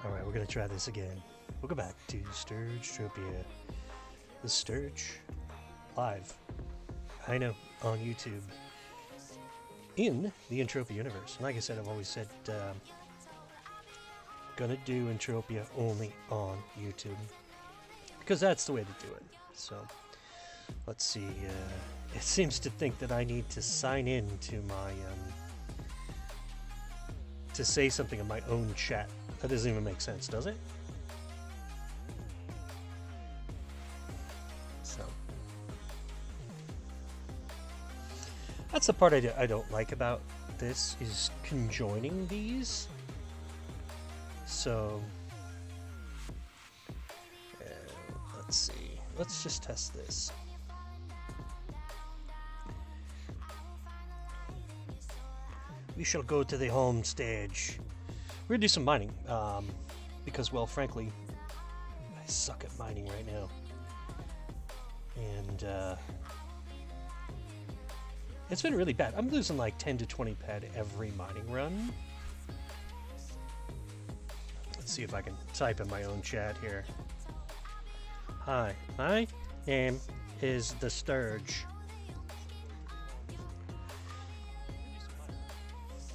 Alright, we're gonna try this again. Welcome back to StirgeTropia. The Sturge live. I know, on YouTube. In the Entropia Universe. And like I said, I've always said, gonna do Entropia only on YouTube. Because that's the way to do it. So, let's see. It seems to think that I need to sign in to my, to say something in my own chat. That doesn't even make sense, does it? So that's the part I don't like about this, is conjoining these. So let's see. Let's just test this. We shall go to the home stage. We're gonna do some mining, because, well, frankly, I suck at mining right now. And it's been really bad. I'm losing like 10 to 20 ped every mining run. Let's see if I can type in my own chat here. Hi, my name is the Sturge.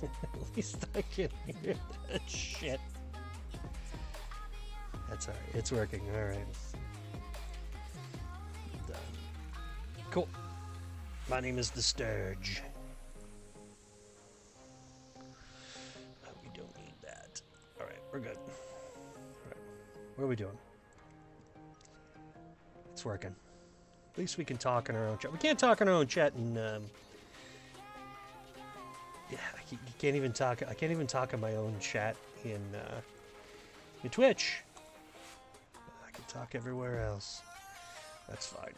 At least I can hear that shit. That's alright. It's working. Alright. Done. Cool. My name is the Sturge. Oh, we don't need that. Alright, we're good. Alright. What are we doing? It's working. At least we can talk in our own chat. We can't talk in our own chat and yeah, you can't even talk. I can't even talk in my own chat in Twitch. I can talk everywhere else. That's fine.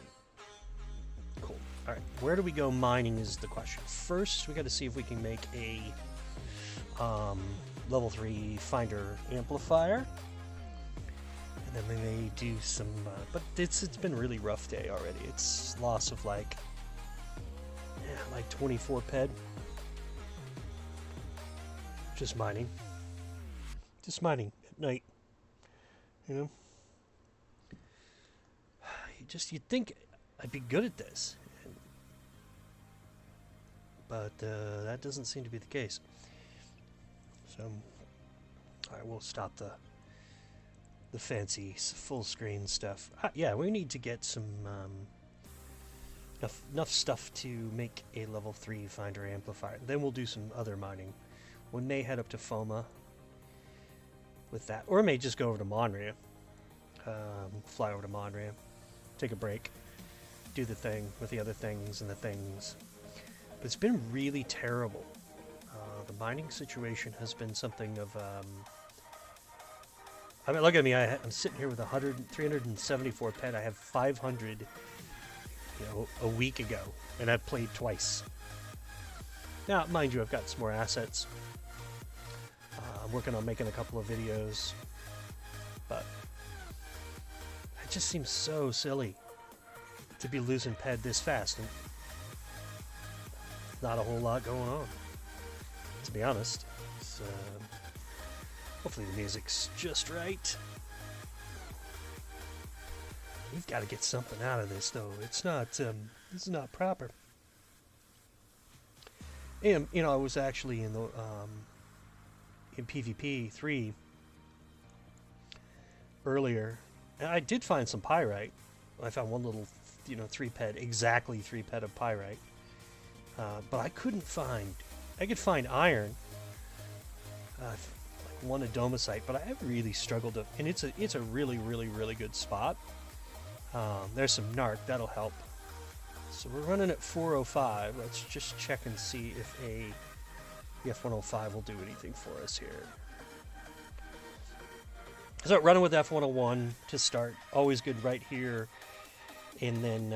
Cool. All right, where do we go mining is the question. First, we got to see if we can make a level 3 finder amplifier, and then we may do some. But it's been a really rough day already. It's loss of like 24 ped. Just mining at night, you know. You'd think I'd be good at this, but that doesn't seem to be the case. So, all right, we'll stop the fancy full screen stuff. Yeah, we need to get some enough stuff to make a level 3 finder amplifier. Then we'll do some other mining. We may head up to Foma with that, or may just go over to Monria, fly over to Monria, take a break, do the thing with the other things and the things. But it's been really terrible. The mining situation has been something of, I mean, look at me, I'm sitting here with 374 ped. I have 500, a week ago, and I've played twice. Now, mind you, I've got some more assets. I'm working on making a couple of videos, but it just seems so silly to be losing ped this fast, and not a whole lot going on, to be honest. So, hopefully the music's just right. We've got to get something out of this, though. It's not, this is not proper. And, I was actually in the, in PvP 3 earlier, and I did find some pyrite. I found one little, 3 ped, exactly 3 ped of pyrite. But I couldn't find, I could find iron, like one adomicite, but I really struggled to, and it's a really, really, really good spot. There's some narc, that'll help. So we're running at 405. Let's just check and see if the F105 will do anything for us here. So running with F101 to start, always good right here. And then,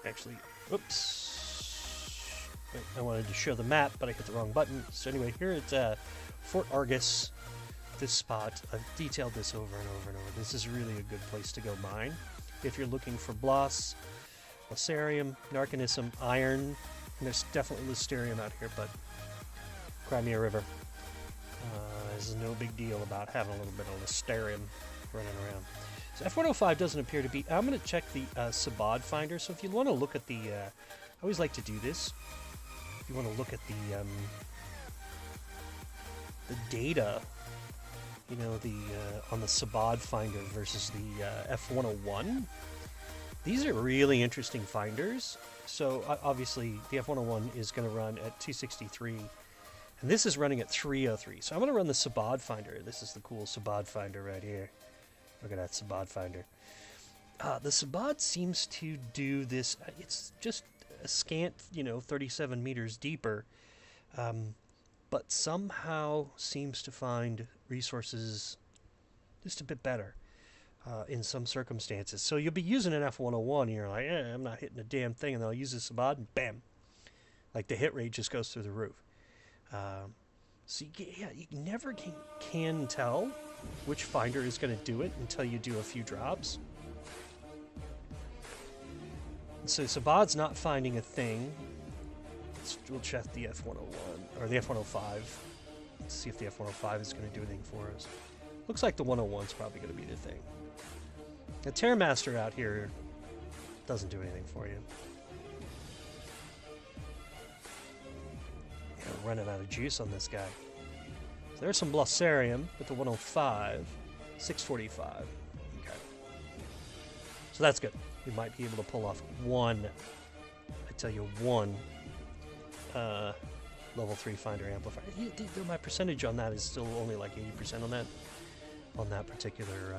actually, oops. Wait, I wanted to show the map, but I hit the wrong button. So anyway, here at Fort Argus, this spot, I've detailed this over and over and over. This is really a good place to go mine. If you're looking for Bloss, Lacerium, Narconism, Iron, and there's definitely Listerium out here, but Crimea River. There's no big deal about having a little bit of Listeria running around. So F105 doesn't appear to be... I'm going to check the Sabad finder. So if you want to look at the... I always like to do this. If you want to look at the data, you know, on the Sabad finder versus the F101, these are really interesting finders. So obviously the F101 is going to run at 263, and this is running at 303. So I'm going to run the Sabad finder. This is the cool Sabad finder right here. Look at that Sabad finder. The Sabad seems to do this. It's just a scant, 37 meters deeper, but somehow seems to find resources just a bit better in some circumstances. So you'll be using an F101, and you're like, I'm not hitting a damn thing, and then I'll use the Sabad, and bam, like the hit rate just goes through the roof. So you never can tell which finder is going to do it until you do a few drops. So Sabad's not finding a thing. We'll check the F101 or the F105. Let's see if the F105 is going to do anything for us. Looks like the 101's probably going to be the thing. The Terramaster out here doesn't do anything for you. We're running out of juice on this guy. So there's some Blossarium with the 105, 645. Okay. So that's good. We might be able to pull off one, I tell you, one level 3 finder amplifier. My percentage on that is still only like 80% on that particular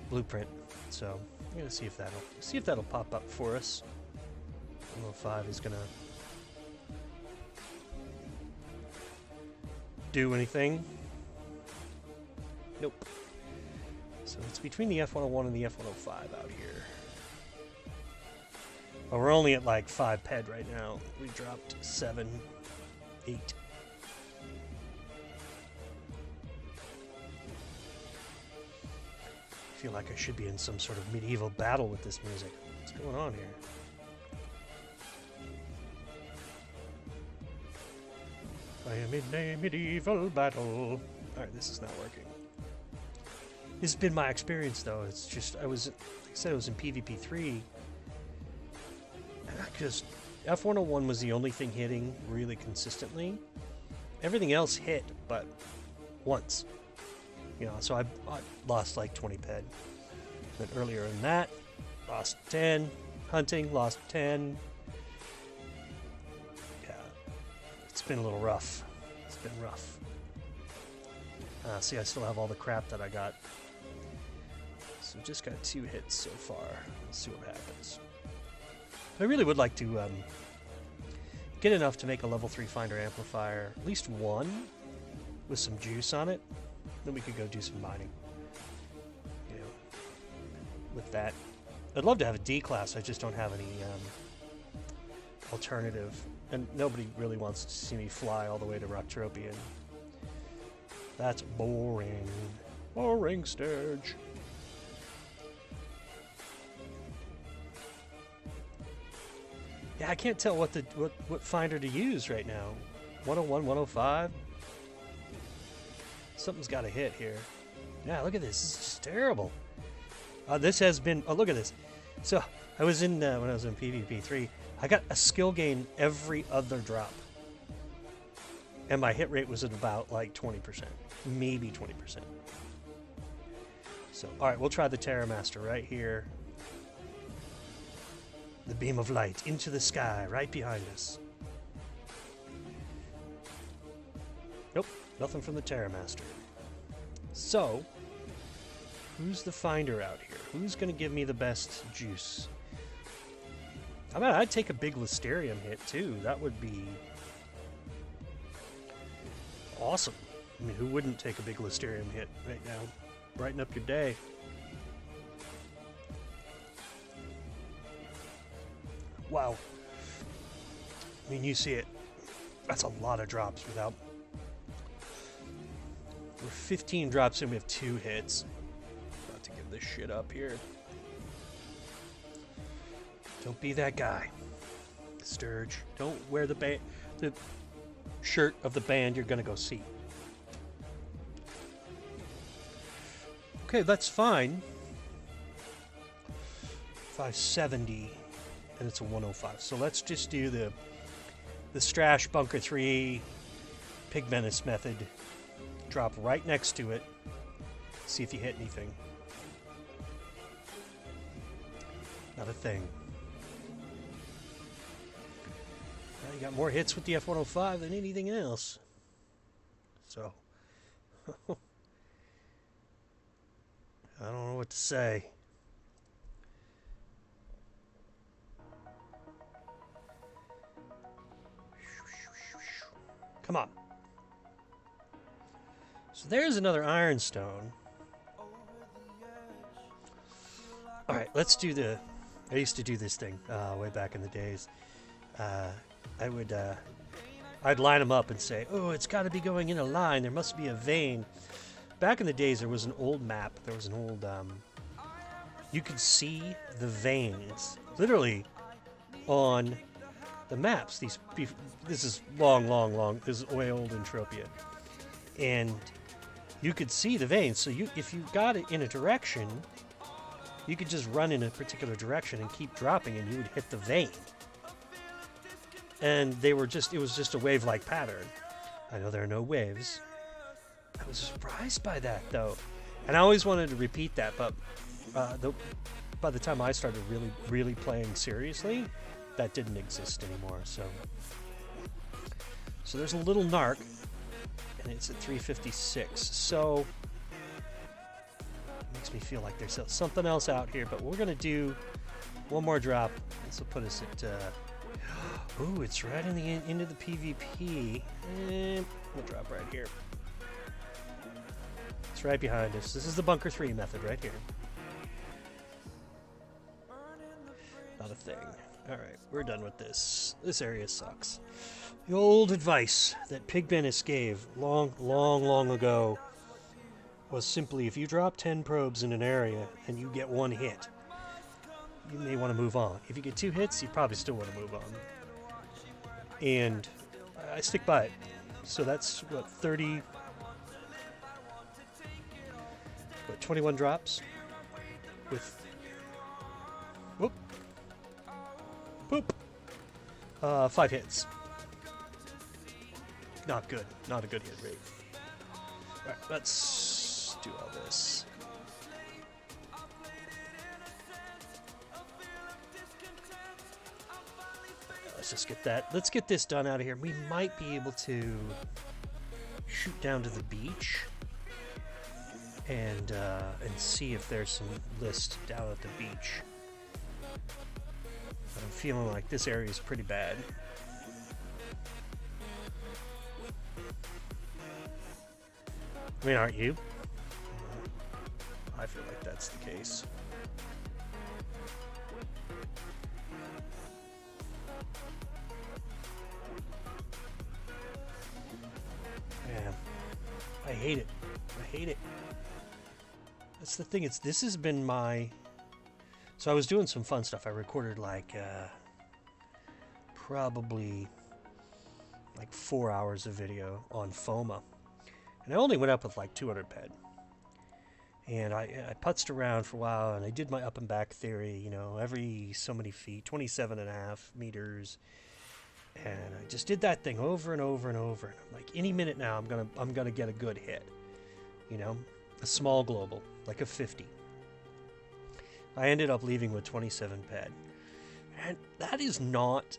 blueprint. So I'm gonna see if that'll pop up for us. 105 is gonna do anything. Nope. So it's between the F101 and the F105 out here. Well, we're only at like 5 ped right now. We dropped 7, 8. I feel like I should be in some sort of medieval battle with this music. What's going on here? I am in a medieval battle. Alright, this is not working. This has been my experience, though. It's just, like I said, I was in PvP 3. Because F101 was the only thing hitting really consistently. Everything else hit, but once. So I lost like 20 ped. Then earlier than that, lost 10. Hunting, lost 10. Yeah, it's been a little rough. It's been rough. See, I still have all the crap that I got. So just got 2 hits so far. Let's see what happens. I really would like to get enough to make a level 3 finder amplifier, at least one, with some juice on it. Then we could go do some mining. With that. I'd love to have a D class, I just don't have any alternative. And nobody really wants to see me fly all the way to Entropia. That's boring. Boring, Sturge. Yeah, I can't tell what finder to use right now. 101, 105. Something's got to hit here. Yeah, look at this. This is just terrible. This has been... Oh, look at this. So, I was in... when I was in PvP 3, I got a skill gain every other drop. And my hit rate was at about, like, 20%. Maybe 20%. So, alright, we'll try the Terramaster right here. The beam of light into the sky right behind us. Nope, nothing from the Terramaster. So, who's the finder out here? Who's going to give me the best juice? I mean, I'd take a big Listerium hit too. That would be awesome. I mean, who wouldn't take a big Listerium hit right now? Brighten up your day. Wow. I mean, you see it. That's a lot of drops without... We're 15 drops in, we have 2 hits. About to give this shit up here. Don't be that guy, Sturge. Don't wear the shirt of the band you're going to go see. Okay, that's fine. 570, and it's a 105. So let's just do the Strash Bunker 3 Pig Menace method. Drop right next to it. See if you hit anything. Not a thing. Well, you got more hits with the F-105 than anything else. So, I don't know what to say. Come on. So there's another ironstone. Alright, let's do the... I used to do this thing way back in the days. I'd line them up and say, oh, it's got to be going in a line. There must be a vein. Back in the days, there was an old map. There was an old... you could see the veins, literally, on the maps. This is long. This is way old Entropia. And you could see the veins. So if you got it in a direction, you could just run in a particular direction and keep dropping, and you would hit the vein. And it was just a wave-like pattern. I know there are no waves. I was surprised by that, though. And I always wanted to repeat that, but by the time I started really playing seriously, that didn't exist anymore. So there's a little narc, and it's at 356. So it makes me feel like there's something else out here, but we're gonna do one more drop. This will put us at ooh, it's right in the into the PvP. And we'll drop right here. It's right behind us. This is the Bunker 3 method right here. Not a thing. Alright, we're done with this. This area sucks. The old advice that Pig Menace gave long ago was simply, if you drop 10 probes in an area and you get one hit, you may want to move on. If you get 2 hits, you probably still want to move on. And I stick by it. So that's, what, 21 drops with... Whoop. Boop. 5 hits. Not good. Not a good hit rate. Alright, let's do all this. Let's just get that. Let's get this done out of here. We might be able to shoot down to the beach and see if there's some list down at the beach. I'm feeling like this area is pretty bad. I mean, aren't you? I feel like that's the case. Man, I hate it. I hate it. That's the thing. This has been my... So I was doing some fun stuff. I recorded like probably like 4 hours of video on Foma. And I only went up with like 200 ped. And I putzed around for a while, and I did my up and back theory, you know, every so many feet, 27.5 meters. And I just did that thing over and over and over. And I'm like, any minute now, I'm gonna get a good hit. You know, a small global, like a 50. I ended up leaving with 27 ped. And that is not...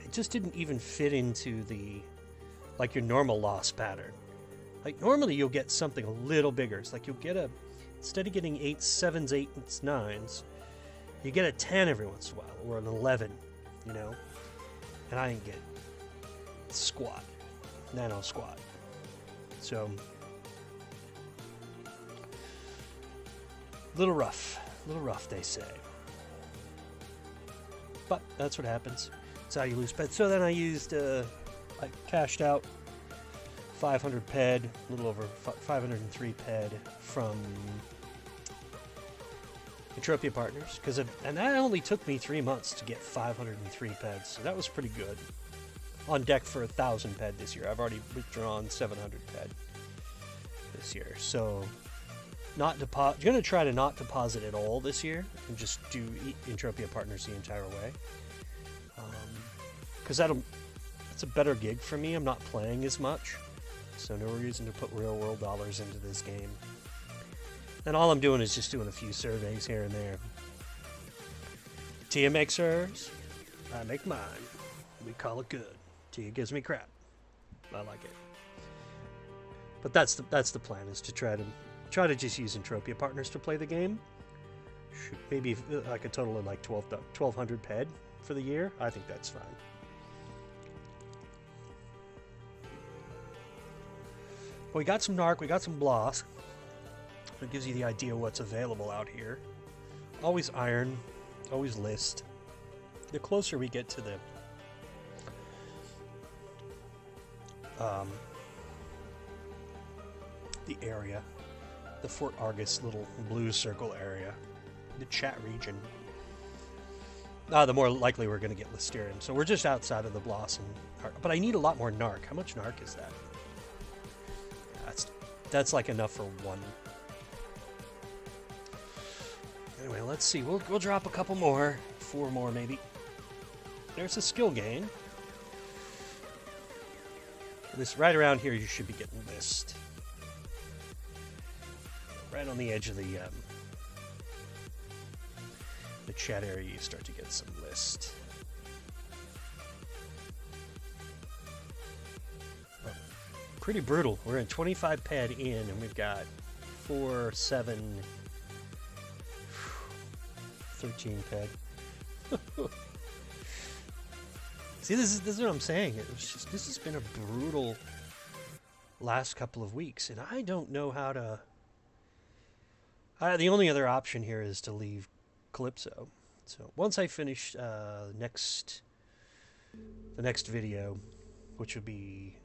It just didn't even fit into the... like your normal loss pattern. Like normally you'll get something a little bigger. It's like you'll get a... Instead of getting 8, 7s, 8s, 9s, you get a 10 every once in a while. Or an 11, you know? And I didn't get squat. Nano squat. So... Little rough, they say. But that's what happens. That's how you lose ped. So then I used, I cashed out 500 ped, a little over 503 ped from Entropia Partners, and that only took me 3 months to get 503 peds, so that was pretty good. on deck for 1,000 ped this year. I've already withdrawn 700 ped this year. So not gonna try to not deposit at all this year and just do Entropia Partners the entire way. Because that's a better gig for me. I'm not playing as much, so no reason to put real world dollars into this game. And all I'm doing is just doing a few surveys here and there. Tia makes hers, I make mine. We call it good. Tia gives me crap. I like it. But that's the plan, is to try to just use Entropia Partners to play the game. Maybe like a total of like 1,200 ped for the year. I think that's fine. Well, we got some Narc, we got some Bloss. It gives you the idea of what's available out here. Always Iron, always List. The closer we get to the area, the Fort Argus little blue circle area, the chat region, the more likely we're going to get Listerium. So we're just outside of the Blossom. But I need a lot more Narc. How much Narc is that? That's like enough for one. Anyway, let's see. We'll drop a couple more. 4 more, maybe. There's a skill gain. This right around here, you should be getting List. Right on the edge of the chat area, you start to get some List. Oh, pretty brutal. We're in 25 ped in, and we've got 4, 7, 13 ped. See, this is what I'm saying. This has been a brutal last couple of weeks, and I don't know how to. The only other option here is to leave Calypso. So once I finish the next video, which would be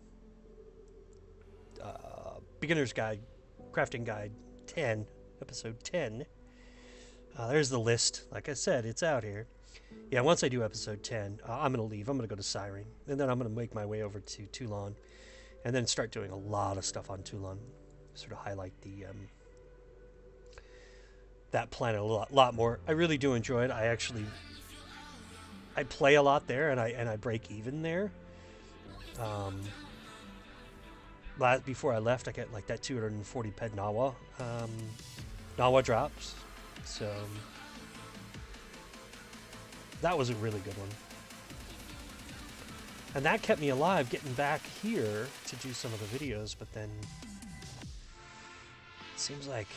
Beginner's Guide, Crafting Guide 10, episode 10. There's the list. Like I said, it's out here. Yeah, once I do episode 10, I'm going to leave. I'm going to go to Siren. And then I'm going to make my way over to Toulon. And then start doing a lot of stuff on Toulon. Sort of highlight the that planet a lot more. I really do enjoy it. I play a lot there, and I break even there. Before I left, I got like that 240 ped Nawa. Nawa drops. So that was a really good one. And that kept me alive getting back here to do some of the videos, but then it seems like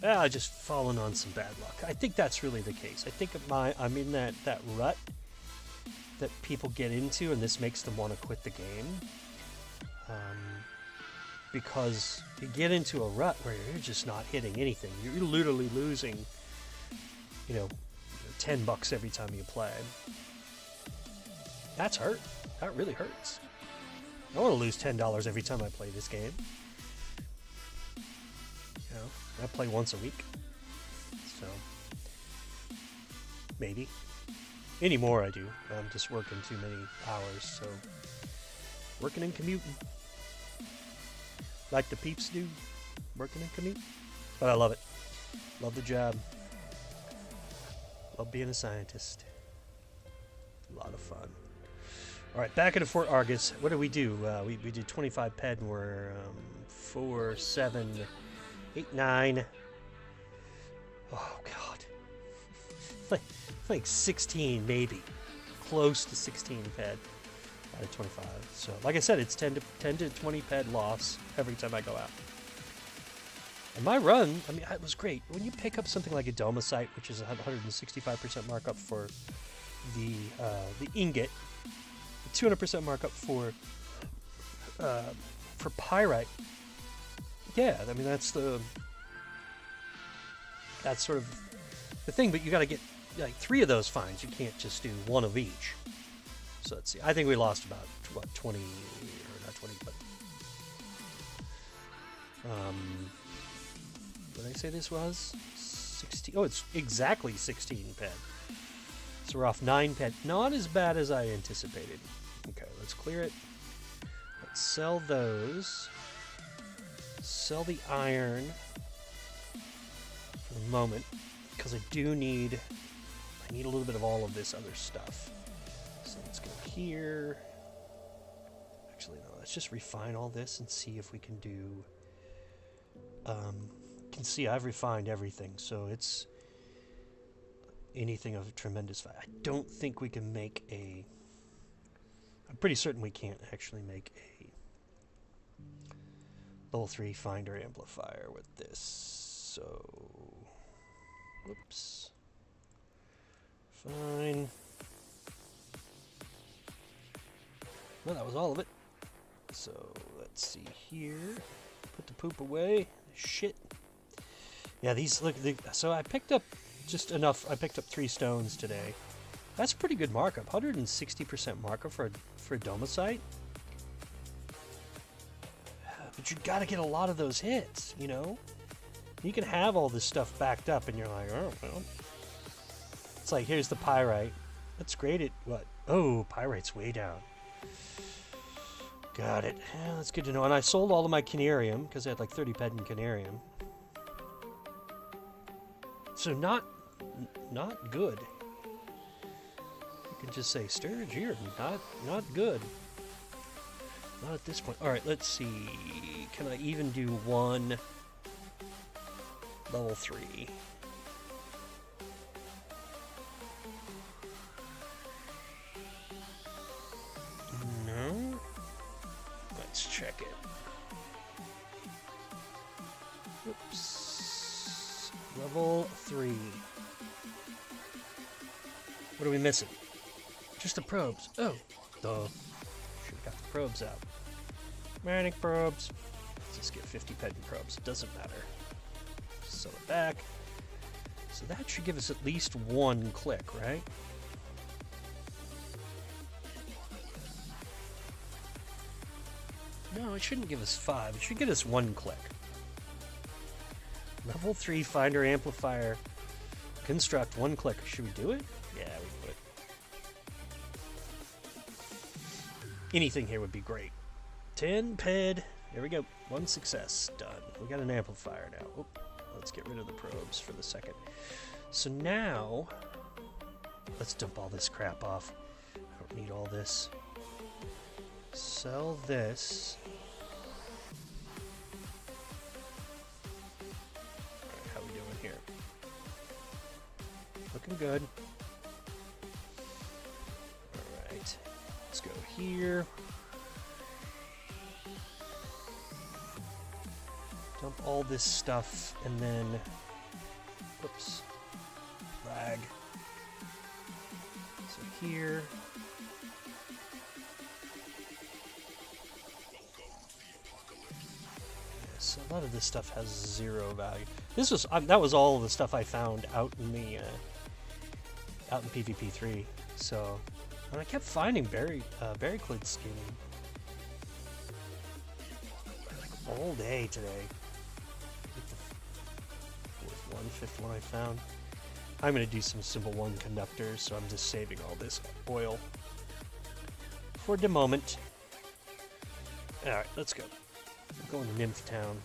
I just fallen on some bad luck. I think that's really the case. I think I'm in that rut that people get into, and this makes them want to quit the game. Because you get into a rut where you're just not hitting anything. You're literally losing, $10 every time you play. That's hurt. That really hurts. I want to lose $10 every time I play this game. I play once a week. So, maybe. Anymore I do. I'm just working too many hours, so working and commuting. Like the peeps do, working and commuting. But I love it. Love the job. Love being a scientist. A lot of fun. All right, back into Fort Argus. What did we do? We did 25 ped, and we're 4, 7, 8, 9. Oh God, like 16 maybe, close to 16 ped out of 25. So, like I said, it's 10 to 20 ped loss every time I go out. And my run, I mean, it was great. When you pick up something like a Domicite, which is a 165% markup for the ingot, 200% markup for pyrite. Yeah, I mean that's sort of the thing. But you got to get like 3 of those finds. You can't just do 1 of each. So let's see. I think we lost about 20 or not 20, but what did I say this was? 16. Oh, it's exactly 16 ped. So we're off 9 ped. Not as bad as I anticipated. Okay, let's clear it. Let's sell those. Sell the iron for the moment, because I need a little bit of all of this other stuff. So let's go here. Actually, no, let's just refine all this and see if we can do... you can see I've refined everything, so it's anything of tremendous value. I don't think we can make a... I'm pretty certain we can't actually make a level 3 finder amplifier with this. So... Whoops. Fine. Well, that was all of it. So, let's see here. Put the poop away. Shit. Yeah, these look... So I picked up just enough. I picked up 3 stones today. That's pretty good markup. 160% markup for a domicite. But you gotta get a lot of those hits, you know? You can have all this stuff backed up and you're like, oh, well. It's like, here's the pyrite. That's great at what? Oh, pyrite's way down. Got it. Yeah, that's good to know. And I sold all of my canarium because I had like 30 ped in canarium. So not good. You can just say, Sturge, you're not good. Not at this point. All right, let's see. Can I even do one level 3? No. Let's check it. Oops. Level 3. What are we missing? Just the probes. Oh, duh. Should have got the probes out. Manic probes. Let's just get 50 pendant probes. It doesn't matter. Sell it back. So that should give us at least 1 click, right? No, it shouldn't give us 5. It should get us 1 click. Level 3 finder amplifier. Construct 1 click. Should we do it? Yeah, we do it. Anything here would be great. 10 ped. There we go. 1 success. Done. We got an amplifier now. Oop. Let's get rid of the probes for the second. So now, let's dump all this crap off. I don't need all this. Sell this. Alright, how we doing here? Looking good. Alright. Let's go here. Dump all this stuff and then... Whoops. Lag. So here... So a lot of this stuff has 0 value. This was that was all the stuff I found out in the out in PvP3. So, and I kept finding Berryclid skin like all day today. The 5th one I found. I'm gonna do some simple 1 conductors, so I'm just saving all this oil for the moment. All right, let's go. I'm going to Nymph Town.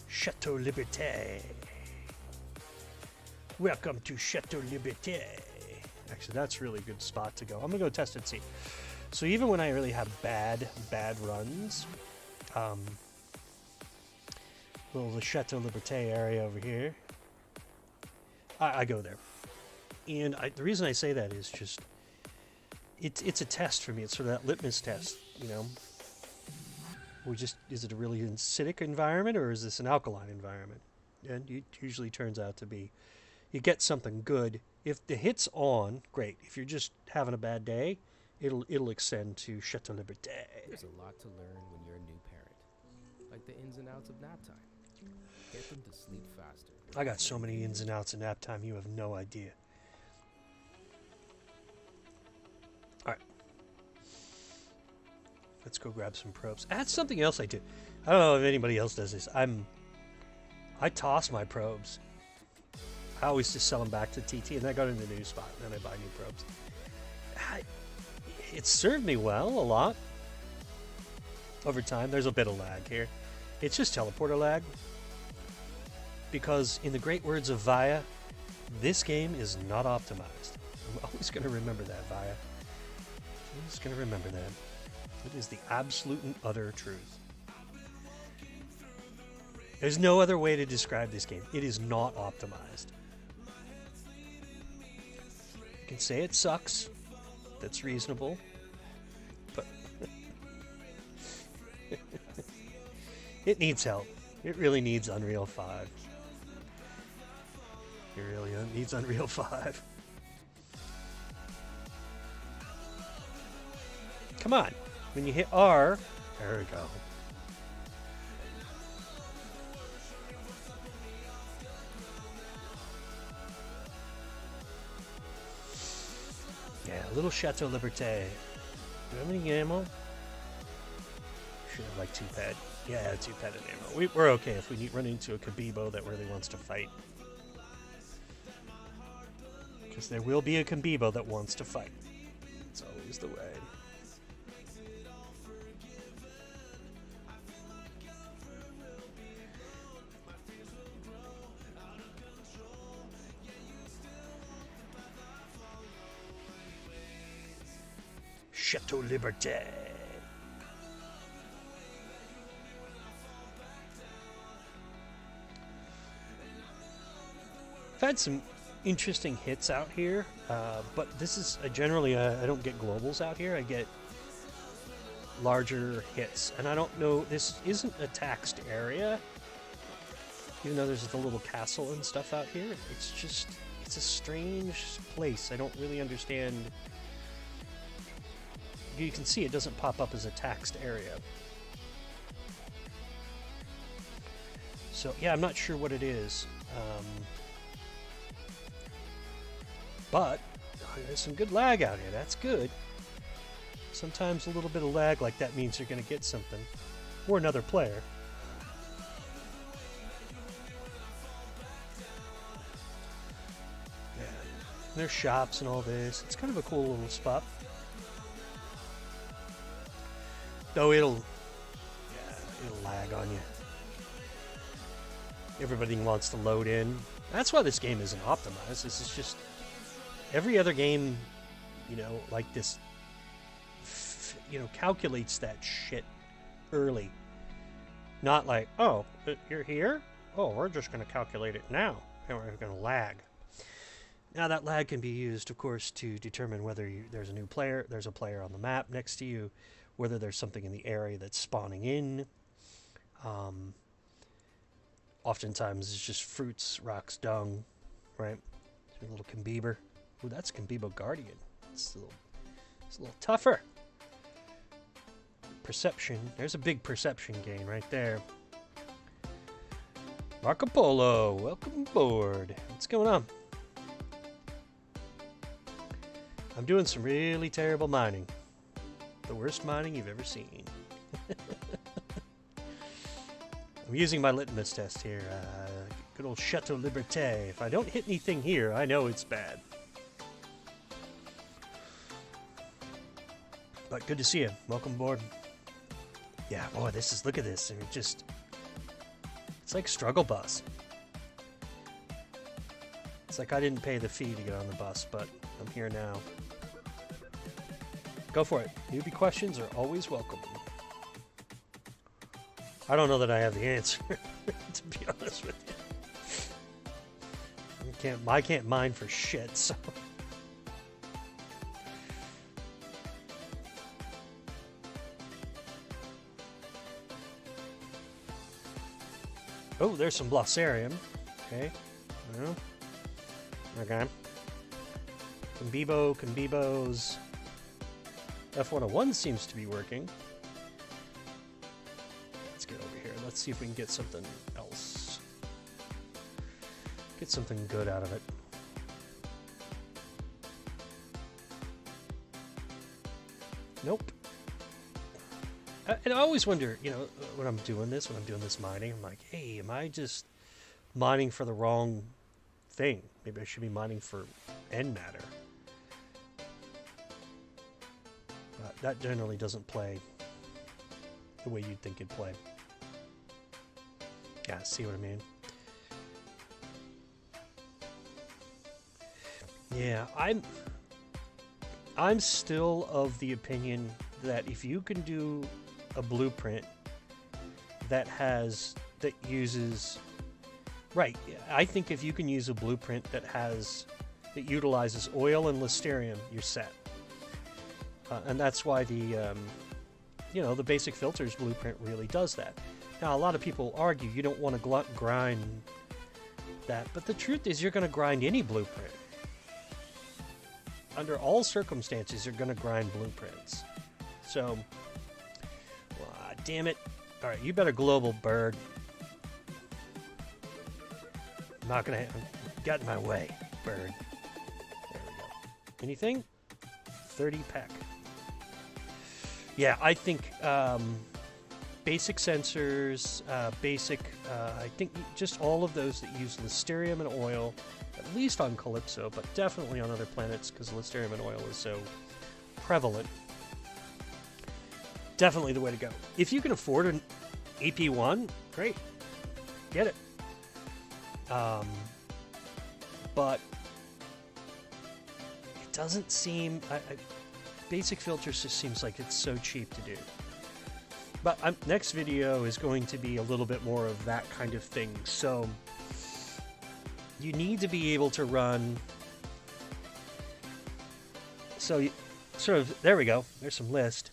Chateau Liberte. Welcome to Chateau Liberte. Actually, that's a really good spot to go. I'm going to go test and see. So even when I really have bad runs, the Chateau Liberte area over here, I go there. And the reason I say that is just, it's a test for me. It's sort of that litmus test, you know. Is it a really acidic environment or is this an alkaline environment? And it usually turns out to be, you get something good. If the hit's on, great. If you're just having a bad day, it'll extend to Chateau Liberte. There's a lot to learn when you're a new parent, like the ins and outs of nap time. Get them to sleep faster. I got so many ins and outs of nap time, you have no idea. All right. Let's go grab some probes. That's something else I do. I don't know if anybody else does this. I toss my probes. I always just sell them back to TT, and then I go to the new spot, and then I buy new probes. It's served me well a lot over time. There's a bit of lag here. It's just teleporter lag. Because in the great words of Vaya, this game is not optimized. I'm always going to remember that, Vaya. I'm just going to remember that. It is the absolute and utter truth. There's no other way to describe this game. It is not optimized. You can say it sucks. That's reasonable. But it needs help. It really needs Unreal 5. It really needs Unreal 5. Come on. When you hit R, there we go. Yeah, a little Chateau Liberte. Do we have any ammo? Should have like 2-ped. Yeah, 2-ped ammo. We're okay if we run into a Kabibo that really wants to fight. Because there will be a Kabibo that wants to fight. It's always the way. Chateau Liberte. I've had some interesting hits out here, but this is generally I don't get globals out here. I get larger hits, and I don't know. This isn't a taxed area, even though there's the little castle and stuff out here. It's a strange place. I don't really understand. You can see it doesn't pop up as a taxed area. So yeah, I'm not sure what it is. But there's some good lag out here. That's good. Sometimes a little bit of lag like that means you're going to get something. Or another player. Yeah. There's shops and all this. It's kind of a cool little spot. Though it'll lag on you. Everybody wants to load in. That's why this game isn't optimized. This is just every other game, like this, calculates that shit early. Not like, oh, you're here? Oh, we're just going to calculate it now, and we're going to lag. Now that lag can be used, of course, to determine whether there's a player on the map next to you, whether there's something in the area that's spawning in. Oftentimes it's just fruits, rocks, dung, right? A little Kimbeaber. Ooh, that's Kimbeebo Guardian. It's a little tougher. Perception. There's a big perception gain right there. Marco Polo, welcome aboard. What's going on? I'm doing some really terrible mining. The worst mining you've ever seen. I'm using my litmus test here. Good old Chateau Liberte. If I don't hit anything here, I know it's bad. But good to see you. Welcome aboard. Yeah, boy, look at this. It's like Struggle Bus. It's like I didn't pay the fee to get on the bus, but I'm here now. Go for it. Newbie questions are always welcome. I don't know that I have the answer, to be honest with you. I can't mine for shit, so. Oh, there's some Blossarium. Okay. Well, okay. Kimbibos. F101 seems to be working. Let's get over here. Let's see if we can get something else. Get something good out of it. Nope. And I always wonder, when I'm doing this mining, I'm like, hey, am I just mining for the wrong thing? Maybe I should be mining for end matter. that generally doesn't play the way you'd think it'd play. Yeah, see what I mean? Yeah, I'm still of the opinion that if you can do a blueprint that uses right, I think if you can use a blueprint that utilizes oil and Listerium, you're set. And that's why the basic filters blueprint really does that. Now, a lot of people argue you don't want to grind that, but the truth is you're going to grind any blueprint. Under all circumstances, you're going to grind blueprints. So, damn it. All right, you better global, bird. I'm not going to get in my way, bird. There we go. Anything? 30 pack. Yeah, I think basic sensors, I think just all of those that use Listerium and oil, at least on Calypso, but definitely on other planets because Listerium and oil is so prevalent. Definitely the way to go. If you can afford an EP1, great. Get it. But it doesn't seem... basic filters just seems like it's so cheap to do. But next video is going to be a little bit more of that kind of thing. So you need to be able to run... So there we go. There's some list.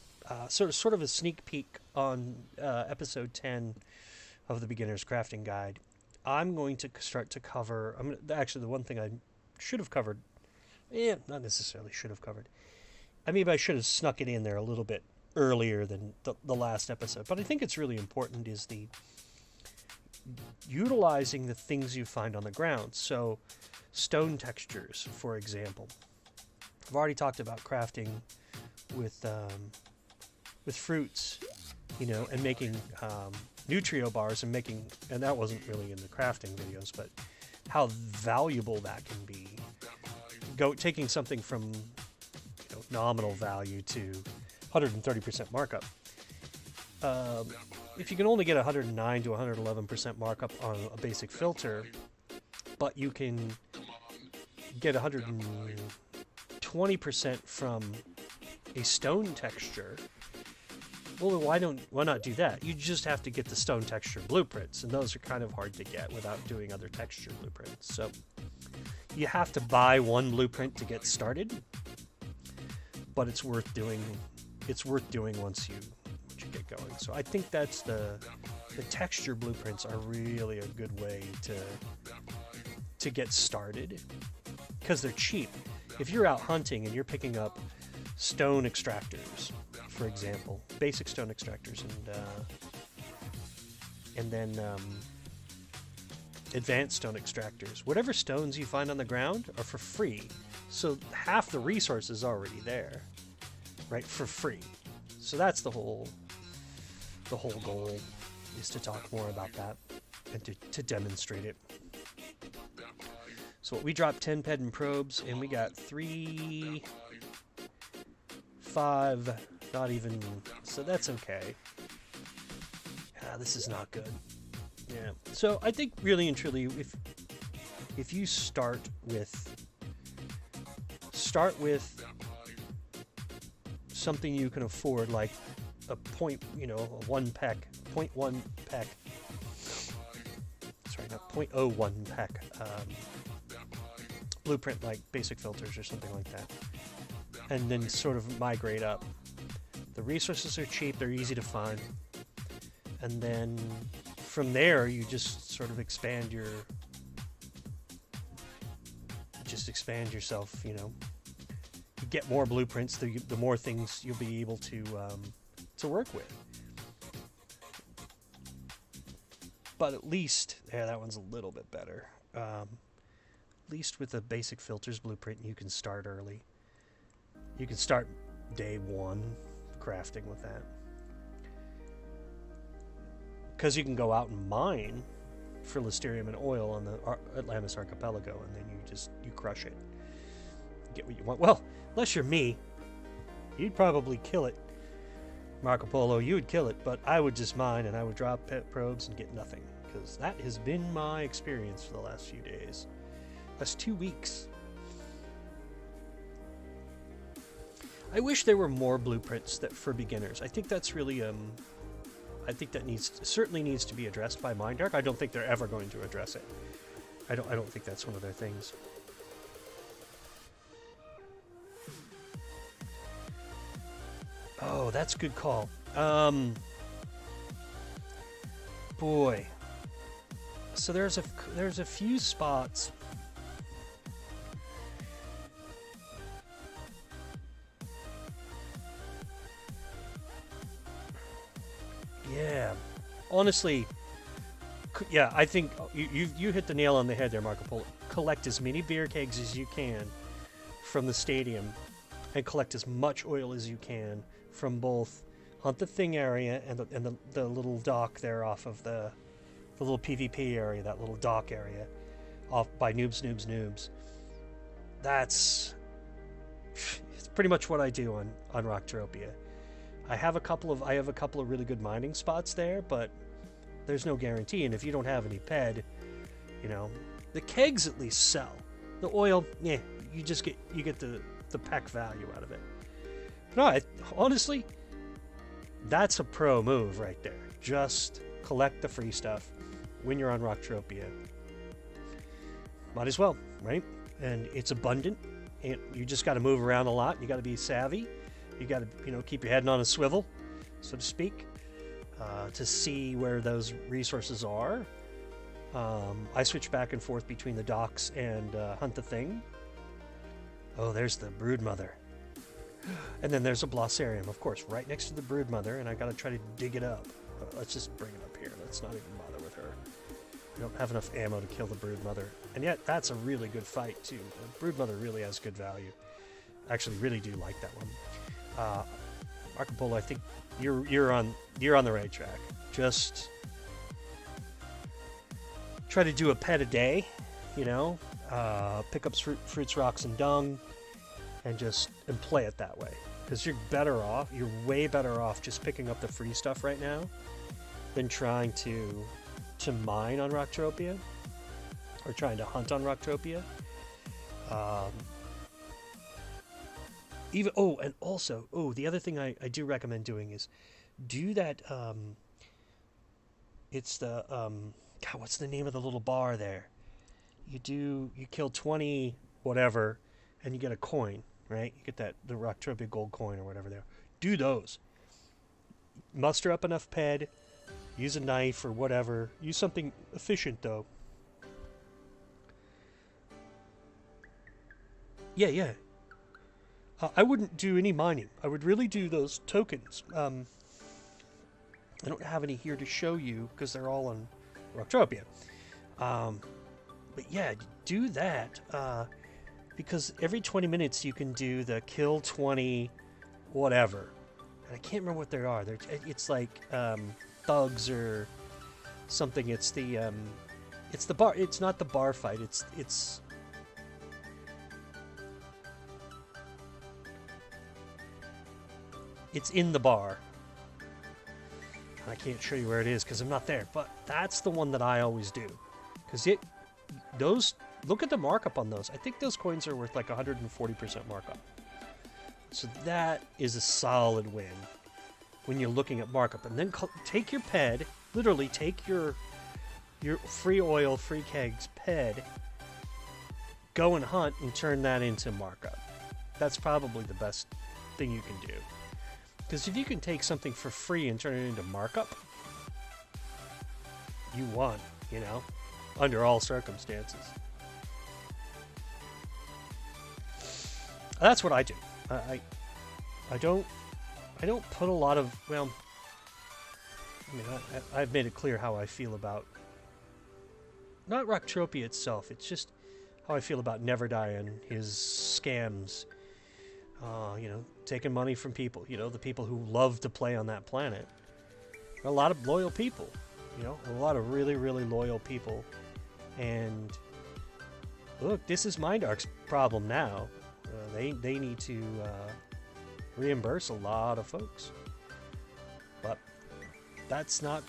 Sort of a sneak peek on episode 10 of the Beginner's Crafting Guide. I'm going to start to cover... actually, the one thing I should have covered... not necessarily should have covered. I mean, I should have snuck it in there a little bit earlier than the last episode. But I think it's really important is the utilizing the things you find on the ground. So stone textures, for example. I've already talked about crafting with fruits, and making Nutrio bars and that wasn't really in the crafting videos, but how valuable that can be. Taking something from nominal value to 130% markup. If you can only get 109 to 111% markup on a basic filter, but you can get 120% from a stone texture, well, why not do that? You just have to get the stone texture blueprints, and those are kind of hard to get without doing other texture blueprints. So you have to buy one blueprint to get started, but it's worth doing. It's worth doing once you get going. So I think that's the texture blueprints are really a good way to get started because they're cheap. If you're out hunting and you're picking up stone extractors, for example, basic stone extractors, and then advanced stone extractors, whatever stones you find on the ground are for free. So half the resource is already there, right, for free. So that's the whole goal, is to talk more about that and to demonstrate it. So we dropped 10 pedant probes, and we got 3, 5, not even, so that's okay. This is not good. Yeah. So I think really and truly, if you start with something you can afford, like a 0.1 pack, sorry, not 0.01 pack blueprint, like basic filters or something like that, and then sort of migrate up. The resources are cheap, they're easy to find, and then from there you just sort of expand yourself, you get more blueprints, the more things you'll be able to work with. But at least, that one's a little bit better. At least with the basic filters blueprint, you can start early. You can start day one crafting with that. Because you can go out and mine for Listerium and oil on the Atlantis Archipelago, and then you crush it. Get what you want. Well, unless you're me, You'd probably kill it, Marco Polo. You would kill it, but I would just mine and I would drop pet probes and get nothing, because that has been my experience for the last few days. That's 2 weeks. I wish there were more blueprints that for beginners. I think that's really I think that certainly needs to be addressed by Mindark. I don't think they're ever going to address it. I don't think that's one of their things. Oh, that's a good call. Boy. So there's a few spots. Yeah. Honestly, yeah, I think you hit the nail on the head there, Marco Polo. Collect as many beer kegs as you can from the stadium, and collect as much oil as you can from both Hunt the Thing area and the little dock there off of the little PvP area, that little dock area off by Noobs. It's pretty much what I do on Rocktropia. I have a couple of really good mining spots there, but there's no guarantee. And if you don't have any ped, you know, the kegs at least sell. The oil, yeah, you get the pack value out of it. No, honestly, that's a pro move right there. Just collect the free stuff when you're on Rocktropia. Might as well, right? And it's abundant. And you just got to move around a lot. You got to be savvy. You got to, keep your head on a swivel, so to speak, to see where those resources are. I switch back and forth between the docks and Hunt the Thing. Oh, there's the Broodmother. And then there's a Blossarium, of course, right next to the Broodmother, and I got to try to dig it up. Let's just bring it up here. Let's not even bother with her. We don't have enough ammo to kill the Broodmother. And yet, that's a really good fight, too. The Broodmother really has good value. Actually, really do like that one. Marco Polo, I think you're on the right track. Just try to do a pet a day, pick up fruits, rocks, and dung, and play it that way. Because you're way better off just picking up the free stuff right now than trying to mine on Rocktropia or trying to hunt on Rocktropia. And also, the other thing I do recommend doing is do that. It's the God, what's the name of the little bar there? You kill 20 whatever, and you get a coin, right? You get the Rocktropia gold coin or whatever there. Do those. Muster up enough ped. Use a knife or whatever. Use something efficient though. Yeah. I wouldn't do any mining. I would really do those tokens. I don't have any here to show you because they're all on Rocktropia. But yeah, do that. Because every 20 minutes you can do the kill 20 whatever. And I can't remember what they are. It's like thugs or something. It's the bar. It's not the bar fight. It's in the bar. I can't show you where it is because I'm not there, but that's the one that I always do. Because look at the markup on those. I think those coins are worth like 140% markup. So that is a solid win when you're looking at markup. And then take your ped, literally take your free oil, free kegs ped, go and hunt and turn that into markup. That's probably the best thing you can do. Because if you can take something for free and turn it into markup, you won, under all circumstances. That's what I do. I don't put a lot of, I've made it clear how I feel about, not Rocktropia itself, it's just how I feel about Neverdie and his scams. Taking money from people, the people who love to play on that planet. There are a lot of loyal people, a lot of really, really loyal people. And look, this is Mindark's problem now. They need to reimburse a lot of folks. But that's not,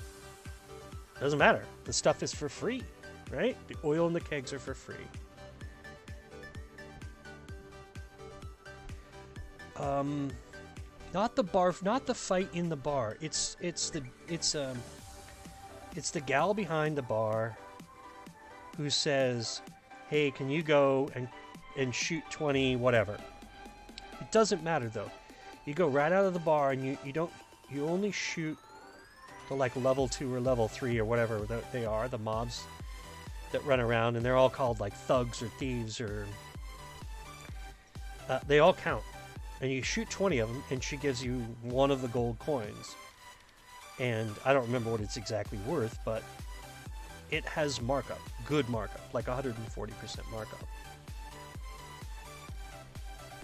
doesn't matter. The stuff is for free, right? The oil and the kegs are for free. Not the bar, not the fight in the bar. It's the gal behind the bar who says, "Hey, can you go and shoot 20 whatever?" It doesn't matter though. You go right out of the bar and you only shoot the like level 2 or level 3 or whatever they are, the mobs that run around, and they're all called like thugs or thieves or they all count. And you shoot 20 of them, and she gives you one of the gold coins. And I don't remember what it's exactly worth, but it has markup, good markup, like 140% markup.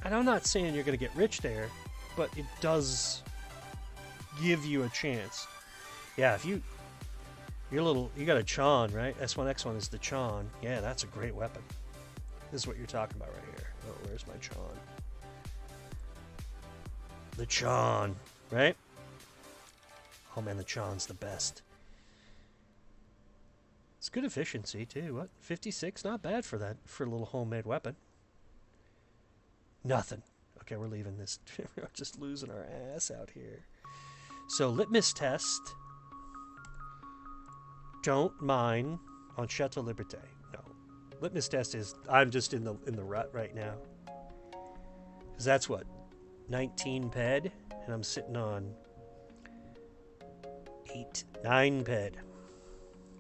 And I'm not saying you're going to get rich there, but it does give you a chance. Yeah, if you got a Chon, right? S1X1 is the Chon. Yeah, that's a great weapon. This is what you're talking about right here. Oh, where's my Chon? The Chon, right? Oh man, the Chon's the best. It's good efficiency too. What? 56? Not bad for that, for a little homemade weapon. Nothing. Okay, we're leaving this. We're just losing our ass out here. So, litmus test. Don't mine on Chateau Liberte. No. Litmus test is I'm just in the rut right now. Because that's what? 19 ped, and I'm sitting on 9 ped.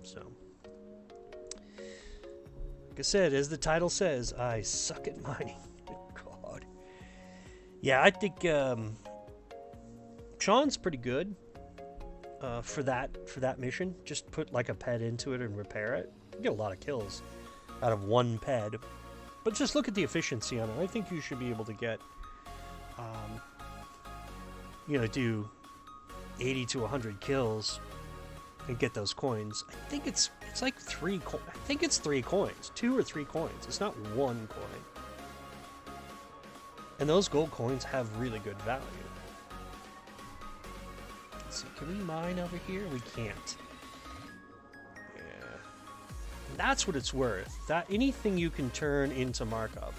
So, like I said, as the title says, I suck at mining. God. Yeah, I think Sean's pretty good for that mission. Just put like a ped into it and repair it. You get a lot of kills out of one ped. But just look at the efficiency on it. I think you should be able to get do 80 to 100 kills and get those coins. I think it's like 3 coins. I think it's 3 coins. 2 or 3 coins. It's not 1 coin. And those gold coins have really good value. Let's see, can we mine over here? We can't. Yeah. That's what it's worth. That anything you can turn into markup.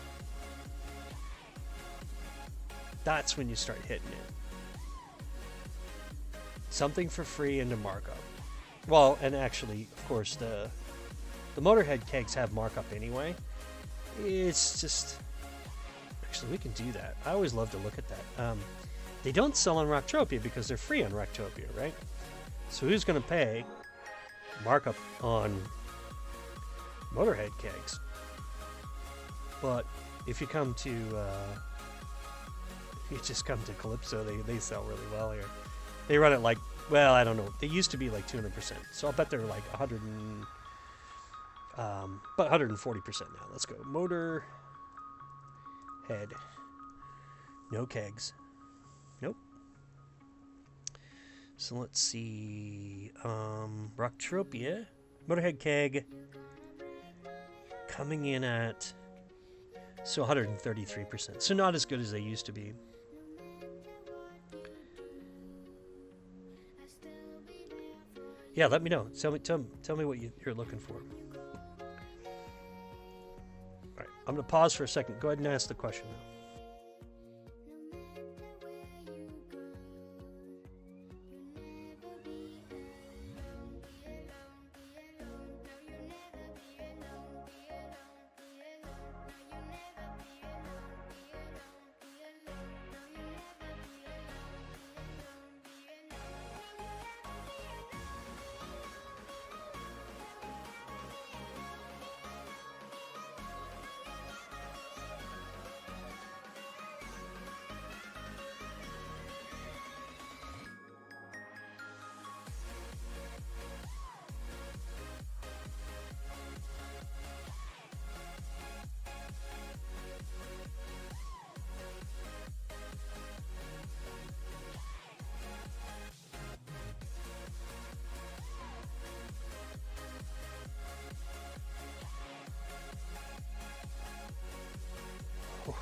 That's when you start hitting it. Something for free into markup. Well, and actually, of course, the Motorhead kegs have markup anyway. It's just... Actually, we can do that. I always love to look at that. They don't sell on StirgeTropia because they're free on StirgeTropia, right? So who's going to pay markup on Motorhead kegs? But if you come to... if you just come to Calypso, they sell really well here. They run it like, well, I don't know. They used to be like 200%. So I'll bet they're like 140% now. Let's go. Motor head. No kegs. Nope. So let's see. StirgeTropia. Motorhead keg. Coming in at, so 133%. So not as good as they used to be. Yeah, let me know. Tell me what you're looking for. All right, I'm going to pause for a second. Go ahead and ask the question now.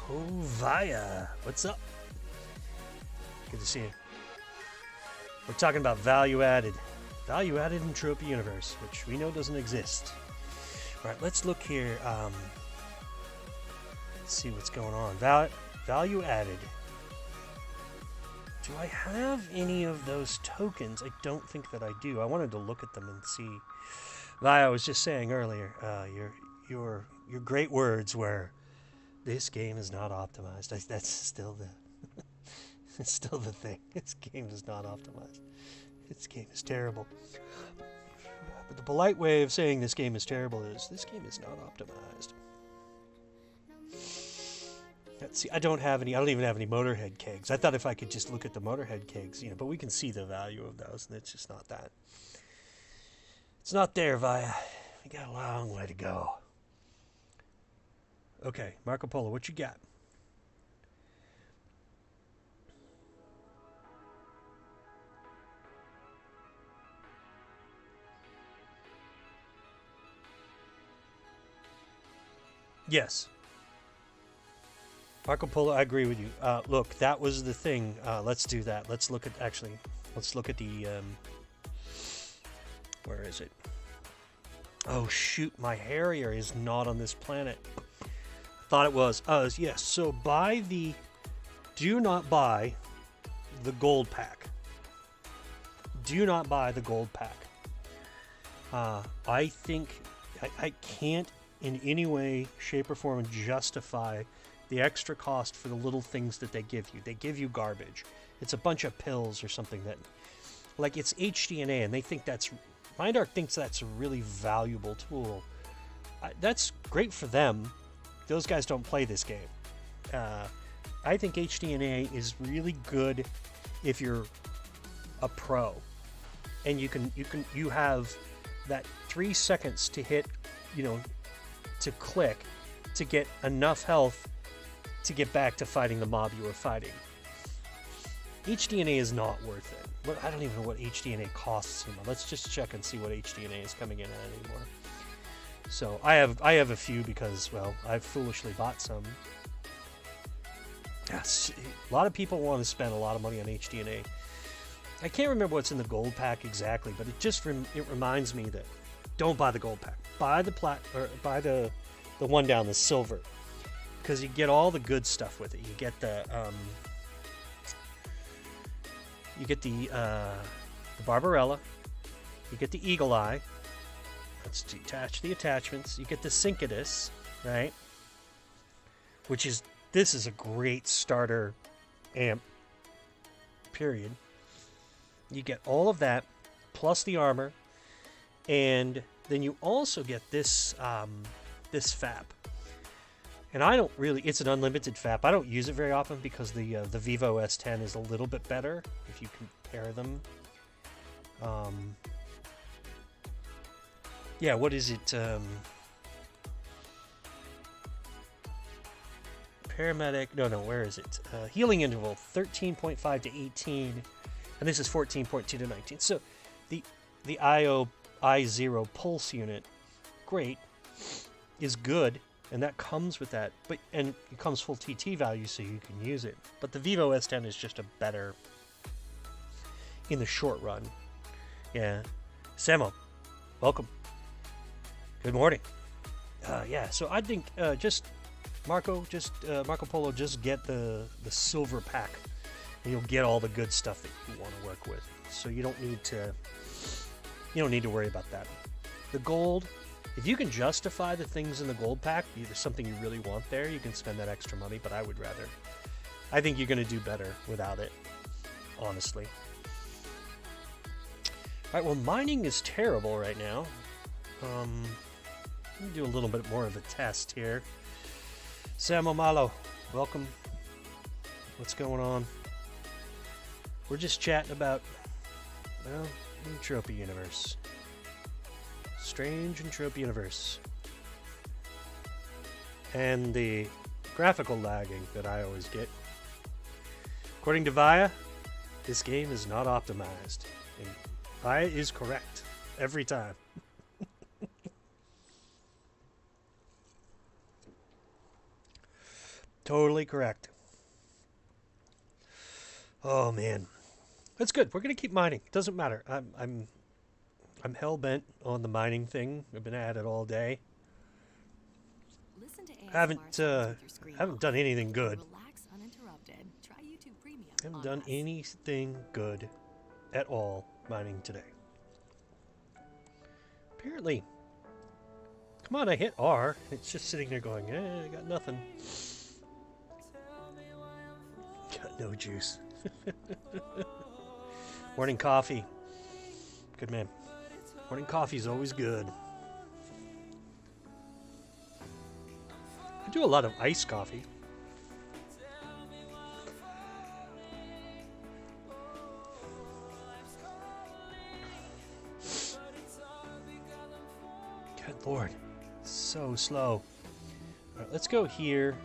Oh, Via, what's up? see you. We're talking about value added. Value added in Entropia Universe, which we know doesn't exist. Alright, let's look here. Let's see what's going on. Value added. Do I have any of those tokens? I don't think that I do. I wanted to look at them and see. I was just saying earlier, your great words were, "This game is not optimized." That's still the it's still the thing. This game is not optimized. This game is terrible. But the polite way of saying this game is terrible is, this game is not optimized. Let's see. I don't even have any Motorhead kegs. I thought if I could just look at the Motorhead kegs, but we can see the value of those, and it's just not that. It's not there, Via. We got a long way to go. Okay, Marco Polo, what you got? Yes. Marco Polo, I agree with you. Look, that was the thing. Let's do that. Let's look at the, where is it? Oh, shoot, my Harrier is not on this planet. I thought it was. Yes, so do not buy the gold pack. Do not buy the gold pack. I think, I can't in any way, shape, or form justify the extra cost for the little things that they give you. They give you garbage. It's a bunch of pills or something that, like, it's HDNA, and they think Mindark thinks that's a really valuable tool. That's great for them. Those guys don't play this game. I think HDNA is really good if you're a pro, and you have that 3 seconds to hit, to click, to get enough health to get back to fighting the mob you were fighting. HDNA is not worth it. I don't even know what HDNA costs anymore. Let's just check and see what HDNA is coming in at anymore. So I have a few because, well, I've foolishly bought some. Yes, a lot of people want to spend a lot of money on HDNA. I can't remember what's in the gold pack exactly, but it reminds me that don't buy the gold pack. Buy the one down, the silver, because you get all the good stuff with it. You get the Barbarella, you get the Eagle Eye. Let's detach the attachments. You get the Syncadus, right? This is a great starter amp. Period. You get all of that plus the armor, and then you also get this this FAP. And I don't really, it's an unlimited FAP. I don't use it very often because the Vivo S10 is a little bit better if you compare them. Yeah, what is it? Paramedic, no, where is it? Healing interval, 13.5 to 18, and this is 14.2 to 19. So the I0 pulse unit, great, is good, and that comes with that, and it comes full TT value so you can use it. But the Vivo S10 is just a better in the short run. Yeah. Samo, welcome. Good morning. Yeah, so I think Marco Polo, just get the silver pack, and you'll get all the good stuff that you want to work with. So you don't need to worry about that. The gold, if you can justify the things in the gold pack, there's something you really want there, you can spend that extra money, but I think you're going to do better without it, honestly. Alright, well, mining is terrible right now. Let me do a little bit more of a test here. Sam O'Malo, welcome. What's going on? We're just chatting about, well, Entropia Universe. Strange Entropia Universe. And the graphical lagging that I always get. According to Via, this game is not optimized. And Via is correct every time. Totally correct. Oh man, that's good. We're gonna keep mining. It doesn't matter. I'm hell bent on the mining thing. I've been at it all day. Listen to ASMR Haven't sounds with your screen haven't off. done anything good. Relax uninterrupted. Try YouTube Premium Haven't on done us. anything good at all mining today. Apparently. Come on, I hit R. It's just sitting there going, I got nothing. Got no juice. Morning coffee. Good man. Morning coffee's always good. I do a lot of iced coffee. Good Lord. So slow. Alright, let's go here.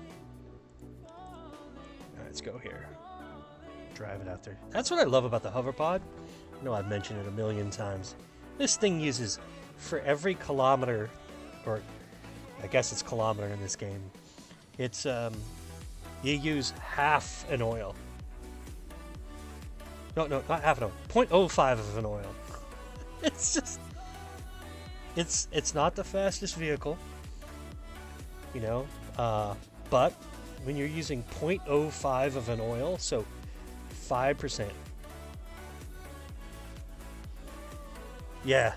Alright, let's go here. Drive it out there. That's what I love about the hoverpod. I know I've mentioned it a million times. This thing uses, for every kilometer, or I guess it's kilometer in this game, it's, you use half an oil. No, not half an oil. 0.05 of an oil. It's just... It's not the fastest vehicle, you know, but when you're using 0.05 of an oil, so 5%. Yeah.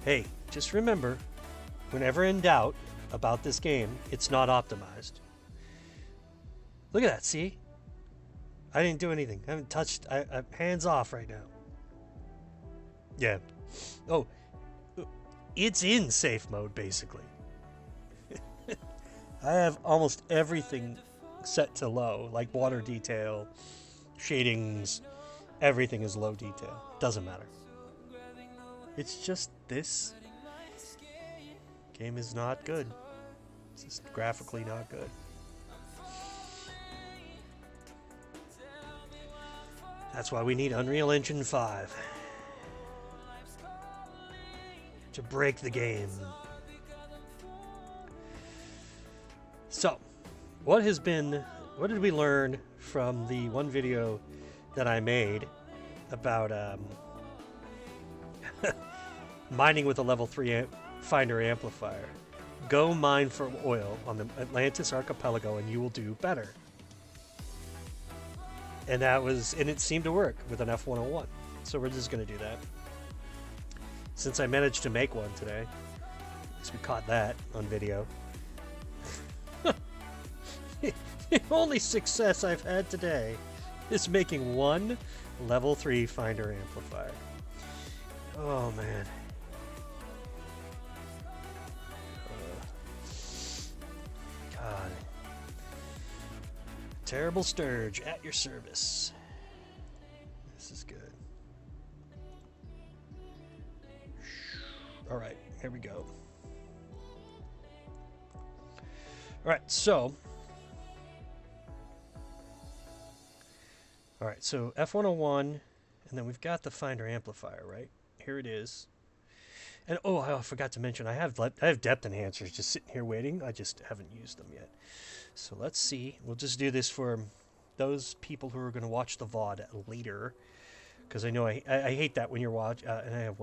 Hey, just remember, whenever in doubt about this game, it's not optimized. Look at that, see? I didn't do anything. I haven't touched, I'm hands off right now. Yeah. Oh, it's in safe mode, basically. I have almost everything set to low, like water detail, shadings, everything is low detail. Doesn't matter. It's just this game is not good. It's just graphically not good. That's why we need Unreal Engine 5. To break the game. So, what did we learn from the one video that I made about mining with a level 3 finder amplifier? Go mine for oil on the Atlantis archipelago and you will do better. And it seemed to work with an F101. So we're just going to do that. Since I managed to make one today. At least we caught that on video. The only success I've had today is making one level 3 finder amplifier. Oh man. God. Terrible Sturge at your service. This is good. All right, here we go. All right, so F101, and then we've got the finder amplifier, right? Here it is. And oh, I forgot to mention, I have depth enhancers just sitting here waiting. I just haven't used them yet. So let's see. We'll just do this for those people who are going to watch the VOD later. Because I know I hate that when you're watching, and I have,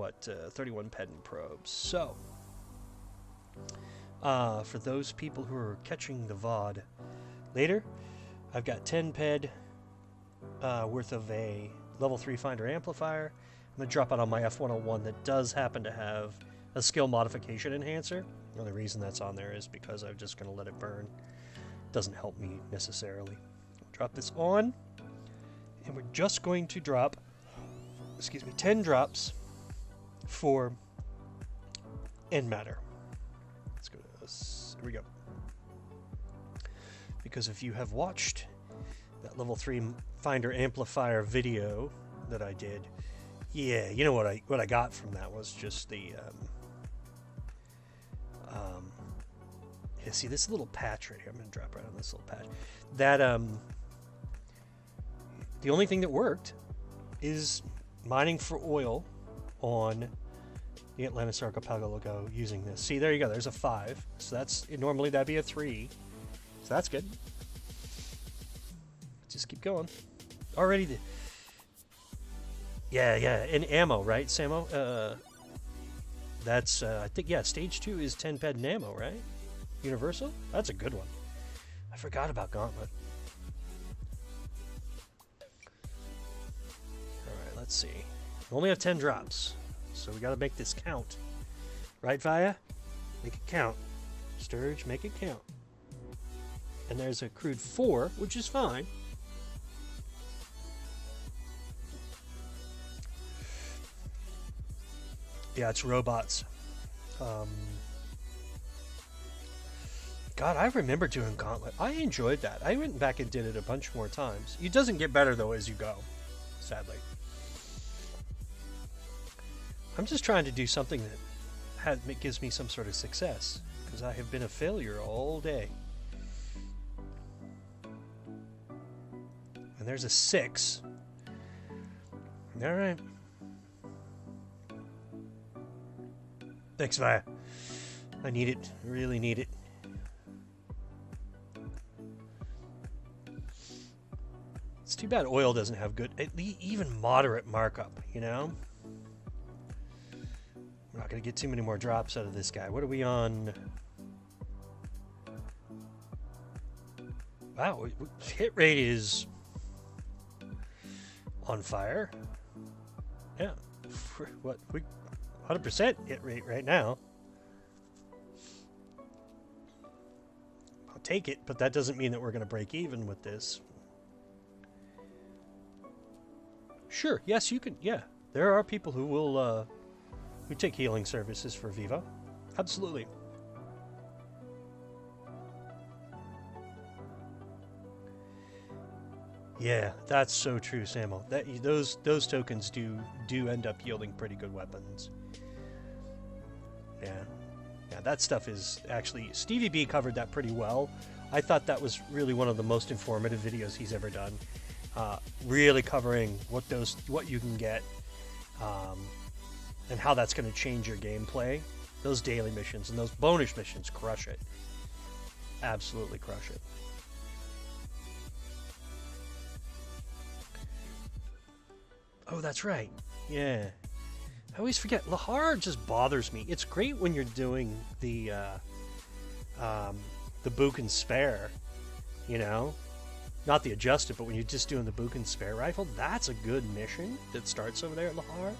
31 pendant probes. So, for those people who are catching the VOD later, I've got 10 ped worth of a level 3 finder amplifier. I'm going to drop it on my F101 that does happen to have a skill modification enhancer. The only reason that's on there is because I'm just going to let it burn. It doesn't help me necessarily. Drop this on, and we're just going to drop 10 drops for end matter. Let's go to this. Here we go. Because if you have watched that level 3 finder amplifier video that I did, yeah, you know what I got from that was just the yeah, see this little patch right here. I'm gonna drop right on this little patch. That the only thing that worked is mining for oil on the Atlantis archipelago using this. See, there you go. There's a 5. So that's normally that'd be a 3. So that's good. Just keep going. Already the... Yeah, and ammo, right, Samo? That's, I think, yeah, stage 2 is 10 ped and ammo, right? Universal? That's a good one. I forgot about Gauntlet. Alright, let's see. We only have 10 drops, so we gotta make this count. Right, Vaya? Make it count. Sturge, make it count. And there's a crude 4, which is fine. Yeah, it's robots. God, I remember doing Gauntlet. I enjoyed that. I went back and did it a bunch more times. It doesn't get better, though, as you go, sadly. I'm just trying to do something that gives me some sort of success, because I have been a failure all day. And there's a 6. All right. Thanks, Vaya. I need it. I really need it. It's too bad oil doesn't have good, even moderate markup, you know? We're not going to get too many more drops out of this guy. What are we on? Wow, hit rate is on fire. Yeah. What? 100% hit rate right now. I'll take it, but that doesn't mean that we're going to break even with this. Sure, yes, you can. Yeah, there are people who will who take healing services for Viva. Absolutely. Yeah, that's so true, Samo. Those tokens do end up yielding pretty good weapons. Yeah, that stuff is actually... Stevie B covered that pretty well. I thought that was really one of the most informative videos he's ever done. Really covering what you can get, and how that's going to change your gameplay. Those daily missions and those bonus missions crush it. Absolutely crush it. Oh, that's right. Yeah. I always forget. Lahar just bothers me. It's great when you're doing the Book and Spare, you know? Not the adjusted, but when you're just doing the Book and Spare rifle, that's a good mission that starts over there at Lahar.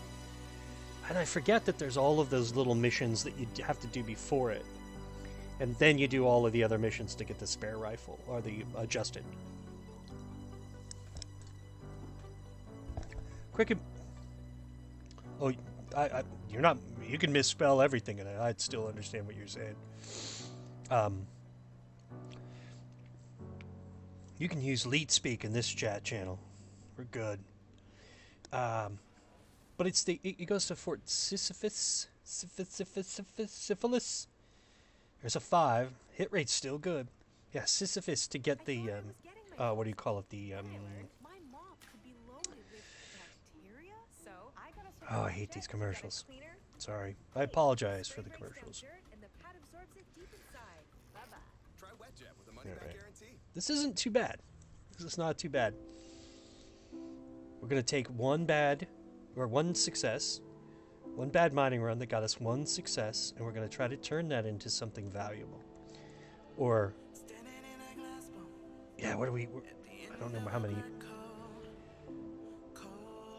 And I forget that there's all of those little missions that you have to do before it. And then you do all of the other missions to get the spare rifle, or the adjusted. Quick. Oh, you're not. You can misspell everything, and I'd still understand what you're saying. You can use leet speak in this chat channel. We're good. But it's it goes to Fort Sisyphus. Syphilis. There's a 5. Hit rate's still good. Yeah, Sisyphus to get the what do you call it? The Oh, I hate these commercials. Sorry. I apologize for the commercials. Right. This isn't too bad. This is not too bad. We're going to take one success, one bad mining run that got us 1 success, and we're going to try to turn that into something valuable. Or, yeah, what do we... I don't remember how many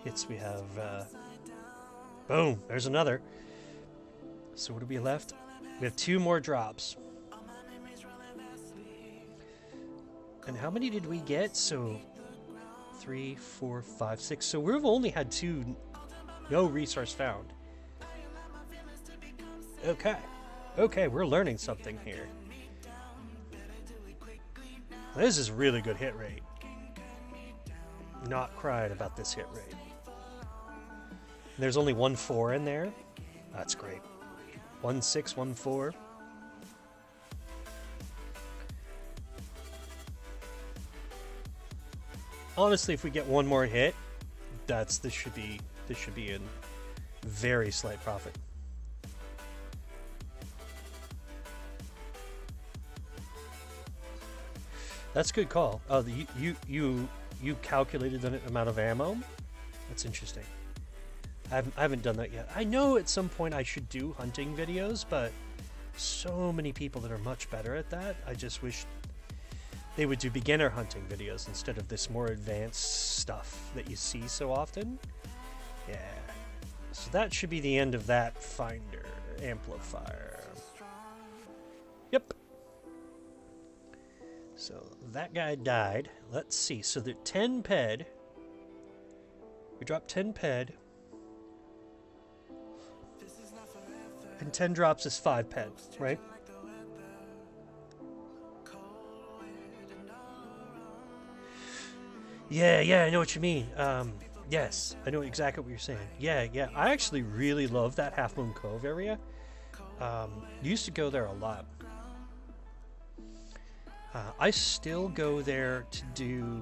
hits we have. Boom, there's another. So what do we left? We have 2 more drops. And how many did we get? So 3, 4, 5, 6. So we've only had 2 no resource found. Okay, we're learning something here. This is really good hit rate. Not crying about this hit rate. There's only 1 4 in there. That's great. 1 6, 1 4. Honestly, if we get 1 more hit, this should be in very slight profit. That's a good call. Oh, you you calculated the amount of ammo. That's interesting. I haven't done that yet. I know at some point I should do hunting videos, but so many people that are much better at that. I just wish they would do beginner hunting videos instead of this more advanced stuff that you see so often. Yeah. So that should be the end of that finder amplifier. Yep. So that guy died. Let's see. So the 10 ped. We dropped 10 ped. And 10 drops is 5 ped, right? Yeah, I know what you mean. Yes, I know exactly what you're saying. Yeah. I actually really love that Half Moon Cove area. Used to go there a lot. I still go there to do.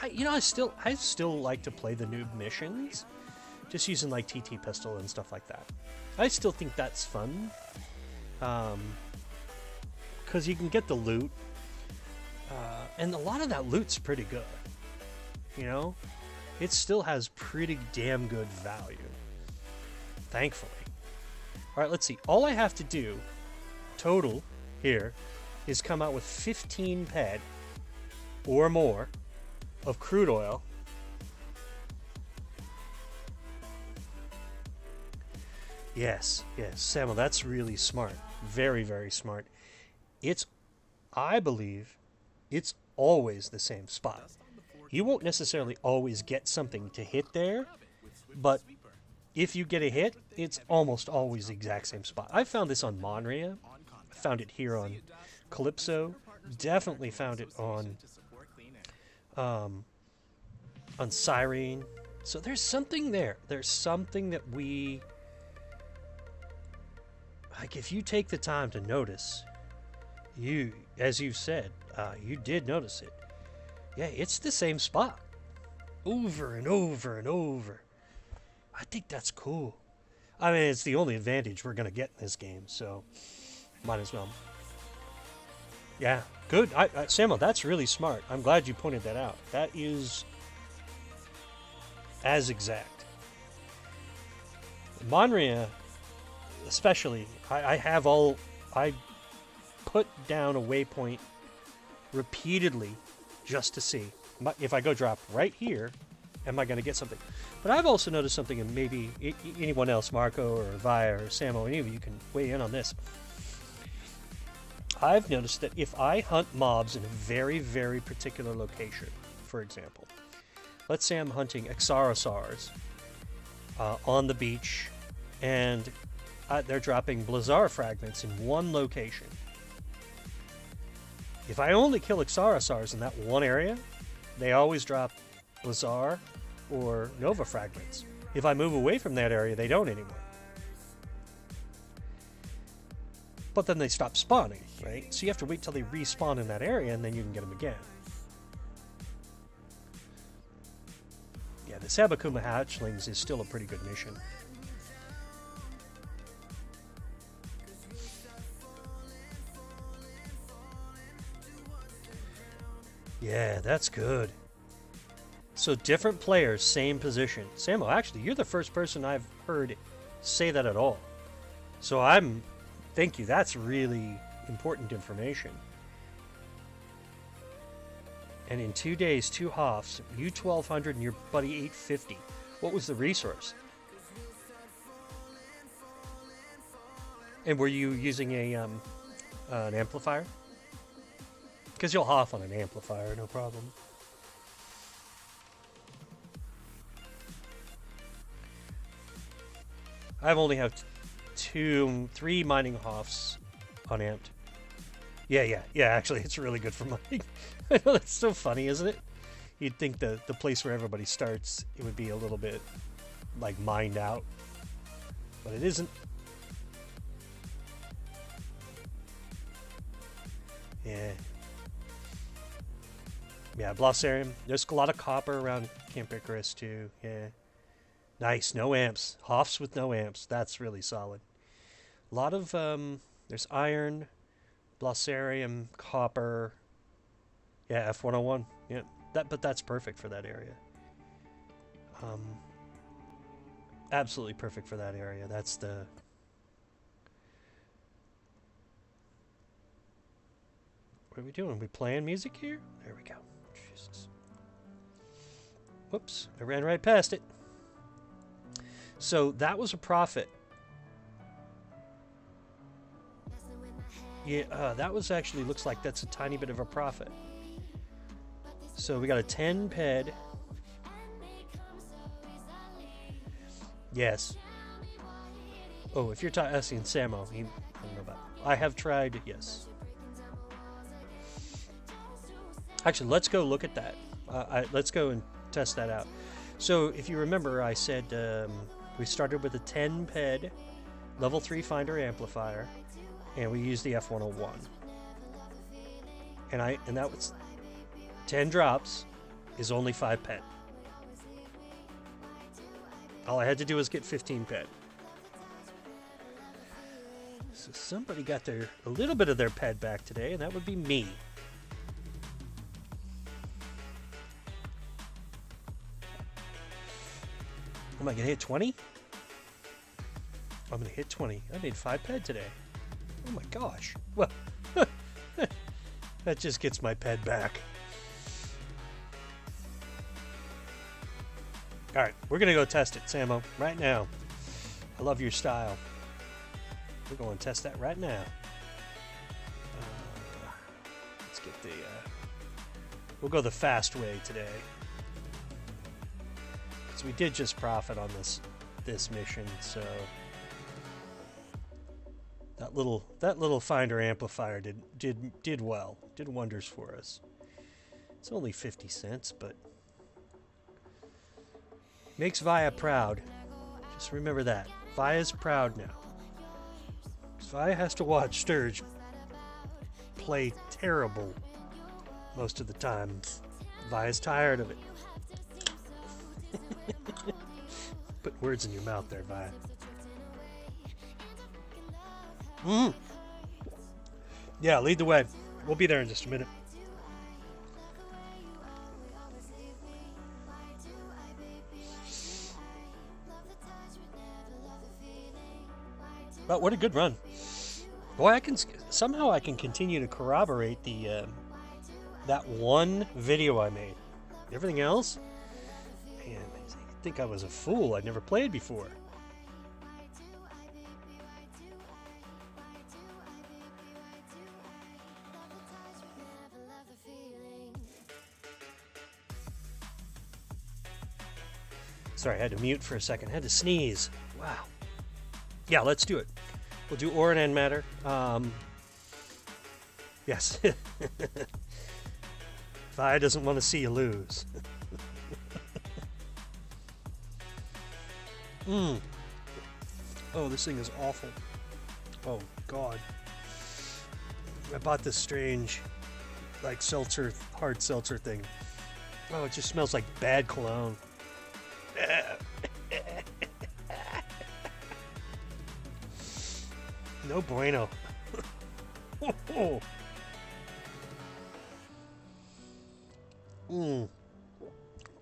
I still like to play the noob missions, just using like TT pistol and stuff like that. I still think that's fun, because you can get the loot, and a lot of that loot's pretty good. You know, it still has pretty damn good value. Thankfully. All right, let's see. All I have to do total here is come out with 15 ped or more of crude oil. Yes, Samuel, that's really smart. Very, very smart. I believe it's always the same spot. You won't necessarily always get something to hit there, but if you get a hit, it's almost always the exact same spot. I found this on Monria. I found it here on Calypso. Definitely found it on Cyrene. So there's something there. There's something that we... Like, if you take the time to notice, as you said, you did notice it. Yeah, it's the same spot. Over and over and over. I think that's cool. I mean, it's the only advantage we're going to get in this game, so might as well. Yeah, good. Samuel, that's really smart. I'm glad you pointed that out. That is as exact. Monria, especially, I put down a waypoint repeatedly just to see. If I go drop right here, am I going to get something? But I've also noticed something, and maybe anyone else, Marco or Via or Samo, any of you can weigh in on this. I've noticed that if I hunt mobs in a very, very particular location, for example, let's say I'm hunting Exarosaurs on the beach, and they're dropping Blazar fragments in one location. If I only kill Exarosaurs in that one area, they always drop Blazar or Nova fragments. If I move away from that area, they don't anymore. But then they stop spawning, right? So you have to wait till they respawn in that area, and then you can get them again. Yeah, the Sabakuma hatchlings is still a pretty good mission. Yeah, that's good. So different players, same position. Samo, actually, you're the first person I've heard say that at all. So thank you. That's really important information. And in 2 days, 2 Hoffs, you 1200 and your buddy 850. What was the resource? And were you using an amplifier? Because you'll Hoff on an amplifier, no problem. I've only have 3 mining Hoffs unamped. Yeah, actually, it's really good for mining. I know, that's so funny, isn't it? You'd think the place where everybody starts, it would be a little bit, like, mined out. But it isn't. Yeah, Blossarium. There's a lot of copper around Camp Icarus, too. Yeah. Nice, no amps. Hoffs with no amps. That's really solid. A lot of, there's iron, Blossarium, copper. Yeah, F101. Yeah, but that's perfect for that area. Absolutely perfect for that area. That's the... What are we doing? Are we playing music here? There we go. Jesus. Whoops, I ran right past it. So that was a profit. Yeah, that was actually, looks like that's a tiny bit of a profit. So we got a 10 ped. Yes. Oh, if you're asking Samo, I don't know about it. I have tried, yes. Actually, let's go look at that. Let's go and test that out. So if you remember, I said we started with a 10 ped level 3 finder amplifier, and we used the F101. And that was 10 drops is only 5 ped. All I had to do was get 15 ped. So somebody got a little bit of their ped back today, and that would be me. Am I going to hit 20? I'm going to hit 20. I made 5 ped today. Oh my gosh. Well, that just gets my ped back. All right, we're going to go test it, Samo, right now. I love your style. We're going to test that right now. Let's get the... we'll go the fast way today. Because we did just profit on this mission, so... That little finder amplifier did well. Did wonders for us. It's only 50 cents, but... Makes Via proud. Just remember that. Via's proud now. Via has to watch Sturge play terrible most of the time. Via's tired of it. Put words in your mouth there, Via. Yeah, lead the way. We'll be there in just a minute. But what a good run. Boy, somehow I can continue to corroborate the that one video I made. Everything else, man, I think I was a fool. I'd never played before. Sorry, I had to mute for a second. I had to sneeze. Wow. Yeah, let's do it. We'll do ore and matter. Yes. Vi doesn't want to see you lose. Oh, this thing is awful. Oh, God. I bought this strange, like, seltzer, hard seltzer thing. Oh, it just smells like bad cologne. No bueno.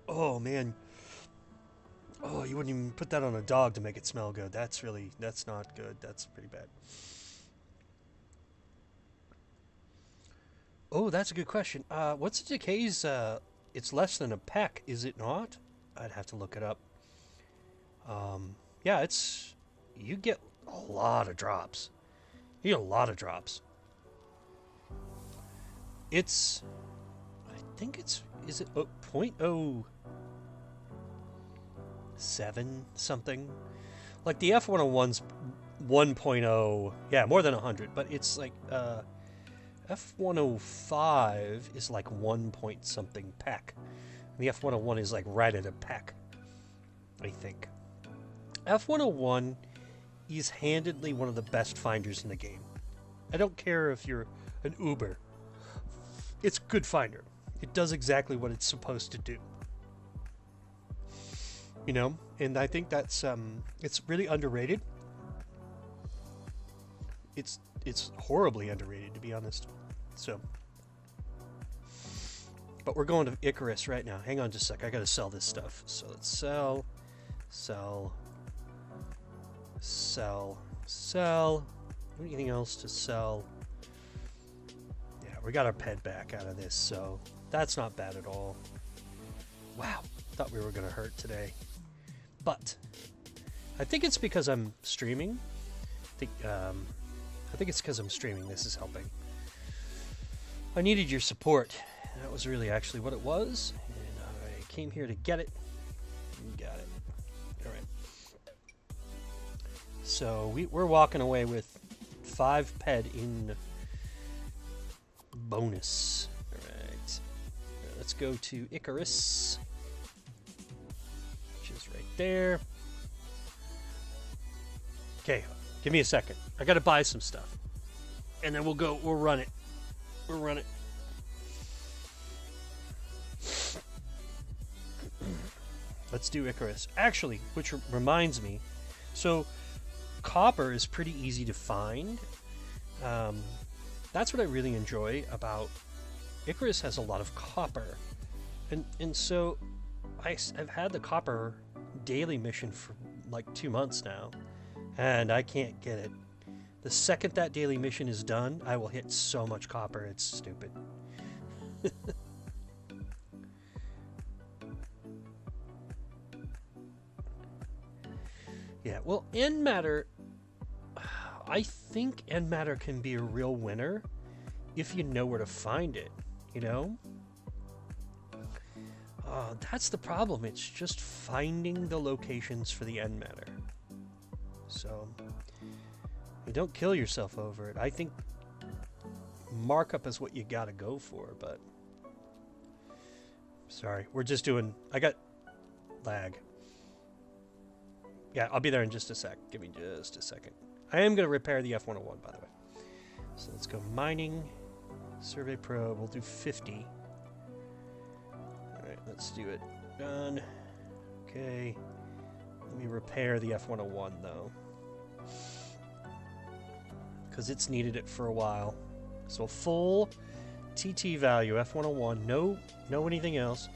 Oh, man. Oh, you wouldn't even put that on a dog to make it smell good. That's not good. That's pretty bad. Oh, that's a good question. What's the decay's, it's less than a peck, is it not? I'd have to look it up. Yeah, you get a lot of drops. You get a lot of drops. I think is it 0.07 something? Like the F101's 1.0, yeah, more than 100, but it's like, F105 is like 1 point something peck. And the F101 is like right at a peck, I think. F101 is handedly one of the best finders in the game. I don't care if you're an Uber. It's a good finder. It does exactly what it's supposed to do. You know, and I think that's it's really underrated. It's horribly underrated, to be honest. So But we're going to Icarus right now. Hang on just a sec. I gotta sell this stuff. So let's sell, sell, sell, sell. Anything else to sell? Yeah, we got our ped back out of this, so that's not bad at all. Wow, thought we were gonna hurt today. But I think it's because I'm streaming. I think it's because I'm streaming. This is helping. I needed your support. That was really actually what it was, and I came here to get it. Got it. All right. So we're walking away with 5 ped in bonus. All right. Now let's go to Icarus, which is right there. Okay, give me a second. I gotta buy some stuff, and then we'll run it. We'll run it. Let's do Icarus. Actually, which reminds me, so copper is pretty easy to find. That's what I really enjoy about Icarus. Has a lot of copper, and so I've had the copper daily mission for like 2 months now, and I can't get it. The second that daily mission is done, I will hit so much copper, it's stupid. Yeah, well, end matter, I think end matter can be a real winner if you know where to find it, you know? That's the problem. It's just finding the locations for the end matter. So, you don't kill yourself over it. I think markup is what you gotta go for, but... Sorry, we're just doing... I got lag. Yeah, I'll be there in just a sec. Give me just a second. I am going to repair the F-101, by the way. So let's go mining. Survey probe. We'll do 50. Alright, let's do it. Done. Okay. Let me repair the F-101, though. Because it's needed it for a while. So full TT value, F-101. No anything else.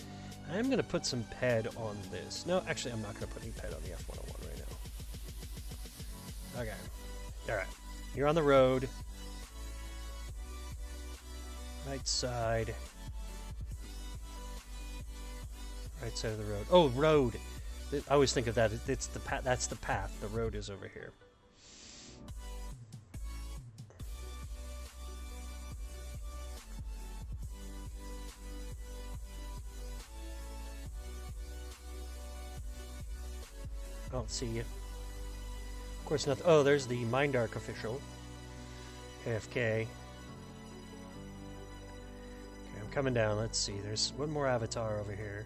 I'm going to put some ped on this. No, actually, I'm not going to put any ped on the F-101 right now. Okay. Alright. You're on the road. Right side. Right side of the road. Oh, road. I always think of that. It's the path. That's the path. The road is over here. I don't see you. Of course, nothing. Oh, there's the Mindark official. AFK. Okay, I'm coming down. Let's see. There's one more avatar over here.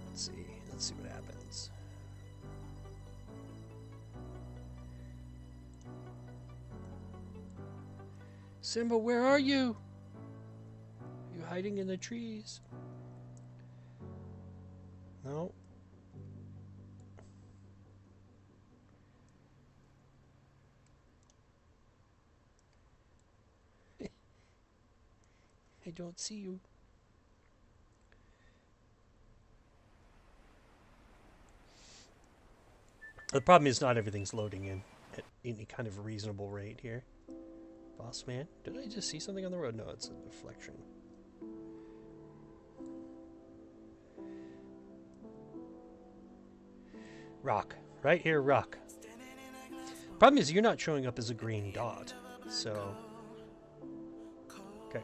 Let's see. Let's see what happens. Simba, where are you? You hiding in the trees? No. I don't see you. The problem is not everything's loading in at any kind of reasonable rate here. Boss man, did I just see something on the road? No, it's a deflection. Rock. Right here, rock. Problem is you're not showing up as a green dot, so... Okay.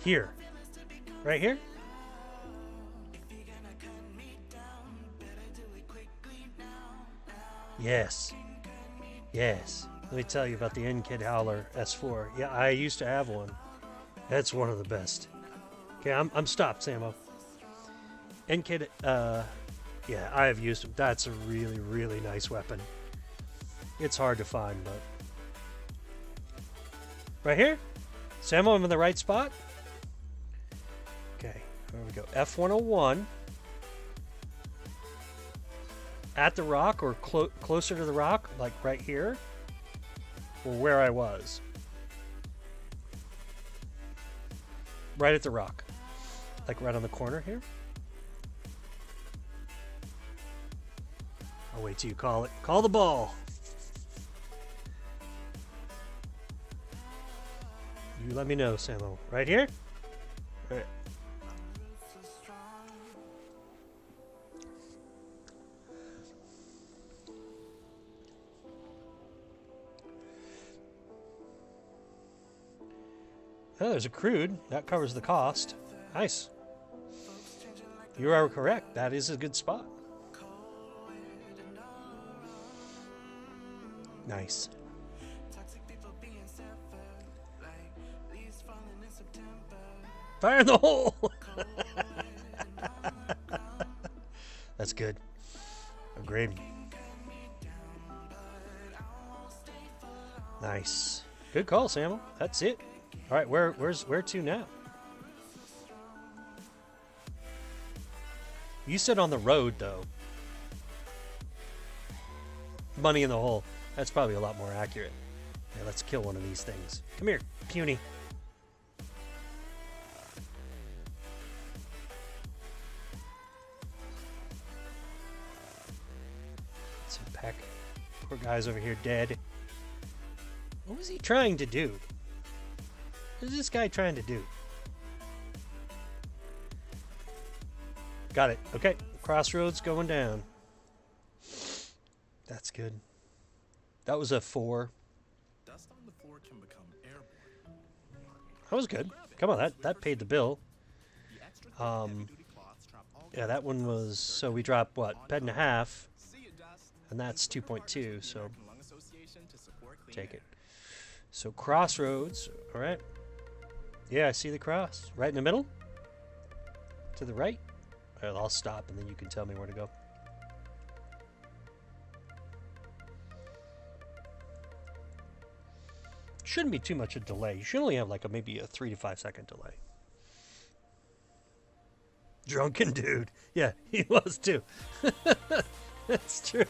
Here. Right here? Yes. Yes. Let me tell you about the NKid Howler S4. Yeah, I used to have one. That's one of the best. Okay, I'm stopped, Samo. NKid, yeah, I have used them. That's a really, really nice weapon. It's hard to find, but... Right here? Samo, I'm in the right spot? Okay, there we go. F101. At the rock or closer to the rock, like right here? Or where I was? Right at the rock. Like right on the corner here? I'll wait till you call it. Call the ball! You let me know, Samo. Right here? All right. Oh, there's a crude. That covers the cost. Nice. You are correct. That is a good spot. Nice. Fire in the hole! That's good. Agreed. Nice. Good call, Samuel. That's it. All right, where to now? You said on the road, though. Money in the hole. That's probably a lot more accurate. Yeah, let's kill one of these things. Come here, puny. Some peck. Poor guy's over here dead. What was he trying to do? What is this guy trying to do? Got it. Okay. Crossroads going down. That's good. That was a 4. Dust on the floor can become airborne. That was good. Come on, that paid the bill. Yeah, that one was, so we dropped what? Ped and a half. And that's 2.2, so take it. So crossroads, all right. Yeah, I see the cross. Right in the middle? To the right? All right, I'll stop and then you can tell me where to go. Shouldn't be too much a delay. You should only have like maybe a 3 to 5 second delay. Drunken dude. Yeah, he was too. That's true.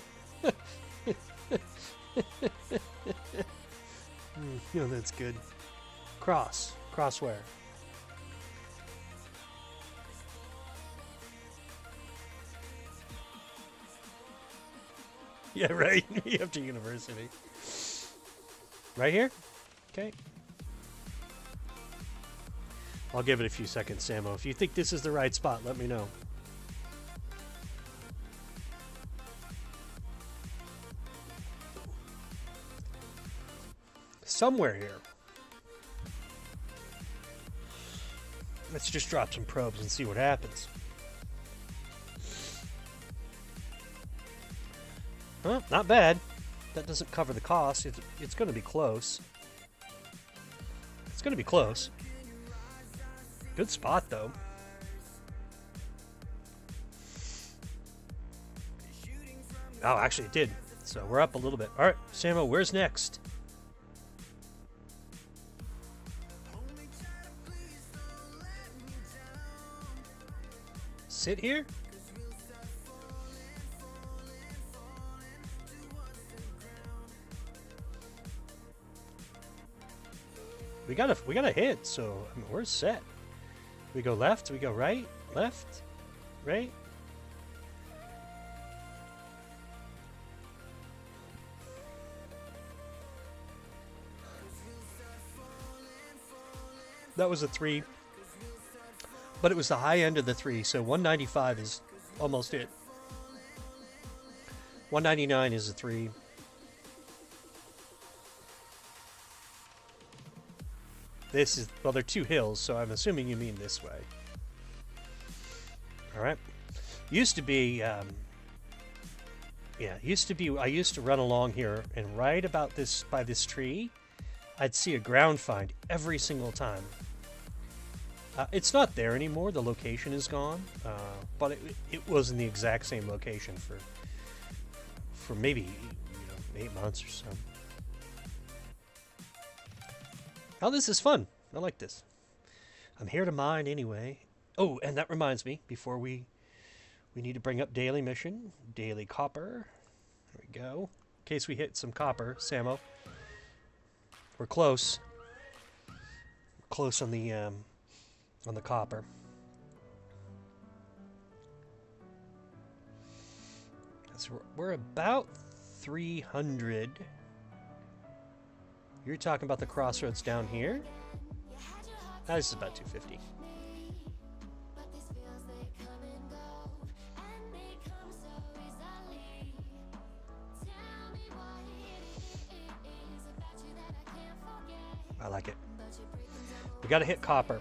Yeah, that's good. Cross. Cross where? Yeah, right. After university. Right here? Okay. I'll give it a few seconds, Samo. If you think this is the right spot, let me know. Somewhere here. Let's just drop some probes and see what happens. Well, not bad. That doesn't cover the cost. It's going to be close. It's going to be close. Good spot, though. Oh, actually it did. So we're up a little bit. All right, Samo, where's next? Sit here? We got a hit, so I mean, we're set. We go left, we go right, left, right. That was a 3. But it was the high end of the 3, so 195 is almost it. 199 is a 3. This is, well, they're 2 hills, so I'm assuming you mean this way. All right. Used to be, I used to run along here, and right about this, by this tree, I'd see a ground find every single time. It's not there anymore. The location is gone, but it was in the exact same location for maybe 8 months or so. Oh, this is fun. I like this. I'm here to mine anyway. Oh, and that reminds me, before we need to bring up daily mission. Daily copper. There we go. In case we hit some copper, Samo. We're close. Close on the copper. So we're about 300. You're talking about the crossroads down here? This is about 250. I like it. We got to hit copper.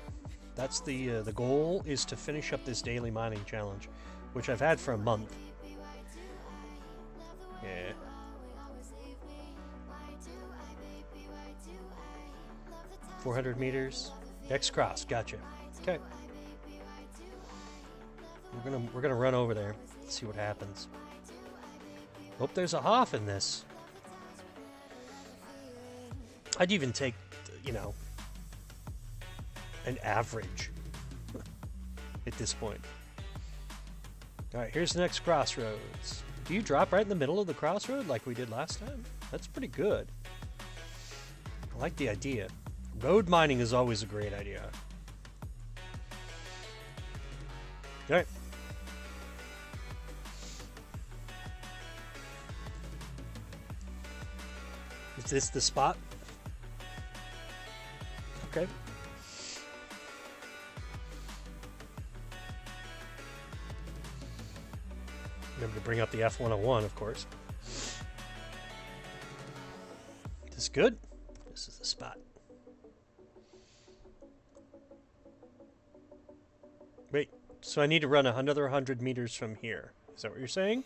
That's the goal, is to finish up this daily mining challenge, which I've had for a month. Yeah. $400 meters. X cross. Gotcha. Okay. We're gonna run over there. See what happens. Hope there's a Hoff in this. I'd even take, you know, an average at this point. All right, here's the next crossroads. Do you drop right in the middle of the crossroad like we did last time? That's pretty good. I like the idea. Road mining is always a great idea. All right. Is this the spot? Okay. Remember to bring up the F101, of course. This good? This is the spot. Wait, so I need to run another 100 meters from here. Is that what you're saying?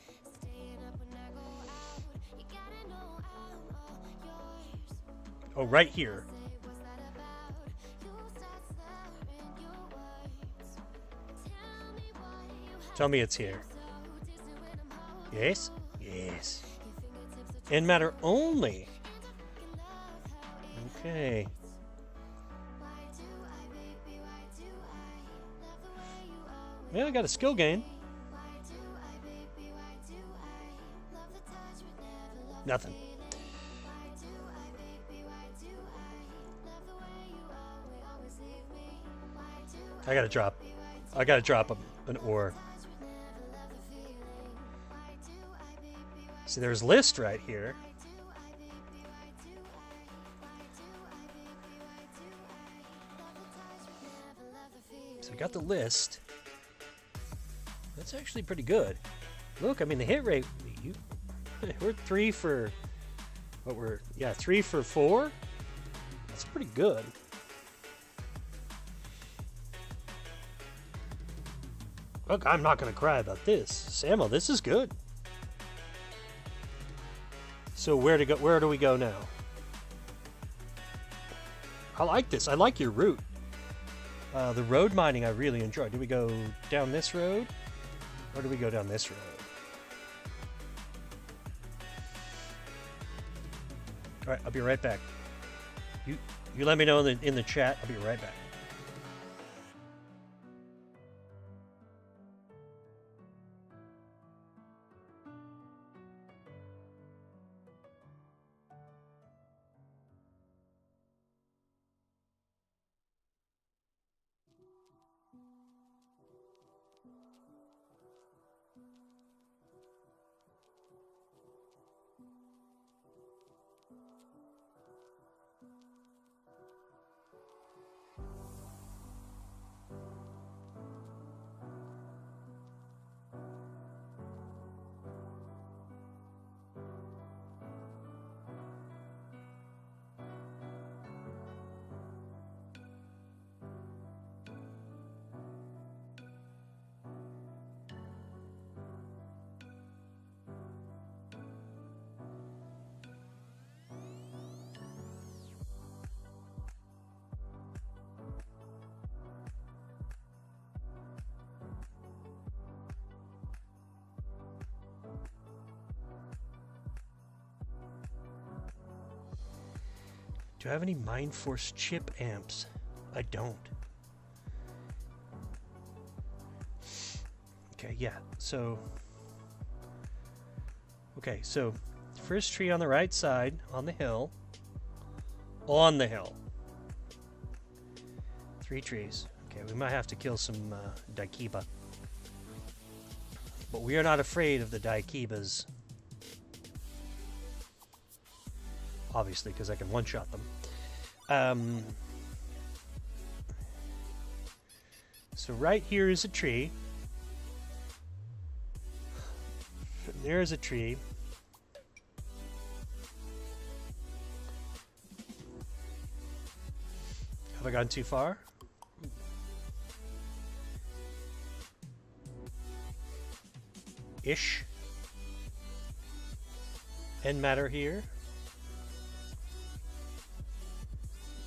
Oh, right here. Tell me it's here. Yes? Yes. End matter only. Okay. Yeah, I got a skill gain. Nothing. I gotta drop an ore. See, there's list right here. So I got the list. That's actually pretty good. Look, I mean, the hit rate, we're 3 for, what we're, yeah, 3 for 4. That's pretty good. Look, I'm not going to cry about this. Samo, this is good. So where to go? Where do we go now? I like this. I like your route. The road mining I really enjoy. Do we go down this road? Or do we go down this road? Alright, I'll be right back. You let me know in the chat. I'll be right back. Do I have any Mind Force chip amps? I don't. Okay, yeah, so... Okay, so first tree on the right side, on the hill. On the hill. 3 trees. Okay, we might have to kill some Daikiba. But we are not afraid of the Daikibas. Obviously, because I can one-shot them. So right here is a tree. There's a tree. Have I gone too far? Ish. End matter here.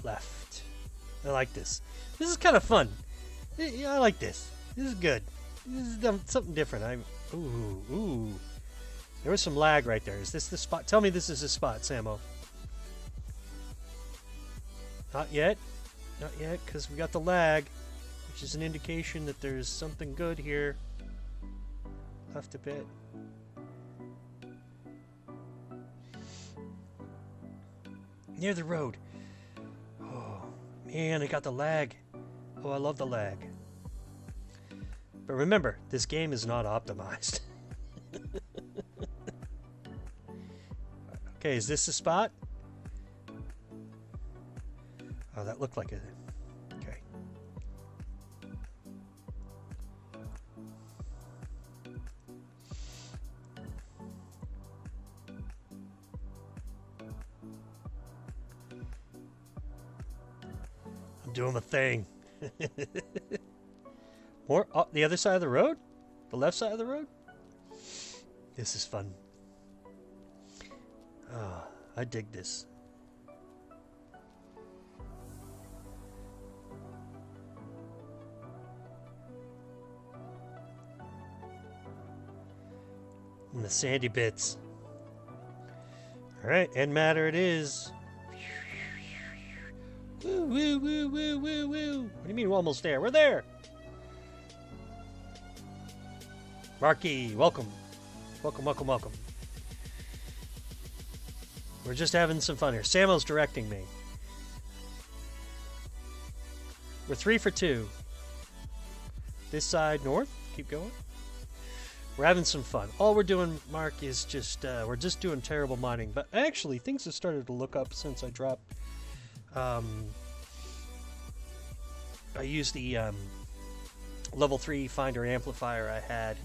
Left. I like this. This is kind of fun. Yeah, I like this. This is good. This is something different. Ooh. There was some lag right there. Is this the spot? Tell me this is the spot, Samo. Not yet. Not yet, because we got the lag, which is an indication that there's something good here. Left a bit. Near the road. Oh, man, I got the lag. Oh, I love the lag. But remember, this game is not optimized. Okay, is this the spot? Oh, that looked like a... Okay. I'm doing my thing. More? Oh, the other side of the road? The left side of the road? This is fun. Oh, I dig this. And the sandy bits. Alright, end matter it is. Woo, woo, woo, woo, woo, woo. What do you mean we're almost there? We're there! Marky, welcome. Welcome, welcome, welcome. We're just having some fun here. Samo's directing me. We're 3 for 2. This side north. Keep going. We're having some fun. All we're doing, Mark, is just we're just doing terrible mining. But actually, things have started to look up since I dropped. I used the level 3 finder amplifier I had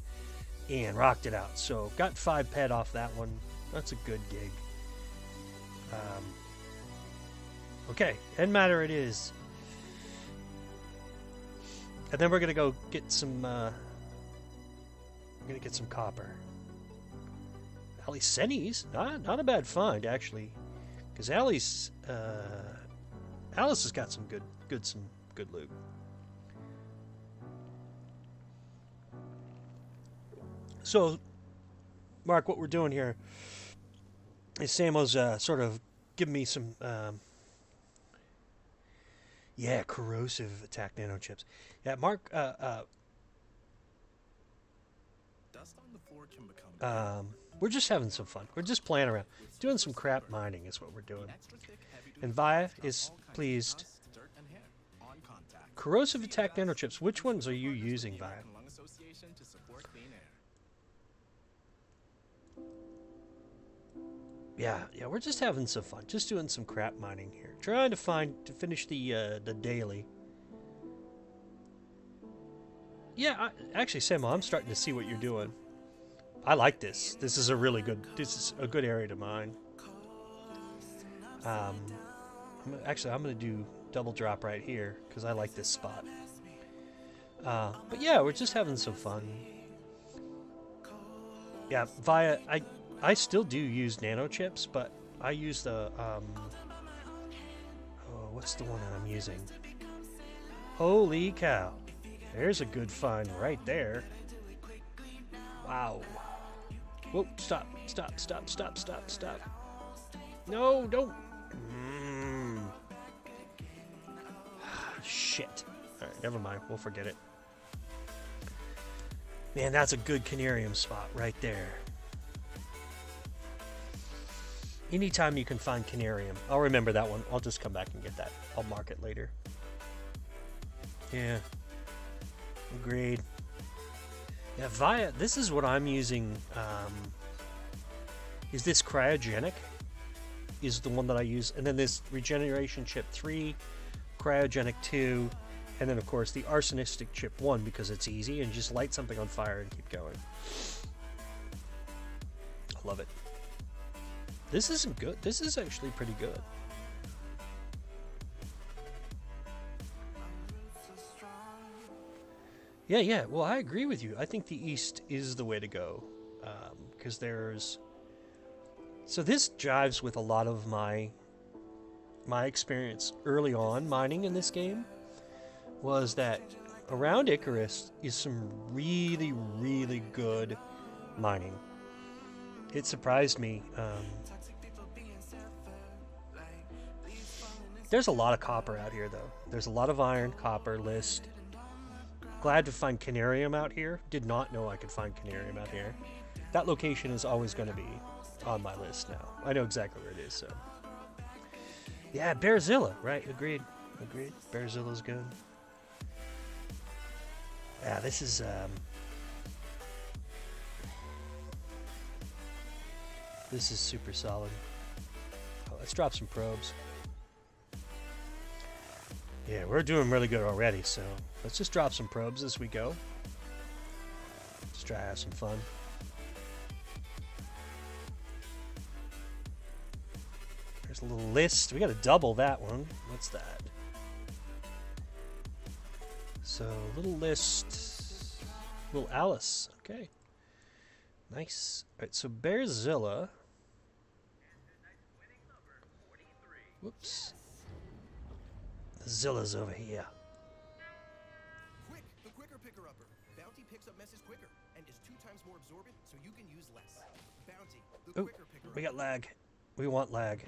and rocked it out. So got 5 ped off that one. That's a good gig. Okay, end matter it is. And then we're gonna go get some. I'm gonna get some copper. Aliceni's not a bad find actually, because Alice has got some good loot. So, Mark, what we're doing here is Samo's sort of giving me some, corrosive attack nanochips. Yeah, Mark, Dust on the floor can become we're just having some fun. We're just playing around. Doing some crap mining is what we're doing. And Via is pleased. Corrosive attack nanochips. Which ones are you using, Via? Yeah, we're just having some fun. Just doing some crap mining here. Trying to finish the daily. Yeah, actually, Samo, I'm starting to see what you're doing. I like this. This is a good area to mine. I'm going to do double drop right here because I like this spot. But yeah, we're just having some fun. Yeah, Via, I still do use nanochips, but I use the, what's the one that I'm using? Holy cow. There's a good find right there. Wow. Whoa, stop. No, don't. shit. Alright, never mind. We'll forget it. Man, that's a good canarium spot right there. Anytime you can find canarium. I'll remember that one. I'll just come back and get that. I'll mark it later. Yeah. Agreed. Yeah, Via, this is what I'm using. Is this cryogenic? Is the one that I use. And then this regeneration chip 3, cryogenic 2, and then of course the arsonistic chip 1 because it's easy and just light something on fire and keep going. I love it. This isn't good. This is actually pretty good. Yeah. Well, I agree with you. I think the East is the way to go. Because there's... So this jives with a lot of my experience early on mining in this game. Was that around Icarus is some really, really good mining. It surprised me. There's a lot of copper out here, though. There's a lot of iron, copper, list. Glad to find canarium out here. Did not know I could find canarium out here. That location is always going to be on my list now. I know exactly where it is, so. Yeah, Bearzilla, right? Agreed. Bearzilla's good. Yeah, this is, this is super solid. Oh, let's drop some probes. Yeah, we're doing really good already, so let's just drop some probes as we go. Just try to have some fun. There's a little list. We got to double that one. What's that? So, little list. Little Alice. Okay. Nice. Alright, so Bearzilla. Whoops. The Zilla's over here. Quick, the quicker picker-upper. Bounty picks up messes quicker and is 2 times more absorbent, so you can use less. Bounty, the Ooh, quicker picker-upper. we got lag. We want lag.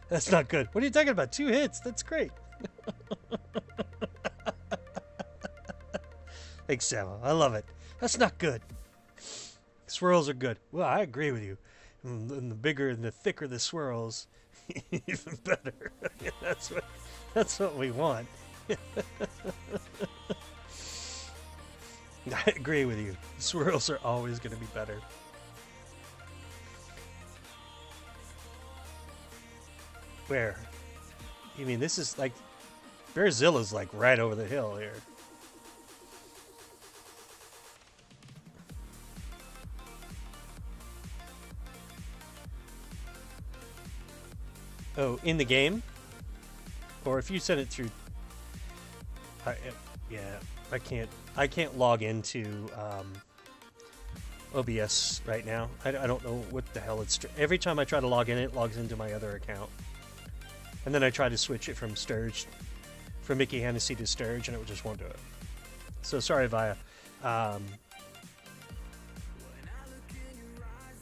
That's not good. What are you talking about? 2 hits. That's great. Thanks, Sam. I love it. That's not good. Swirls are good. Well, I agree with you. And the bigger and the thicker the swirls, even better. That's what we want. I agree with you. Swirls are always going to be better. Where? You mean this is like Bearzilla's like right over the hill here. Oh, in the game? Or if you send it through... yeah, I can't log into OBS right now. I don't know what the hell it's... Every time I try to log in, it logs into my other account. And then I try to switch it from Mickey Hennessy to Sturge, and it just won't do it. So sorry, Via.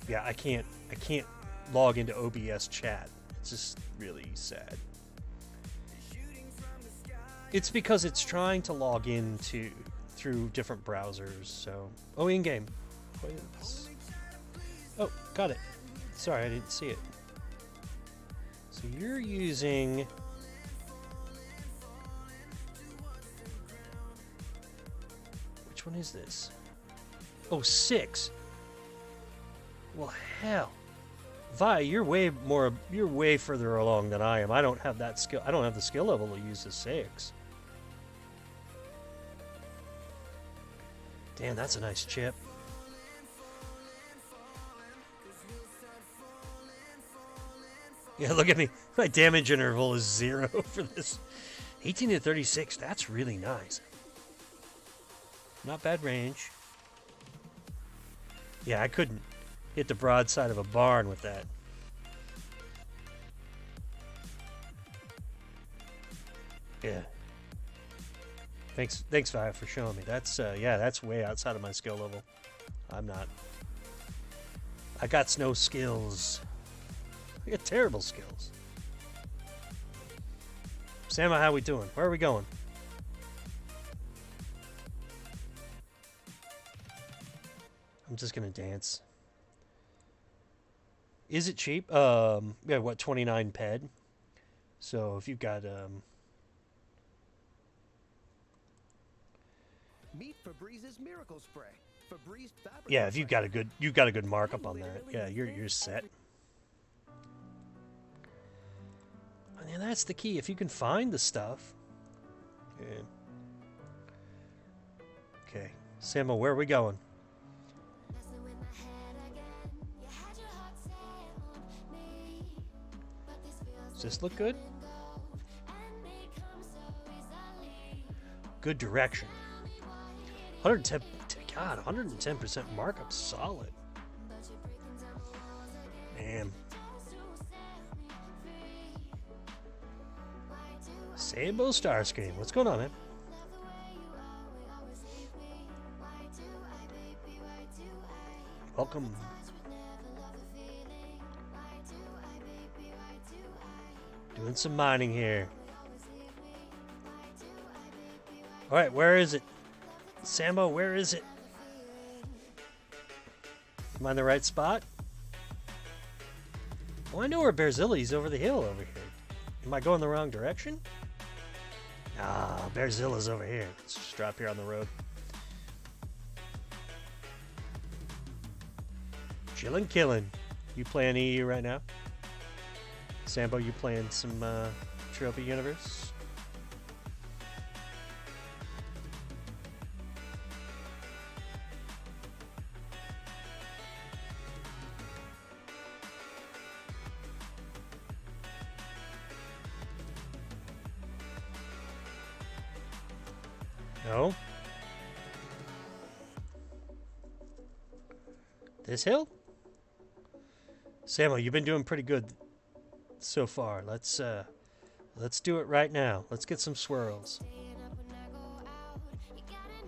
Yeah, I can't log into OBS chat. It's just really sad. It's because it's trying to log in through different browsers. So, in-game. Oh, got it. Sorry, I didn't see it. So you're using... Which one is this? Oh, 6. Well, hell. Vi, you're way further along than I am. I don't have that skill. I don't have the skill level to use the 6. Damn, that's a nice chip. Yeah, look at me. My damage interval is 0 for this. 18 to 36, that's really nice. Not bad range. Yeah, I couldn't hit the broadside of a barn with that. Yeah. Thanks, Vi, for showing me. That's yeah, that's way outside of my skill level. I'm not. I got no skills. We got terrible skills. Sammo, how we doing? Where are we going? I'm just gonna dance. Is it cheap? Yeah, what, 29 ped? So if you've got Meet Febrez's Miracle Spray. Febreze fabric. yeah, if you've got a good markup on that, yeah, you're set. And that's the key. If you can find the stuff. Yeah. Okay, Sammo, where are we going? Does this look good? Good direction. 110. God, 110% markup, solid. Damn. Sammo Starscream, what's going on, man? Welcome. Doing some mining here. Alright, where is it? Sammo, where is it? Am I in the right spot? Oh, I know where Bearzilla's over the hill over here. Am I going the wrong direction? Ah, Bearzilla's over here. Let's just drop here on the road. Chillin' killin'. You playing EU right now? Sambo, you playing some Entropia Universe? No? This hill? Sammo, you've been doing pretty good so far. Let's do it right now. Let's get some swirls.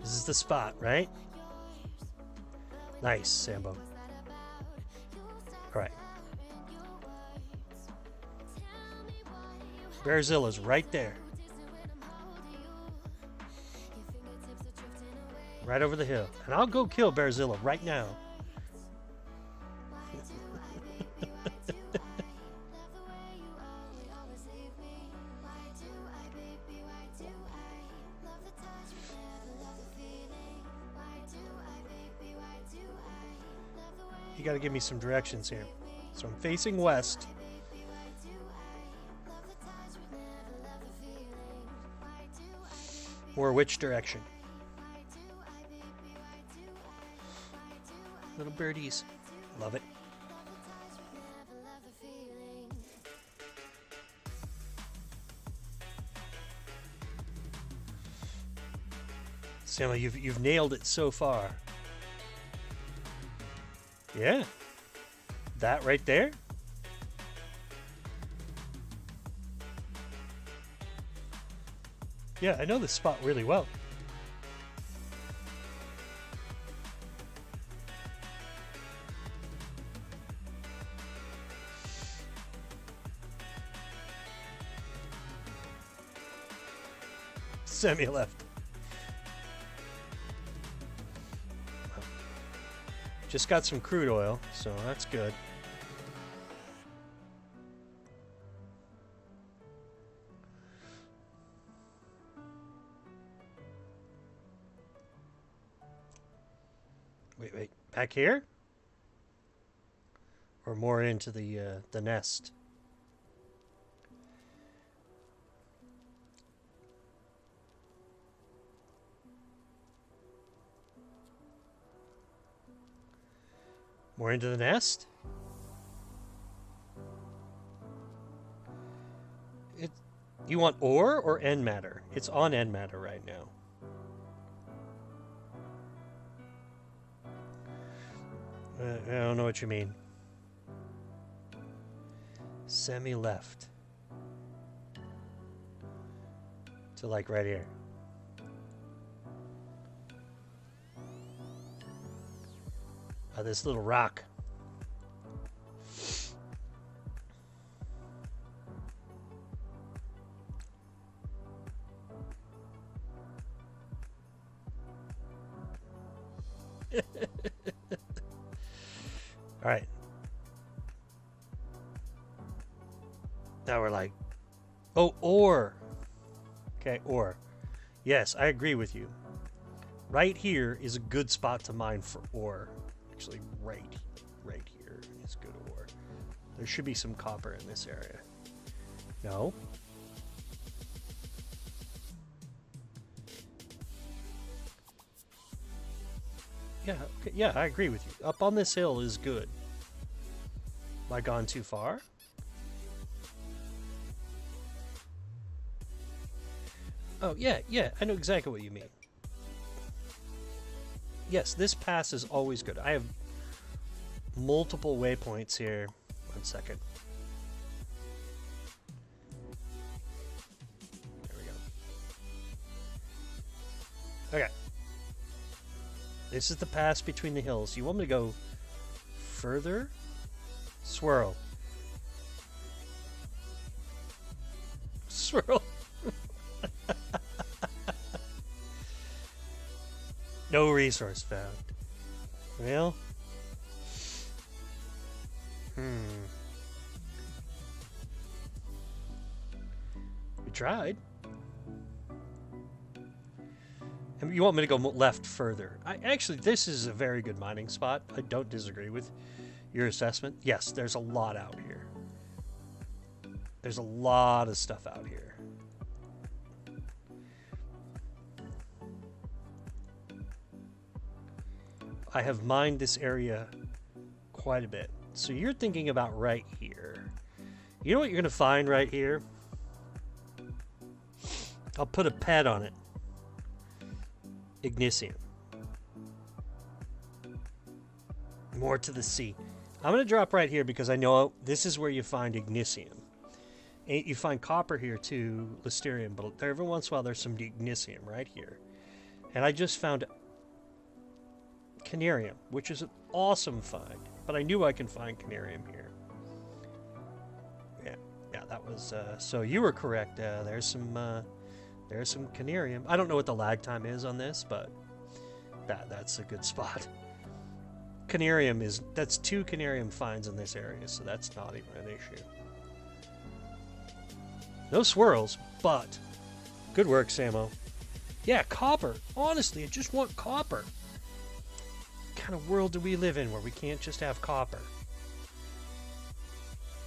This is the spot, right? Nice, Sambo. All right. Bearzilla's right there. Right over the hill. And I'll go kill Bearzilla right now. You got to give me some directions here. So I'm facing west. Or which direction? Little birdies. Love it. Sammo, you've nailed it so far. Yeah. That right there? Yeah, I know this spot really well. Semi left. Just got some crude oil, so that's good. Wait. Back here? Or more into the nest? More into the nest? You want ore or end matter? It's on end matter right now. I don't know what you mean. Semi left. To like right here. This little rock. All right. Now we're like, oh, ore. Okay, ore. Yes, I agree with you. Right here is a good spot to mine for ore. Actually, right here is good ore. There should be some copper in this area. No? Yeah, okay, yeah, I agree with you. Up on this hill is good. Have I gone too far? Oh, yeah, I know exactly what you mean. Yes, this pass is always good. I have multiple waypoints here. 1 second. There we go. Okay. This is the pass between the hills. You want me to go further? Swirl. Swirl. No resource found. Well? We tried. And you want me to go left further? Actually, this is a very good mining spot. I don't disagree with your assessment. Yes, there's a lot out here. There's a lot of stuff out here. I have mined this area quite a bit. So you're thinking about right here. You know what you're going to find right here? I'll put a pet on it. Ignisium. More to the sea. I'm going to drop right here because I know this is where you find ignisium. And you find copper here too, Listerium, but every once in a while there's some ignisium right here. And I just found Canarium, which is an awesome find, but I knew I can find Canarium here. Yeah, that was so you were correct. There's some Canarium. I don't know what the lag time is on this, but that's a good spot. Canarium that's 2 Canarium finds in this area, so that's not even an issue. No swirls, but good work, Samo. Yeah, copper. Honestly, I just want copper. What kind of world do we live in where we can't just have copper?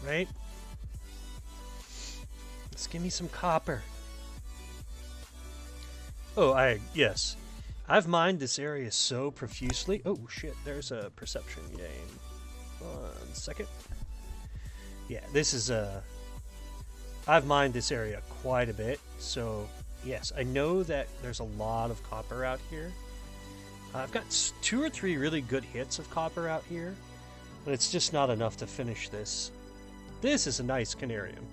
Right? Just give me some copper. Oh, yes. I've mined this area so profusely. Oh, shit. There's a perception game. 1 second. Yeah, this is I've mined this area quite a bit. So, yes, I know that there's a lot of copper out here. I've got 2 or 3 really good hits of copper out here, but it's just not enough to finish this. This is a nice Canarium.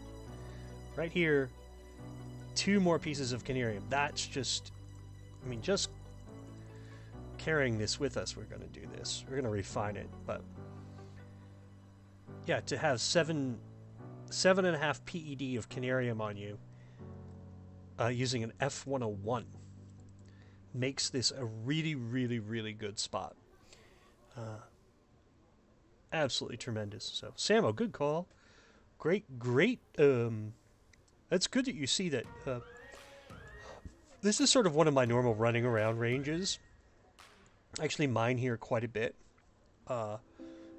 Right here, 2 more pieces of Canarium. That's just, I mean, just carrying this with us, we're going to do this. We're going to refine it, but yeah, to have 7.5 PED of Canarium on you using an F101 makes this a really, really, really good spot. Absolutely tremendous. So, Samo, good call. Great. That's good that you see that. This is sort of one of my normal running around ranges. I actually mine here quite a bit. And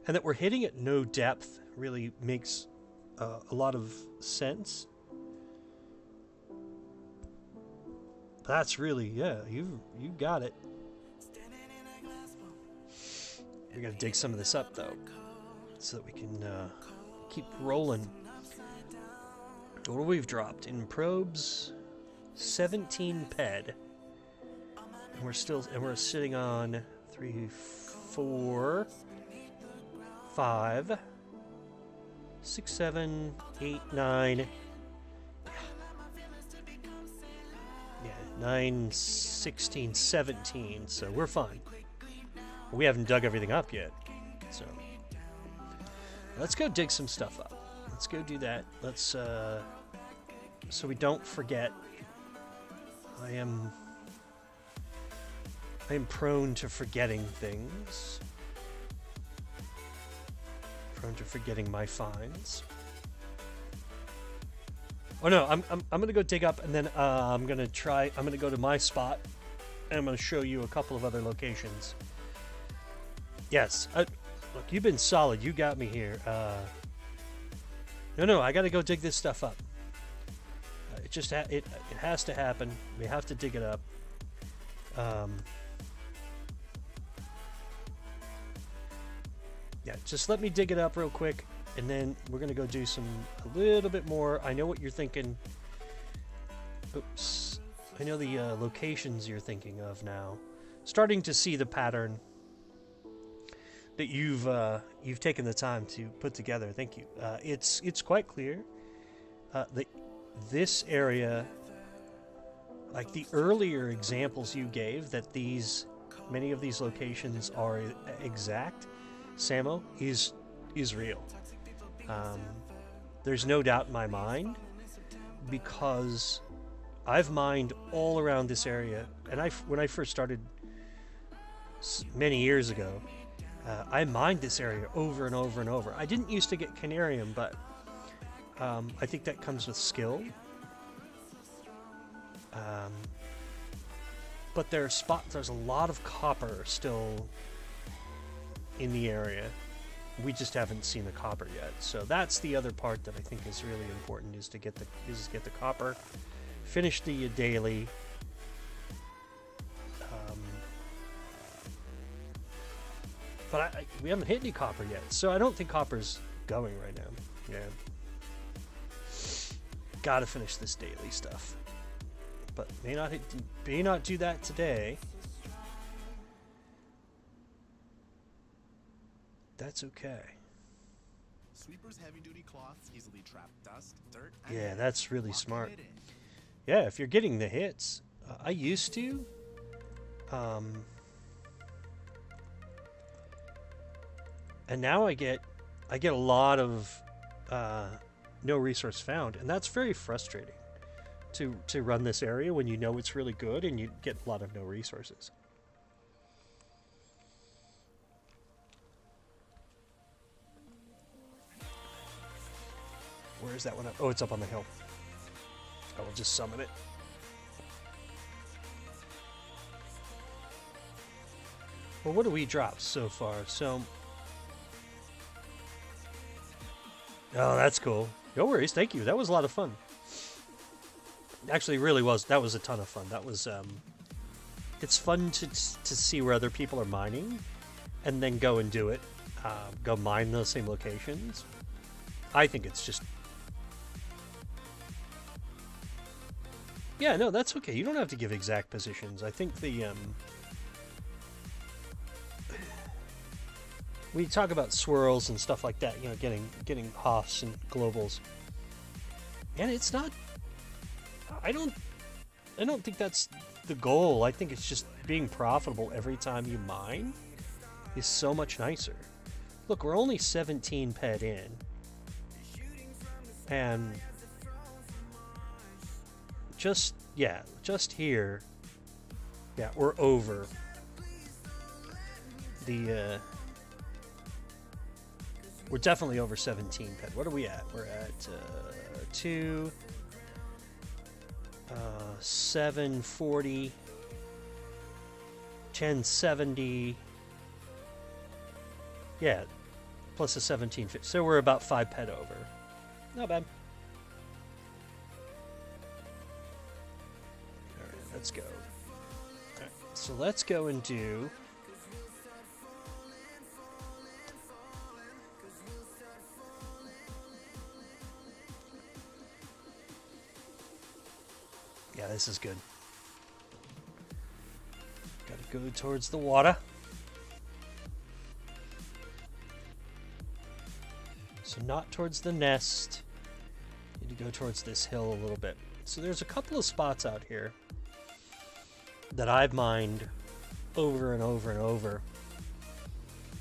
that we're hitting at no depth really makes a lot of sense. That's really, yeah, you got it. We're going to dig some of this up, though, so that we can keep rolling. What we've dropped in probes, 17 ped. And we're sitting on 3, 4, 5, 6, 7, 8, 9. Yeah, 9, 16, 17. So we're fine. We haven't dug everything up yet. So let's go dig some stuff up. Let's go do that. Let's so we don't forget. I'm prone to forgetting things. Prone to forgetting my finds. Oh no, I'm gonna go dig up, and then I'm gonna go to my spot, and I'm gonna show you a couple of other locations. Yes, look, you've been solid. You got me here. No, I gotta go dig this stuff up. It just it has to happen. We have to dig it up. Yeah, just let me dig it up real quick, and then we're gonna go do a little bit more. I know what you're thinking. Oops. I know the locations you're thinking of now. Starting to see the pattern that you've taken the time to put together. Thank you. It's quite clear that this area, like the earlier examples you gave, that many of these locations are exact. Samo is real. There's no doubt in my mind, because I've mined all around this area, and when I first started many years ago, I mined this area over and over and over. I didn't used to get Canarium, but I think that comes with skill. But there's a lot of copper still in the area. We just haven't seen the copper yet. So that's the other part that I think is really important, is to get the copper, finish the daily. But we haven't hit any copper yet, so I don't think copper's going right now. Yeah. Gotta finish this daily stuff. But may not do that today. That's okay. Sweeper's heavy-duty cloths easily trap dust, dirt, and Yeah, air, that's really locking smart. it in. Yeah, if you're getting the hits. I used to. And now I get a lot of no resource found, and that's very frustrating to run this area when you know it's really good and you get a lot of no resources. Where is that one up? Oh, it's up on the hill. I will just summon it. Well, what do we drop so far? So... Oh, that's cool. No worries. Thank you. That was a lot of fun. Actually, it really was. That was a ton of fun. That was, it's fun to see where other people are mining and then go and do it. Go mine those same locations. I think it's just... Yeah, no, that's okay. You don't have to give exact positions. I think the, we talk about swirls and stuff like that, you know, getting Hoffs and globals. And it's not... I don't think that's the goal. I think it's just being profitable every time you mine is so much nicer. Look, we're only 17 ped in. And just here, yeah, we're over the, we're definitely over 17 ped. What are we at? We're at 740, 1070. Yeah, plus a 1750. So we're about 5 ped over. Not bad. Alright, let's go. Alright, so let's go and do... Yeah, this is good. Gotta go towards the water. So not towards the nest. Need to go towards this hill a little bit. So there's a couple of spots out here that I've mined over and over and over.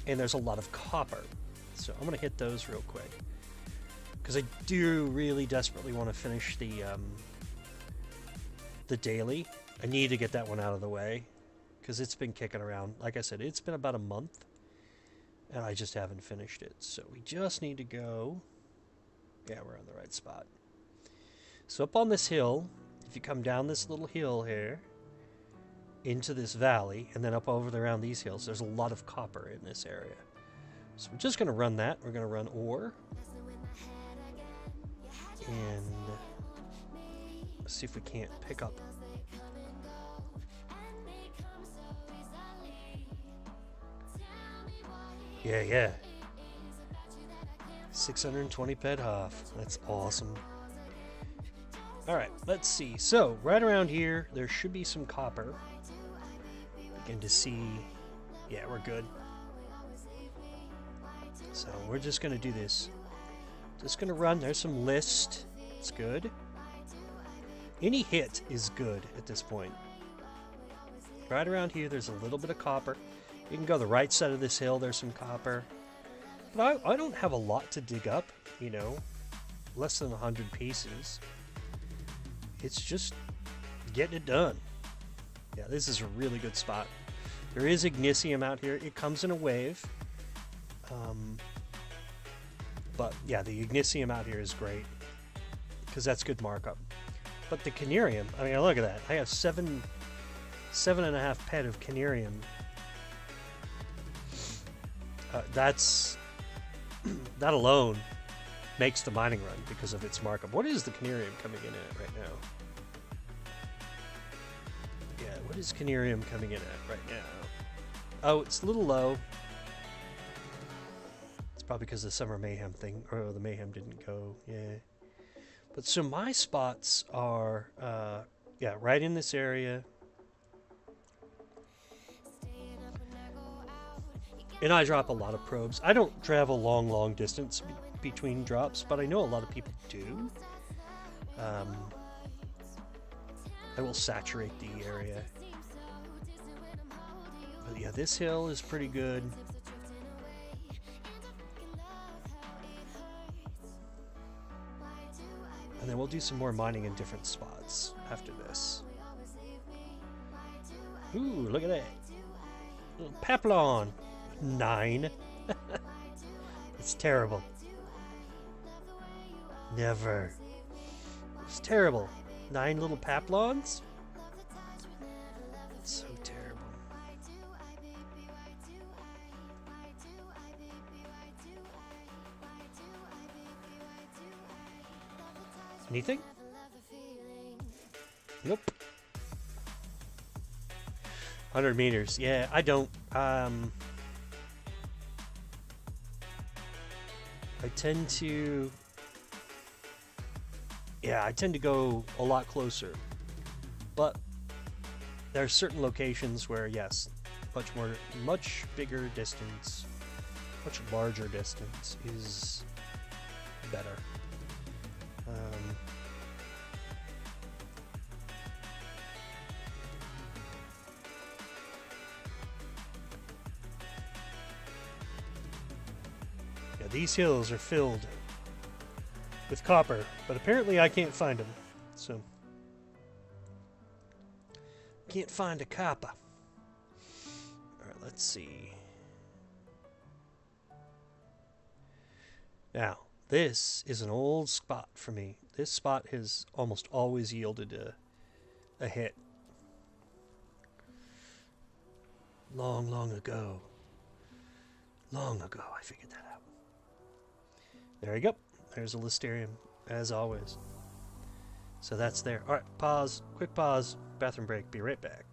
And there's a lot of copper. So I'm going to hit those real quick. Because I do really desperately want to finish the daily. I need to get that one out of the way. because it's been kicking around. Like I said, it's been about a month, and I just haven't finished it. So we just need to go. Yeah, we're on the right spot. So up on this hill, if you come down this little hill here, into this valley, and then up over around these hills, there's a lot of copper in this area. So we're just going to run that. We're going to run ore. And see if we can't pick up. Yeah. 620 ped half. That's awesome. Alright, let's see. So, right around here, there should be some copper. Begin to see. Yeah, we're good. So, we're just going to do this. Just going to run. There's some list. It's good. Any hit is good at this point. Right around here, there's a little bit of copper. You can go the right side of this hill. There's some copper. But I don't have a lot to dig up, you know. Less than 100 pieces. It's just getting it done. Yeah, this is a really good spot. There is Ignisium out here. It comes in a wave. But yeah, the Ignisium out here is great. Because that's good markup. But the Canarium, I mean, look at that. I have 7.5 ped of Canarium. That alone makes the mining run because of its markup. What is the Canarium coming in at right now? Yeah, what is Canarium coming in at right now? Oh, it's a little low. It's probably because of the Summer Mayhem thing. Or the Mayhem didn't go. Yeah. But so my spots are, yeah, right in this area. And I drop a lot of probes. I don't travel long distance between drops, but I know a lot of people do. I will saturate the area. But yeah, this hill is pretty good. And then we'll do some more mining in different spots after this. Ooh, look at that. Little Paplon. 9. It's terrible. Never. It's terrible. 9 little Paplons? It's so terrible. Anything? Nope. 100 meters. Yeah, I don't. I tend to go a lot closer. But there are certain locations where, yes, much bigger distance, much larger distance is better. Yeah, these hills are filled with copper, but apparently I can't find them, so can't find a copper. Alright, let's see. Now, this is an old spot for me. This spot has almost always yielded a hit. Long ago. Long ago, I figured that out. There you go. There's a Listerium, as always. So that's there. Alright, pause. Quick pause. Bathroom break. Be right back.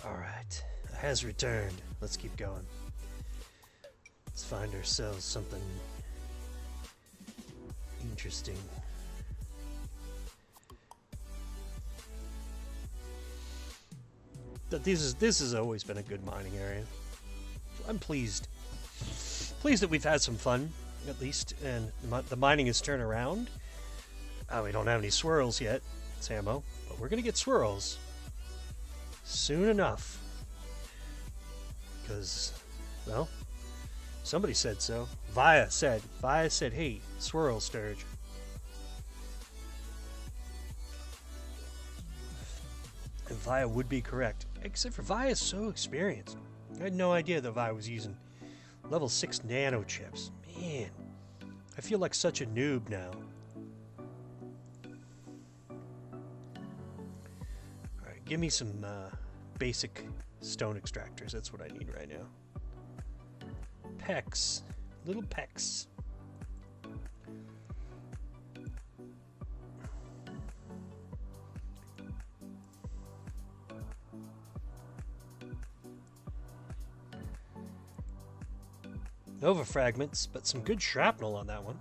Alright, has returned. Let's keep going. Let's find ourselves something interesting. This has always been a good mining area. I'm pleased. Pleased that we've had some fun, at least, and the mining has turned around. We don't have any swirls yet, Samo, but we're gonna get swirls soon enough. Because, well, somebody said so. Via said, hey, swirl, Sturge. And Via would be correct. Except for Via's so experienced. I had no idea that Via was using level 6 nano chips. Man, I feel like such a noob now. Alright, give me some basic stone extractors. That's what I need right now. Pecs. Little pecs. Nova fragments, but some good shrapnel on that one.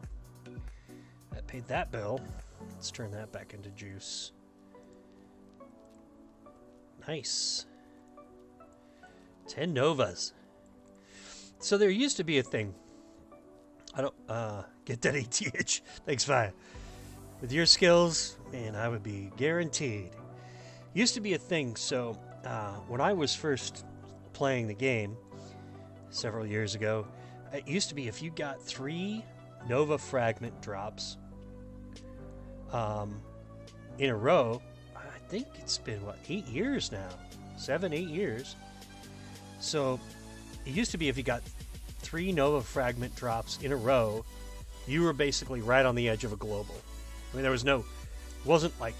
That paid that bill. Let's turn that back into juice. Nice. 10 Novas. So there used to be a thing. I don't, get that ATH. Thanks, Vi. With your skills, man, I would be guaranteed. Used to be a thing, so when I was first playing the game several years ago, it used to be if you got 3 Nova fragment drops in a row, I think it's been, what, 8 years now? 7, 8 years. So it used to be if you got 3 Nova fragment drops in a row, you were basically right on the edge of a global. I mean, there was wasn't like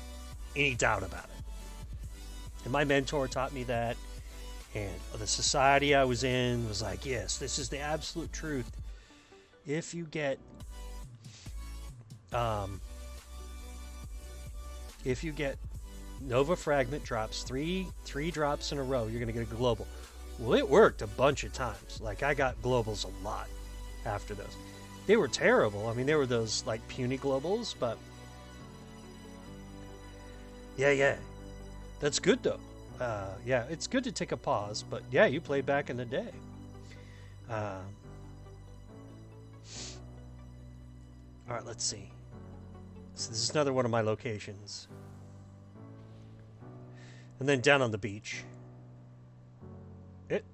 any doubt about it. And my mentor taught me that. And the society I was in was like, yes, this is the absolute truth. If you get Nova fragment drops, three drops in a row, you're gonna get a global. Well, it worked a bunch of times. Like, I got globals a lot after those. They were terrible. I mean, they were those like puny globals, but yeah, that's good though. Yeah, it's good to take a pause, but yeah, you played back in the day. All right, let's see. So this is another one of my locations. And then down on the beach.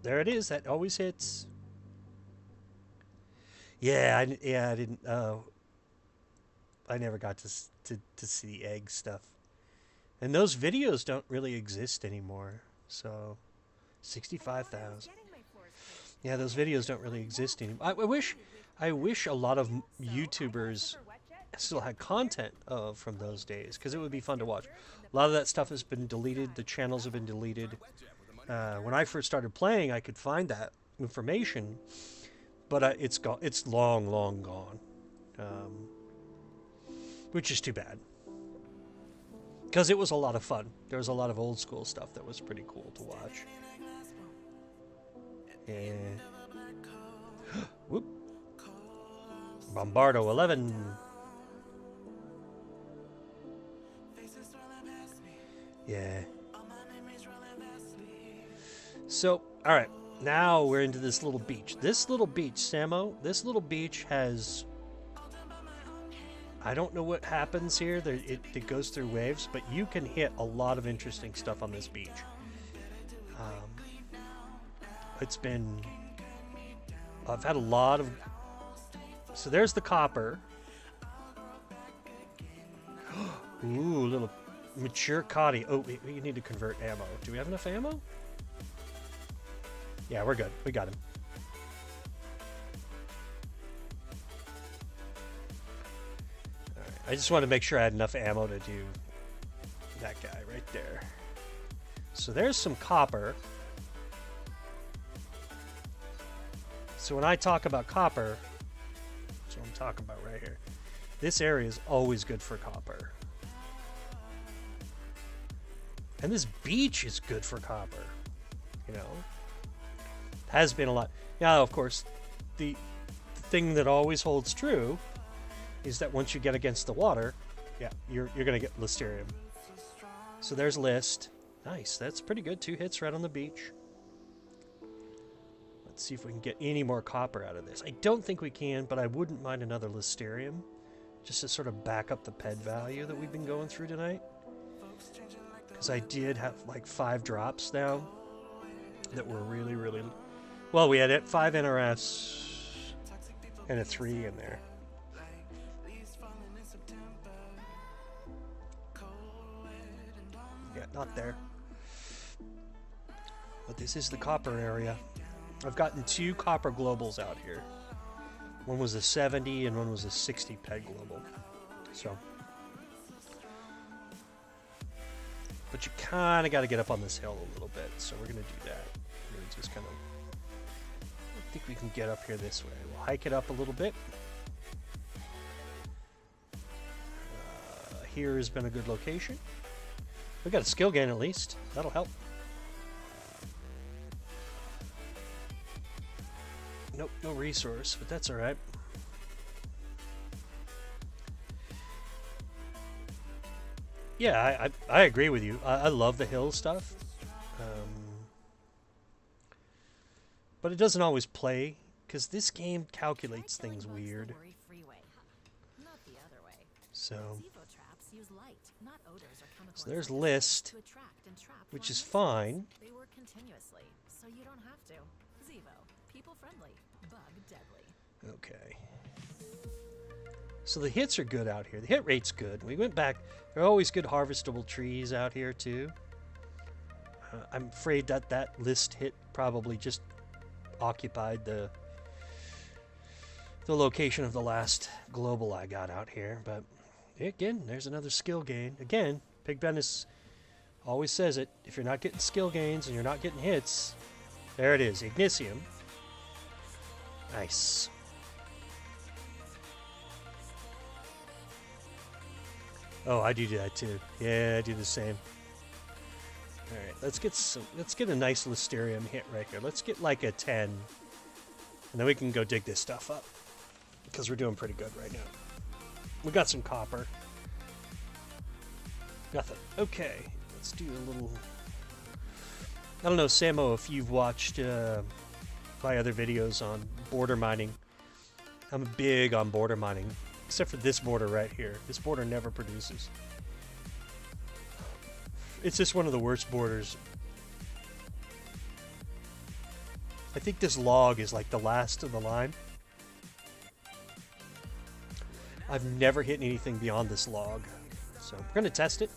There it is. That always hits. Yeah, I didn't. I never got to see the egg stuff. And those videos don't really exist anymore. So, 65,000. Yeah, those videos don't really exist anymore. I wish a lot of YouTubers still had content from those days, because it would be fun to watch. A lot of that stuff has been deleted. The channels have been deleted. When I first started playing, I could find that information, but it's gone. It's long gone, which is too bad. Because it was a lot of fun. There was a lot of old school stuff that was pretty cool to watch. Yeah. Whoop. Bombardo 11. Yeah. So, alright. Now we're into this little beach. This little beach, Samo, this little beach has... I don't know what happens here. It goes through waves, but you can hit a lot of interesting stuff on this beach. It's been... I've had a lot of... So there's the copper. Ooh, little mature coddy. Oh, we need to convert ammo. Do we have enough ammo? Yeah, we're good. We got him. I just wanted to make sure I had enough ammo to do that guy right there. So there's some copper. So when I talk about copper, that's what I'm talking about right here. This area is always good for copper. And this beach is good for copper. you know. Has been a lot. Now, of course, the thing that always holds true is that once you get against the water, yeah, you're going to get Listerium. So there's List. Nice, that's pretty good. 2 hits right on the beach. Let's see if we can get any more copper out of this. I don't think we can, but I wouldn't mind another Listerium, just to sort of back up the ped value that we've been going through tonight. Because I did have like 5 drops now that were really, really... Well, we had 5 NRS and a 3 in there. Yeah, not there. But this is the copper area. I've gotten 2 copper globals out here. One was a 70 and one was a 60 peg global. So, but you kind of got to get up on this hill a little bit. So we're going to do that. We're gonna just kind of... I think we can get up here this way. We'll hike it up a little bit. Here has been a good location. We got a skill gain at least. That'll help. Nope, no resource, but that's alright. Yeah, I agree with you. I love the hill stuff. But it doesn't always play, because this game calculates things weird. So there's List, which is fine. Okay. So the hits are good out here. The hit rate's good. We went back. There are always good harvestable trees out here too. I'm afraid that that List hit probably just occupied the location of the last global I got out here. But again, there's another skill gain. Again, Pig Bennis always says it. If you're not getting skill gains and you're not getting hits, there it is. Ignisium. Nice. Oh, I do that too. Yeah, I do the same. All right, let's get a nice Listerium hit right here. Let's get like a 10, and then we can go dig this stuff up because we're doing pretty good right now. We got some copper. Nothing. Okay, let's do a little. I don't know, Samo, if you've watched my other videos on border mining. I'm big on border mining. Except for this border right here. This border never produces. It's just one of the worst borders. I think this log is like the last of the line. I've never hit anything beyond this log. So we're going to test it.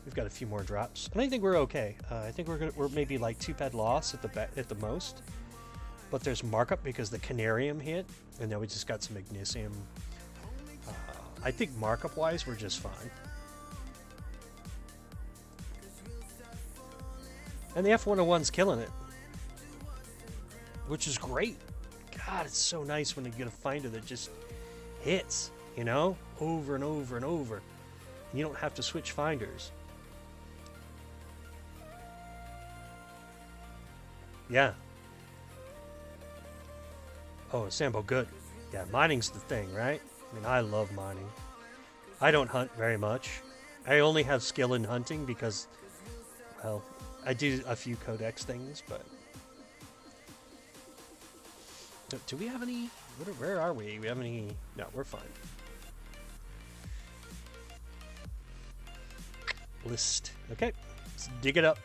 We've got a few more drops. And I think we're okay. I think we're maybe like 2 ped loss at the most. But there's markup because the Canarium hit. And then we just got some Ignisium. I think markup-wise, we're just fine. And the F-101's killing it. Which is great. God, it's so nice when you get a finder that just hits, you know? Over and over and over. You don't have to switch finders. Yeah. Oh, Sambo, good. Yeah, mining's the thing, right? I mean, I love mining. I don't hunt very much. I only have skill in hunting because, well, I do a few codex things, but... Do we have any... Where are we? We have any... No, we're fine. List. Okay, let's dig it up.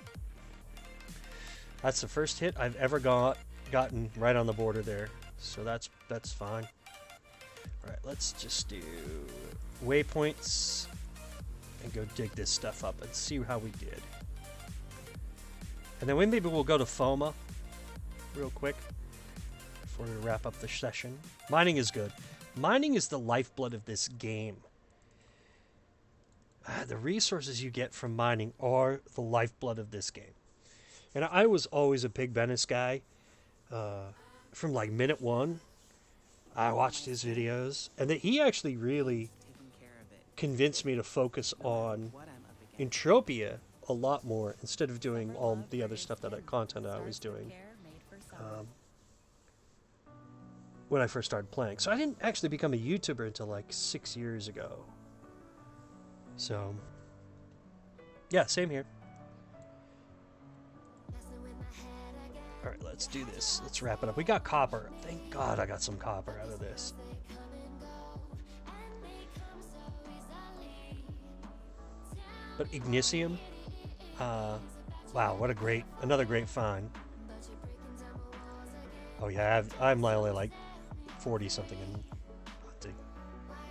That's the first hit I've ever gotten right on the border there. So that's fine. Alright, let's just do waypoints and go dig this stuff up and see how we did. And then maybe we'll go to Foma real quick before we wrap up the session. Mining is good. Mining is the lifeblood of this game. The resources you get from mining are the lifeblood of this game. And I was always a Pig Bennis guy. From like minute 1. I watched his videos, and that he actually really convinced me to focus on Entropia a lot more instead of doing all the other stuff content I was doing when I first started playing. So I didn't actually become a YouTuber until like 6 years ago. So yeah, same here. All right, let's do this. Let's wrap it up. We got copper. Thank God I got some copper out of this. But Ignisium, wow, what another great find. Oh yeah, I'm only like 40 something, and the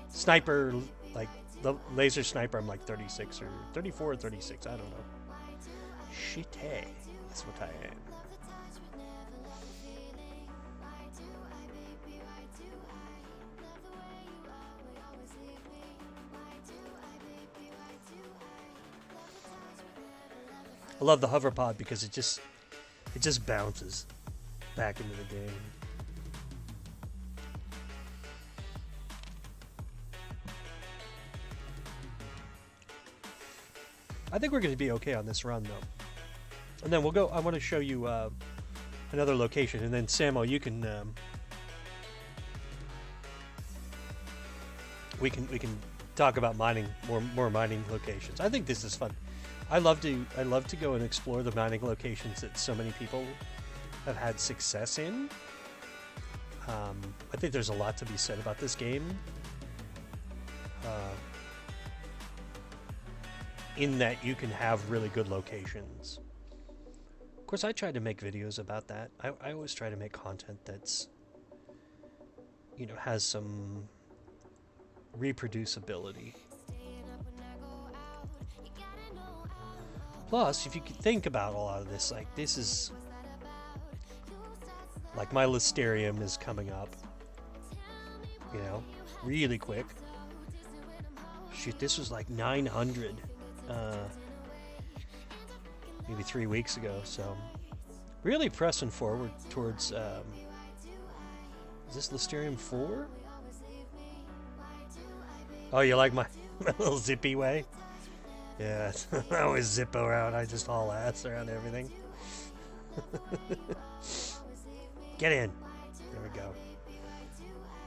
sniper, like the laser sniper, I'm like 36 or 34 or 36, I don't know. Shit, hey, that's what I am. I love the hover pod because it just bounces back into the game. I think we're going to be okay on this run though. And then we'll go. I want to show you another location, and then Samo, you can we can talk about mining more mining locations. I think this is fun. I love to go and explore the mining locations that so many people have had success in. I think there's a lot to be said about this game. In that you can have really good locations. Of course, I try to make videos about that. I always try to make content that's, you know, has some reproducibility. Plus, if you could think about a lot of this, like this is, like my Listerium is coming up, you know, really quick. Shoot, this was like 900, maybe 3 weeks ago, so really pressing forward towards, is this Listerium 4? Oh, you like my little zippy way? Yeah, I always zip around. I just haul ass around everything. Get in. There we go.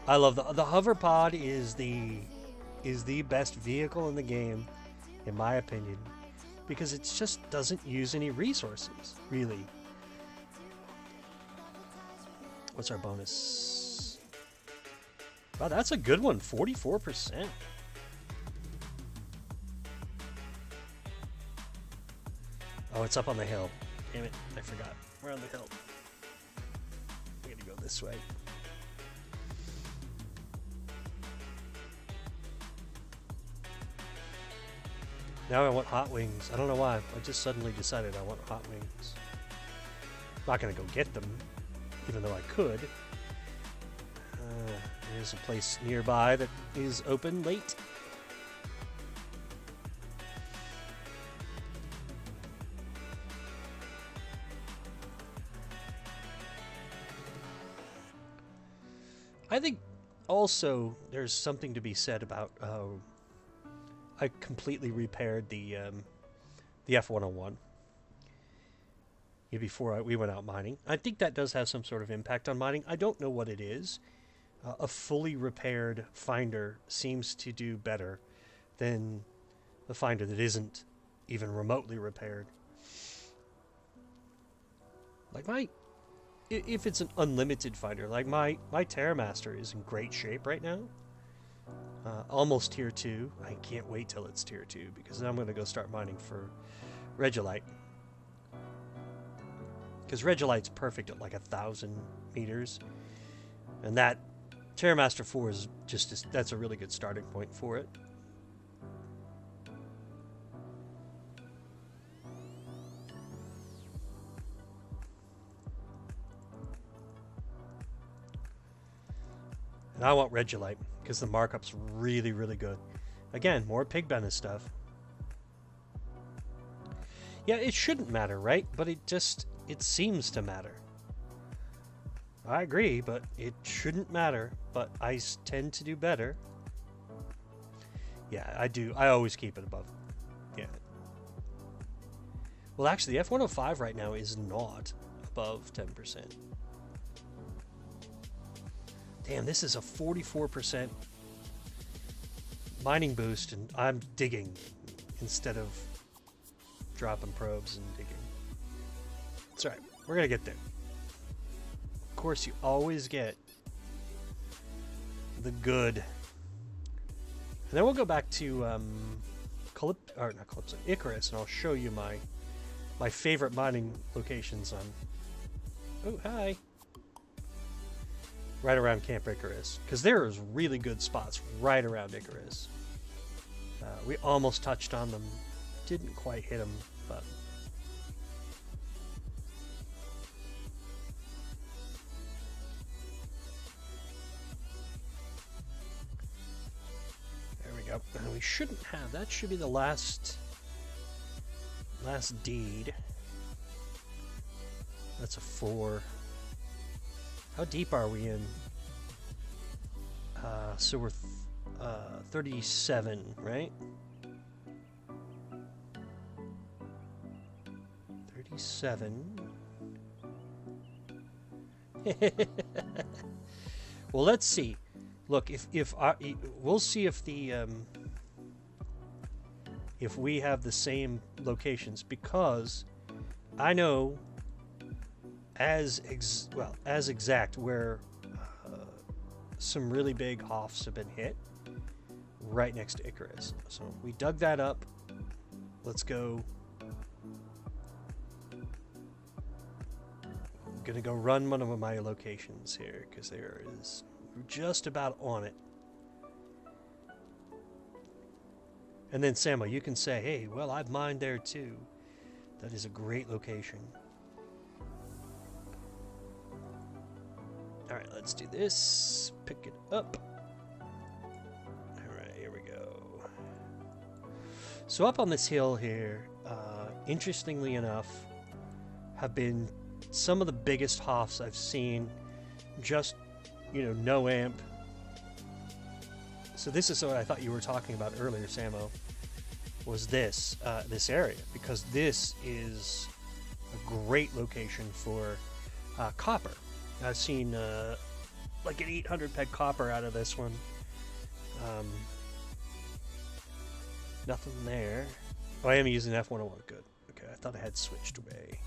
I love the hover pod is the best vehicle in the game, in my opinion, because it just doesn't use any resources, really. What's our bonus? Wow, that's a good one. 44%. Oh, it's up on the hill. Damn it, I forgot. We're on the hill. We gotta go this way. Now I want hot wings. I don't know why. I just suddenly decided I want hot wings. I'm not gonna go get them, even though I could. There's a place nearby that is open late. I think also there's something to be said about I completely repaired the F-101 before we went out mining. I think that does have some sort of impact on mining. I don't know what it is. A fully repaired finder seems to do better than the finder that isn't even remotely repaired. Like if it's an unlimited finder, like my Terramaster is in great shape right now. Almost tier 2. I can't wait till it's tier 2 because then I'm going to go start mining for Regolite. Because Regolite's perfect at like 1,000 meters. And that Terramaster 4 is that's a really good starting point for it. And I want Regolite because the markup's really, really good. Again, more Pigben stuff. Yeah, it shouldn't matter, right? But it seems to matter. I agree, but it shouldn't matter. But I tend to do better. Yeah, I do. I always keep it above. Yeah. Well, actually, the F105 right now is not above 10%. Damn, this is a 44% mining boost, and I'm digging instead of dropping probes and digging. It's alright, we're gonna get there. Of course, you always get the good. And then we'll go back to Icarus, and I'll show you my favorite mining locations on. Oh, hi. Right around Camp Icarus, because there is really good spots right around Icarus. We almost touched on them, didn't quite hit them, but there we go. And we shouldn't have that. Should be the last deed. That's a 4. How deep are we in? So we're 37, right? 37. Well, let's see. Look, we'll see if we have the same locations, because I know as exact where some really big Hoffs have been hit right next to Icarus. So we dug that up. Let's go. I'm gonna go run one of my locations here, because there is just about on it. And then Samo, you can say, hey, well, I've mined there too. That is a great location. Alright, let's do this. Pick it up. Alright, here we go. So up on this hill here, interestingly enough, have been some of the biggest Hoffs I've seen. Just, no amp. So this is what I thought you were talking about earlier, Samo, was this area, because this is a great location for copper. I've seen like an 800 peg copper out of this one. Nothing there. Oh, I am using F101. Good. Okay, I thought I had switched away.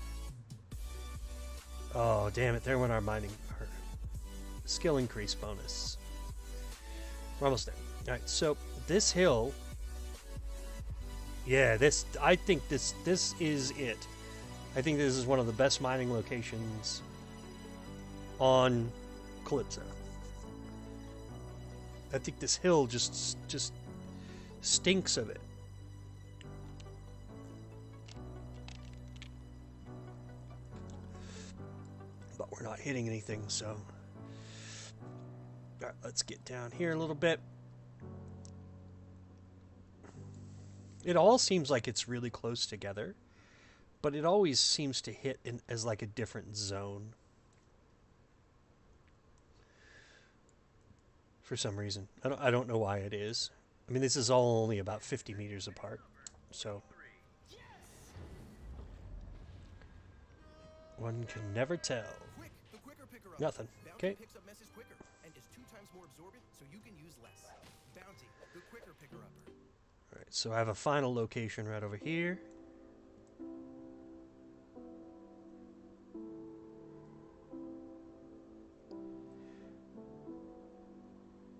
Oh, damn it. There went our skill increase bonus. We're almost there. Alright, so this hill. Yeah, I think this is it. I think this is one of the best mining locations on Calypso. I think this hill just stinks of it. But we're not hitting anything, so. Alright, let's get down here a little bit. It all seems like it's really close together, but it always seems to hit as like a different zone. For some reason. I don't know why it is. I mean, this is all only about 50 meters apart, so one can never tell. Quick, the quicker picker up. Nothing. Bounty Okay. picks up messes quicker and is 2 times more absorbent, so you can use less. Bounty, the quicker picker upper. All right, so I have a final location right over here.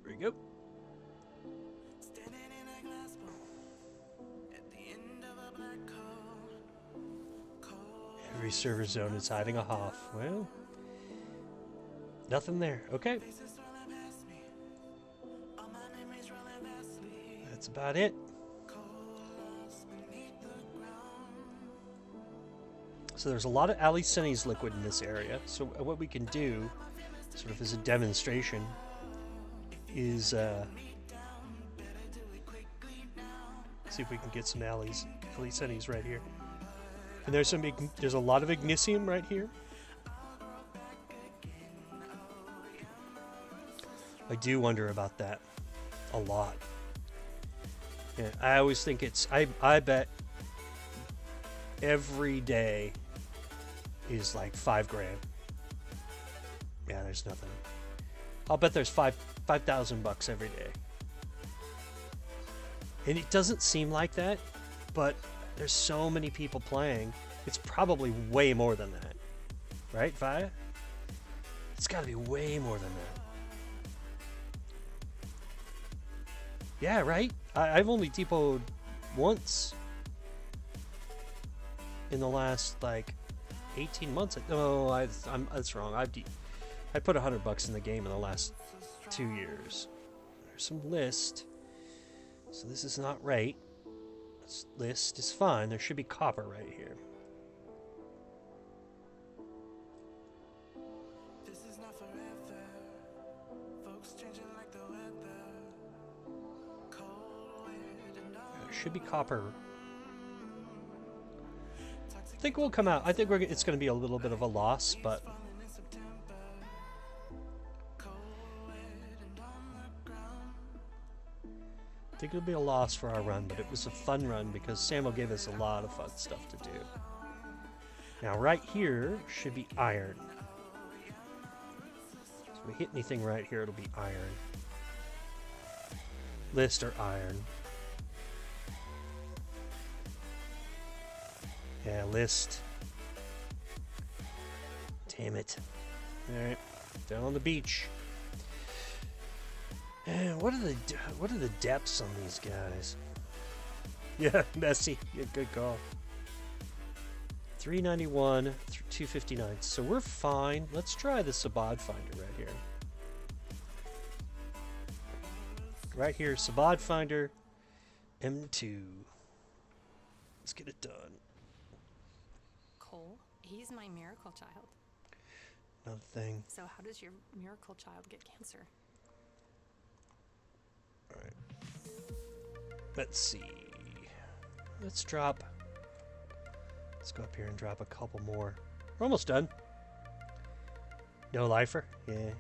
There we go. Every server zone is hiding a Hoff. Well, nothing there. Okay. That's about it. So there's a lot of Alicenes liquid in this area. So what we can do, sort of as a demonstration, is see if we can get some Alicenes right here. And there's a lot of Ignisium right here. I do wonder about that a lot. Yeah, I always think I bet every day is like 5 grand. Yeah, there's nothing. I'll bet there's 5,000 bucks every day. And it doesn't seem like that, but there's so many people playing. It's probably way more than that. Right, Via? It's got to be way more than that. Yeah, right? I've only depoted once in the last, like, 18 months. No, that's wrong. I put 100 bucks in the game in the last 2 years. There's some list. So this is not right. This list is fine. There should be copper right here. This is not forever. Folks changing like the weather. Cold wind and There should be copper. I think we'll come out. I think it's going to be a little bit of a loss, but I think it'll be a loss for our run, but it was a fun run because Samuel gave us a lot of fun stuff to do. Now, right here should be iron. So if we hit anything right here, it'll be iron. List or iron. Yeah, list. Damn it. Alright, down on the beach. What are the depths on these guys? Yeah, messy. Yeah, good call. 391, 259. So we're fine. Let's try the Sabad Finder right here. Right here, Sabad Finder, M2. Let's get it done. Cole, he's my miracle child. Another thing. So how does your miracle child get cancer? Alright. Let's see. Let's drop. Let's go up here and drop a couple more. We're almost done. No lifer? Yeah.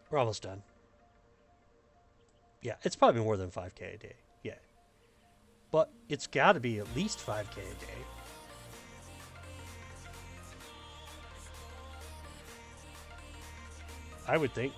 We're almost done. Yeah, it's probably more than 5k a day. Yeah. But it's got to be at least 5k a day. I would think.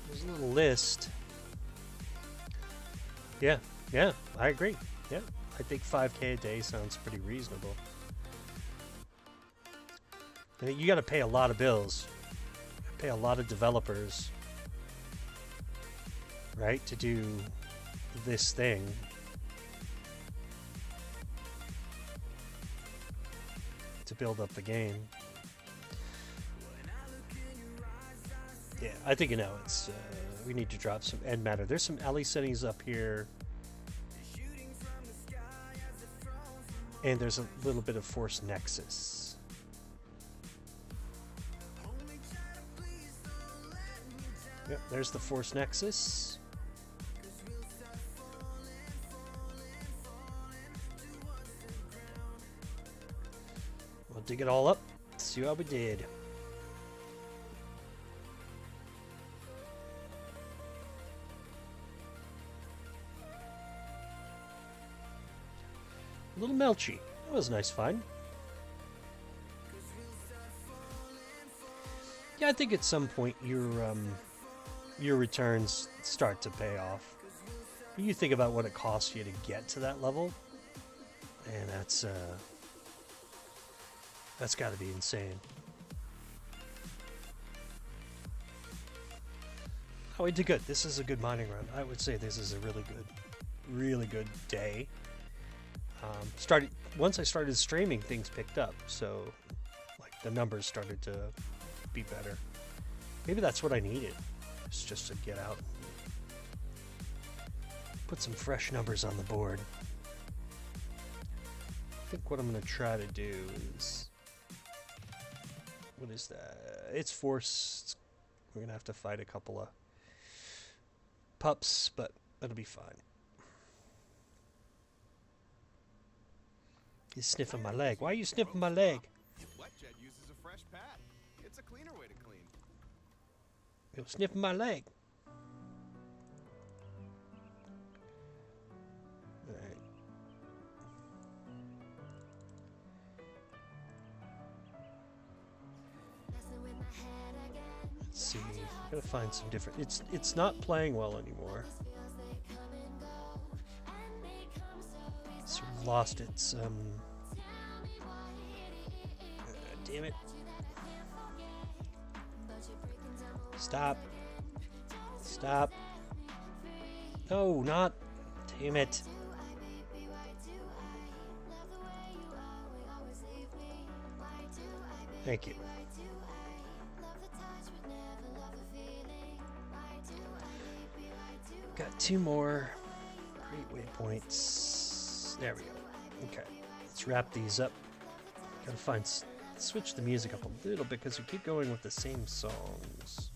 There's a little list. Yeah, I agree. Yeah, I think 5k a day sounds pretty reasonable. You got to pay a lot of bills. You gotta pay a lot of developers, right, to do this thing. To build up the game. Yeah, I think, you know, it's we need to drop some end matter. There's some alley settings up here. And there's a little bit of force nexus. Yep, there's the force nexus. We'll dig it all up, see how we did. A little Melchi. That was a nice find. Yeah, I think at some point your returns start to pay off. You think about what it costs you to get to that level, and that's got to be insane. Oh, we did good. This is a good mining run. I would say this is a really good day. Once I started streaming, things picked up, so like the numbers started to be better. Maybe that's what I needed. It's just to get out, put some fresh numbers on the board. I think what I'm going to try to do is, what is that? It's force. We're going to have to fight a couple of pups, but that'll be fine. He's sniffing my leg. Why are you sniffing my leg? Wetjet uses a fresh pad. It's a cleaner way to clean. You're sniffing my leg. Alright. Let's see. Gotta find some different. It's not playing well anymore. It's sort of lost its damn it. Stop. Stop. No, not. Damn it. Thank you. Got 2 more great waypoints. There we go. Okay, let's wrap these up. Gotta find, switch the music up a little bit because we keep going with the same songs.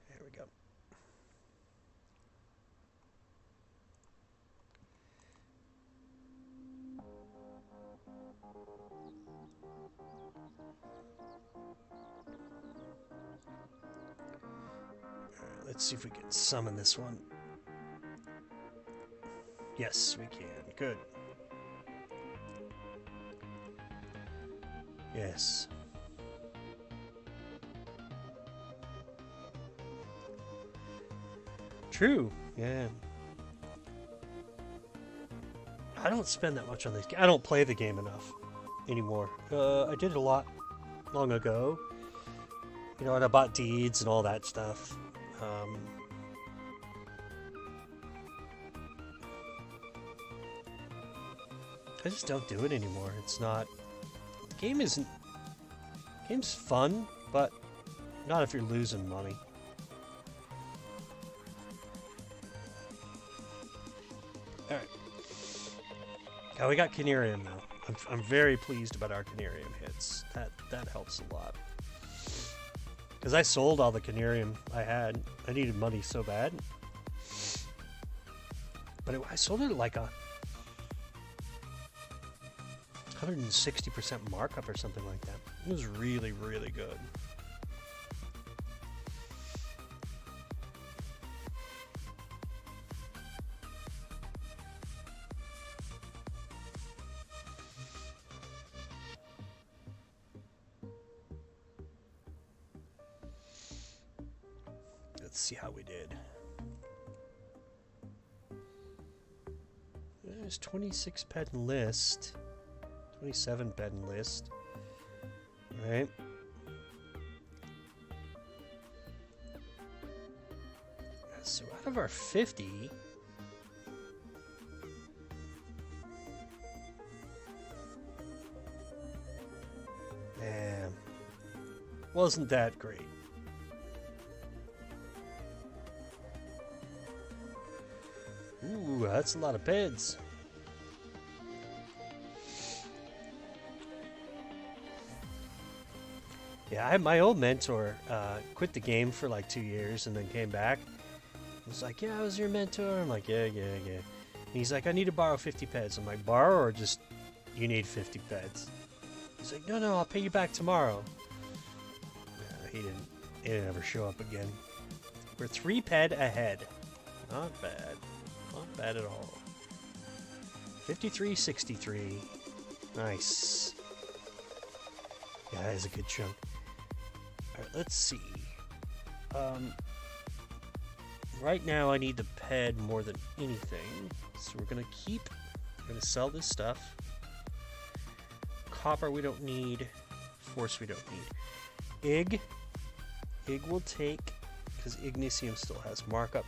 There we go. Let's see if we can summon this one. Yes, we can. Good. Yes. True. Yeah. I don't spend that much on this game. I don't play the game enough anymore. I did it a lot long ago. You know, and I bought deeds and all that stuff. I just don't do it anymore. It's not. The game isn't. Game's fun, but not if you're losing money. All right. Oh, we got Canarium now. I'm very pleased about our Canarium hits. That helps a lot. Because I sold all the Canarium I had. I needed money so bad. But I sold it at like a 160% markup or something like that. It was really, really good. Let's see how we did. There's 26 pet list. 27 bed and list. Right. So out of our 50, wasn't that great. Ooh, that's a lot of beds. Yeah, my old mentor quit the game for like 2 years and then came back. He was like, yeah, I was your mentor. I'm like, yeah. And he's like, I need to borrow 50 peds. I'm like, borrow or just you need 50 peds? He's like, no, I'll pay you back tomorrow. He didn't ever show up again. We're 3 ped ahead. Not bad. Not bad at all. 53.63. Nice. Yeah, that is a good chunk. Alright, let's see. Right now I need the ped more than anything. So we're gonna sell this stuff. Copper we don't need. Force we don't need. Ig will take, because Ignisium still has markup.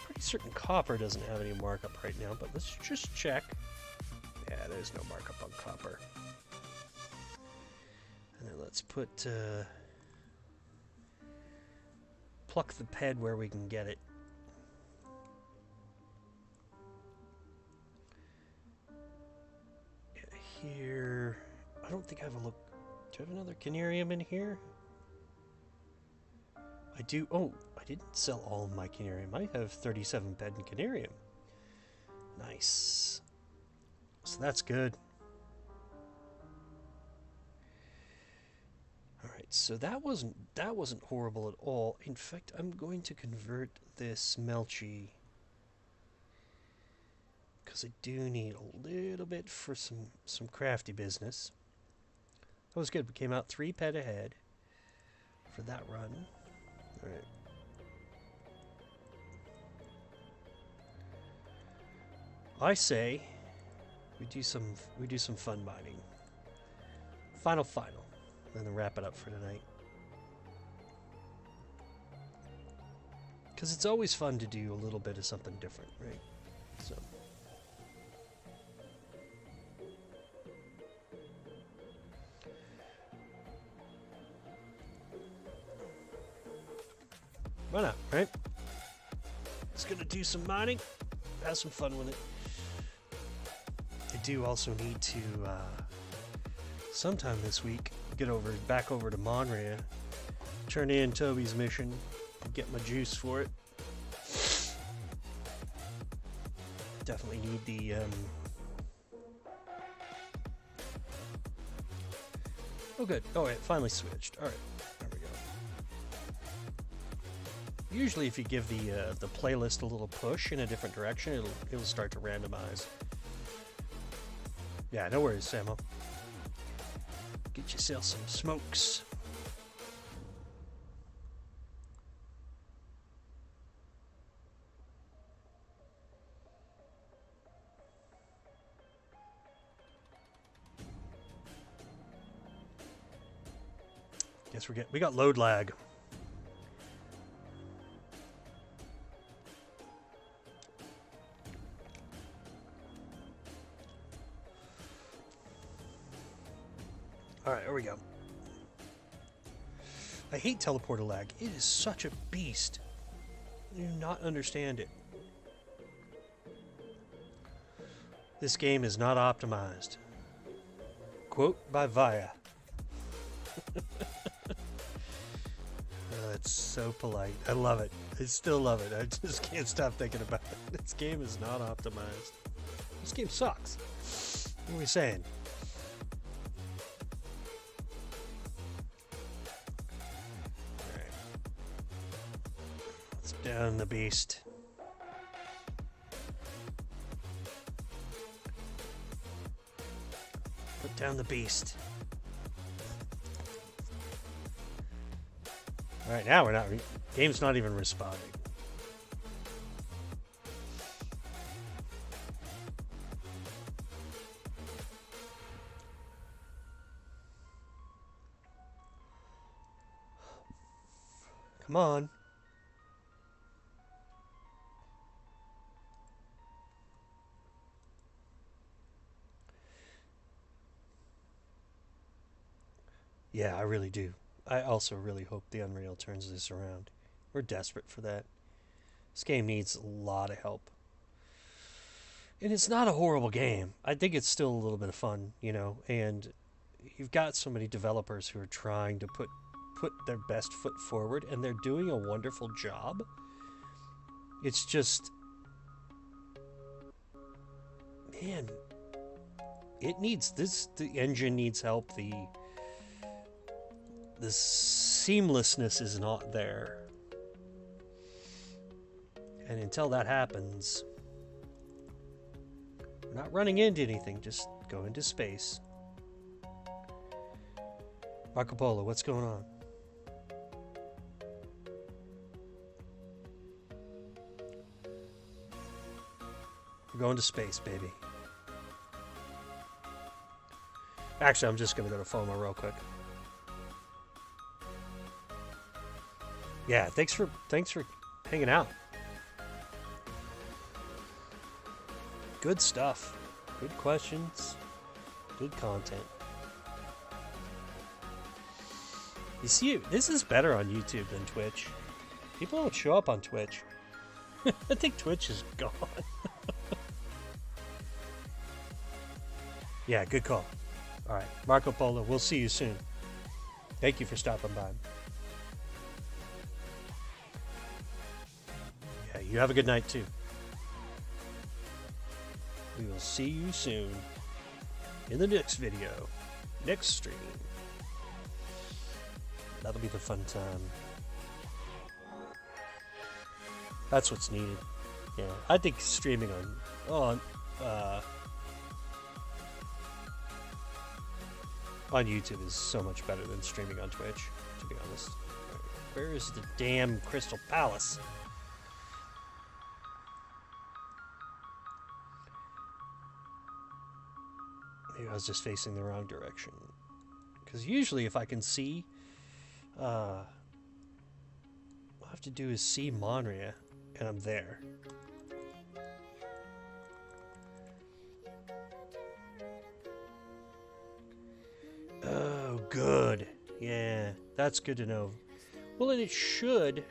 Pretty certain copper doesn't have any markup right now, but let's just check. Yeah, there's no markup on copper. And then let's put, pluck the ped where we can get it. Yeah, here, I don't think I have a look. Do I have another canarium in here? I do. Oh, I didn't sell all of my canarium. I have 37 bed in canarium. Nice. So that's good. All right, so that wasn't horrible at all. In fact, I'm going to convert this Melchi because I do need a little bit for some crafty business. That was good. We came out 3 pet ahead for that run. All right. I say we do some fun mining. Final. Then wrap it up for tonight. Because it's always fun to do a little bit of something different, right? So. Why not, right? Just gonna do some mining, have some fun with it. I do also need to, sometime this week, get back over to Monria, turn in Toby's mission, get my juice for it. Definitely need the, oh good, oh it finally switched, alright, there we go. Usually if you give the playlist a little push in a different direction, it'll start to randomize. Yeah, no worries, Samo. Get yourself some smokes. Guess we got load lag. Alright, here we go. I hate teleporter lag. It is such a beast. You do not understand it. This game is not optimized. Quote by Vaya. That's so polite. I love it. I still love it. I just can't stop thinking about it. This game is not optimized. This game sucks. What are we saying? Down the beast. Put down the beast. Alright, now we're not. Game's not even responding. Come on. Yeah, I really do. I also really hope the Unreal turns this around. We're desperate for that. This game needs a lot of help. And it's not a horrible game. I think it's still a little bit of fun, you know, and you've got so many developers who are trying to put their best foot forward, and they're doing a wonderful job. It's just, man, it needs this. The engine needs help. The seamlessness is not there. And until that happens, we're not running into anything, just go into space. Marco Polo, what's going on? We're going to space, baby. Actually, I'm just going to go to Foma real quick. Yeah, thanks for hanging out. Good stuff. Good questions. Good content. You see, this is better on YouTube than Twitch. People don't show up on Twitch. I think Twitch is gone. Yeah, good call. All right, Marco Polo, we'll see you soon. Thank you for stopping by. Yeah, you have a good night too. We will see you soon in the next video, next stream. That'll be the fun time. That's what's needed. Yeah, I think streaming on YouTube is so much better than streaming on Twitch, to be honest. Where is the damn Crystal Palace? Maybe I was just facing the wrong direction. Because usually if I can see, all I have to do is see Monria, and I'm there. Oh, good. Yeah, that's good to know. Well, and it should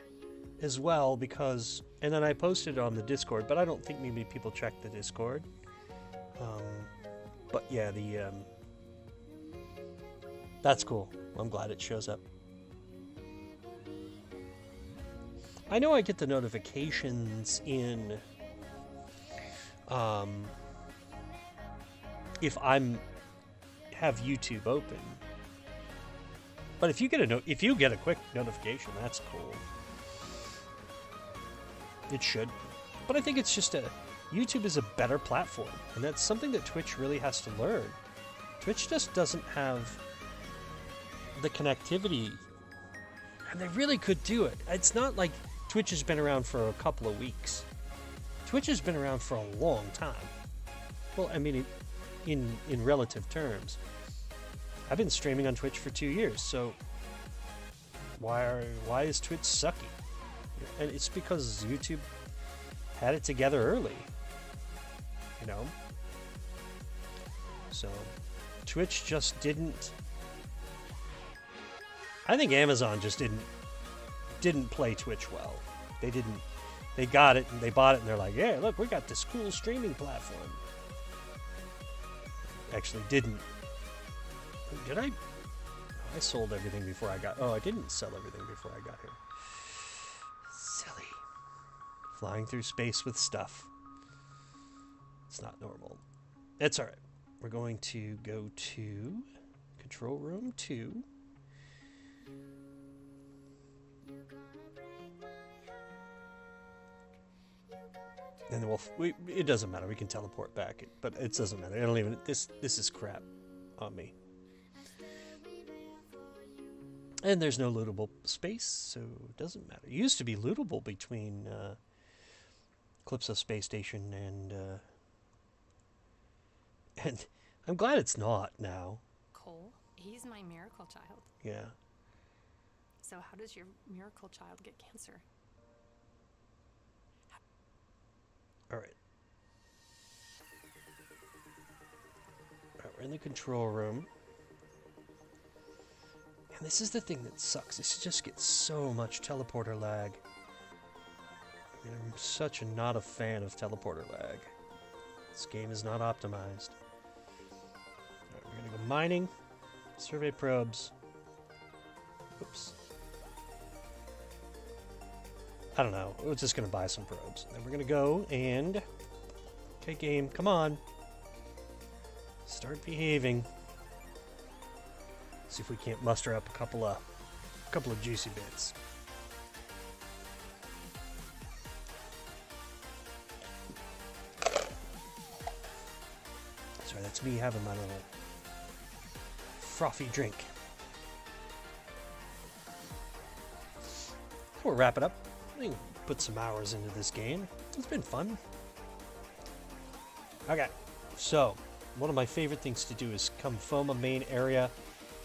as well, because... And then I posted it on the Discord, but I don't think maybe people check the Discord. But yeah, that's cool. I'm glad it shows up. I know I get the notifications in... if have YouTube open. But if you get a quick notification, that's cool. It should. But I think it's just YouTube is a better platform, and that's something that Twitch really has to learn. Twitch just doesn't have the connectivity, and they really could do it. It's not like Twitch has been around for a couple of weeks. Twitch has been around for a long time. Well, I mean, in relative terms. I've been streaming on Twitch for 2 years, so why is Twitch sucky? And it's because YouTube had it together early, you know? So Twitch just didn't... I think Amazon just didn't play Twitch well. They got it and they bought it and they're like, yeah, look, we got this cool streaming platform. Actually didn't. Did I? I sold everything before I got... Oh, I didn't sell everything before I got here. Silly. Flying through space with stuff. It's not normal. It's alright. We're going to go to Control Room 2. And then it doesn't matter. We can teleport back. But it doesn't matter. I don't even... This is crap on me. And there's no lootable space, so it doesn't matter. It used to be lootable between Calypso Space Station and I'm glad it's not now. Cole, he's my miracle child. Yeah. So how does your miracle child get cancer? All right. We're in the control room. And this is the thing that sucks. This just gets so much teleporter lag. I mean, I'm not a fan of teleporter lag. This game is not optimized. Alright, we're gonna go mining. Survey probes. Oops. I don't know. We're just gonna buy some probes. Then we're gonna go and... Okay, game, come on. Start behaving. See if we can't muster up a couple of juicy bits. Sorry, that's me having my little frothy drink. We'll wrap it up. I think we'll put some hours into this game. It's been fun. Okay, so one of my favorite things to do is come Foma main area.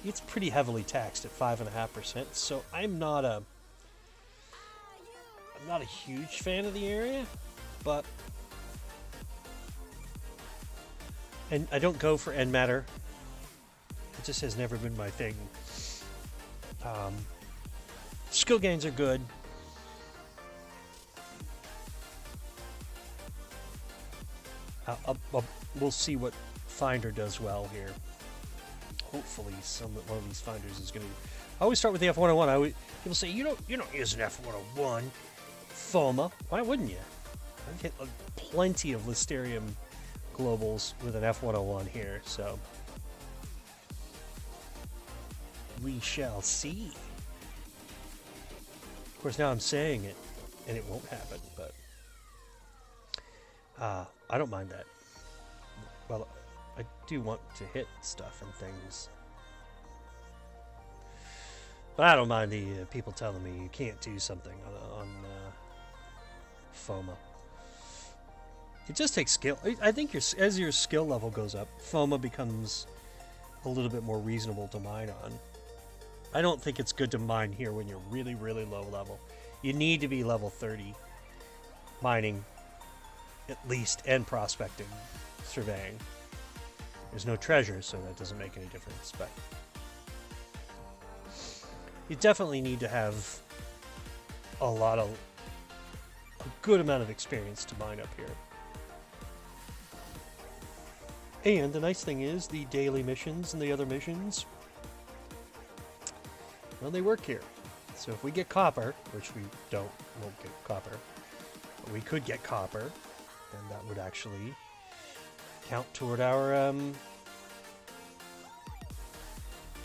It's pretty heavily taxed at 5.5%, so I'm not a huge fan of the area, but and I don't go for end matter. It just has never been my thing. Skill gains are good. We'll see what Finder does well here. hopefully one of these finders is going to. I always start with the F101. People say you don't use an F101. Foma. Why wouldn't you? I've hit plenty of Listerium globals with an F101 here, so we shall see. Of course, now I'm saying it, and it won't happen, but I don't mind that. Well, I do want to hit stuff and things, but I don't mind the people telling me you can't do something on Foma. It just takes skill. I think as your skill level goes up, Foma becomes a little bit more reasonable to mine on. I don't think it's good to mine here when you're really, really low level. You need to be level 30 mining at least, and prospecting, surveying. There's no treasure, so that doesn't make any difference, but you definitely need to have a good amount of experience to mine up here. And the nice thing is, the daily missions and the other missions, well, they work here. So if we get copper, which we won't get copper, but we could get copper, then that would actually count toward our,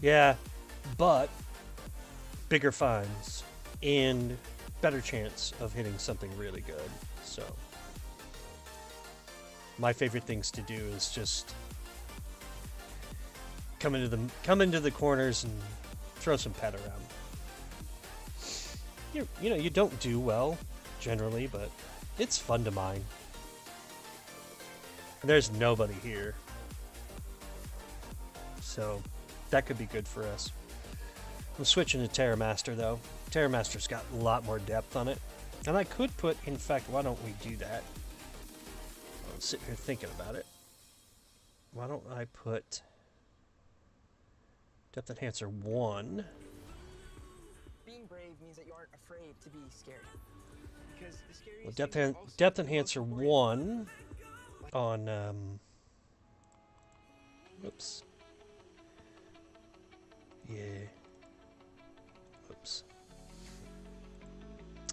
yeah, but bigger finds and better chance of hitting something really good. So my favorite things to do is just come into the corners and throw some pet around. You know, you don't do well generally, but it's fun to mine. And there's nobody here, so that could be good for us. I'm switching to Terramaster though. Terramaster's got a lot more depth on it, and I could put. In fact, why don't we do that? I'm sitting here thinking about it. Why don't I put Depth Enhancer 1? Being brave means that you aren't afraid to be scared. Because the scariest Well, thing is also Depth the most Enhancer important. 1 on oops. Yeah. Oops.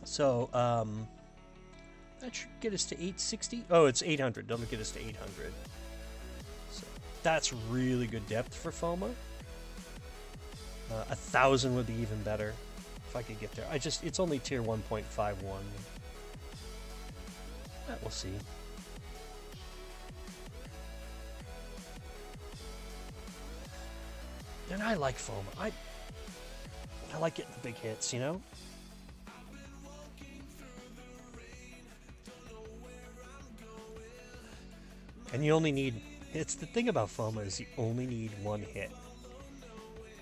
So, that should get us to 860. Oh, it's 800. That'll get us to 800. So, that's really good depth for Foma. 1,000 would be even better if I could get there. It's only tier 1.51. We'll see. And I like Foma. I like getting the big hits, you know? And you only need... It's the thing about Foma is you only need one hit.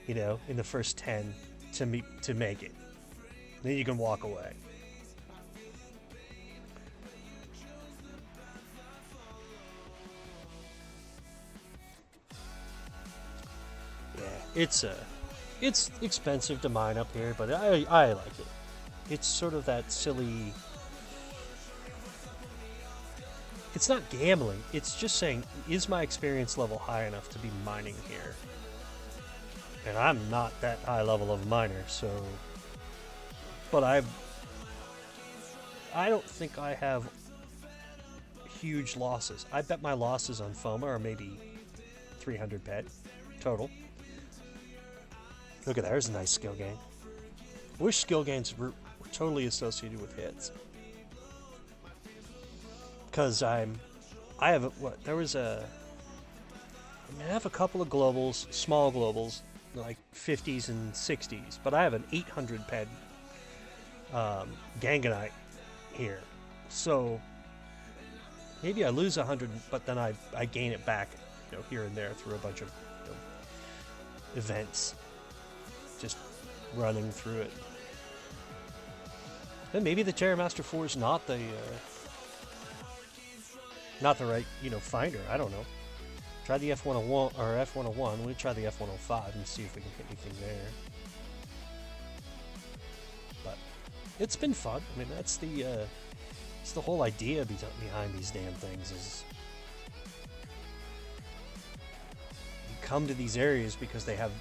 You know, in the first 10 to make it. Then you can walk away. Yeah, it's expensive to mine up here, but I like it. It's sort of that silly... It's not gambling. It's just saying, is my experience level high enough to be mining here? And I'm not that high level of miner, so... But I don't think I have huge losses. I bet my losses on Foma are maybe 300 pet total. Look at that, there's a nice skill gain. I wish skill gains were totally associated with hits. Because I have I have a couple of globals, small globals, like 50s and 60s, but I have an 800 ped Ganganite here. So maybe I lose 100, but then I gain it back, you know, here and there through a bunch of, you know, events. Just running through it. Then maybe the Terramaster 4 is not the right, you know, finder. I don't know. Try the F101 or F101. We'll try the F105 and see if we can hit anything there. But it's been fun. I mean, that's the whole idea behind these damn things is you come to these areas because they have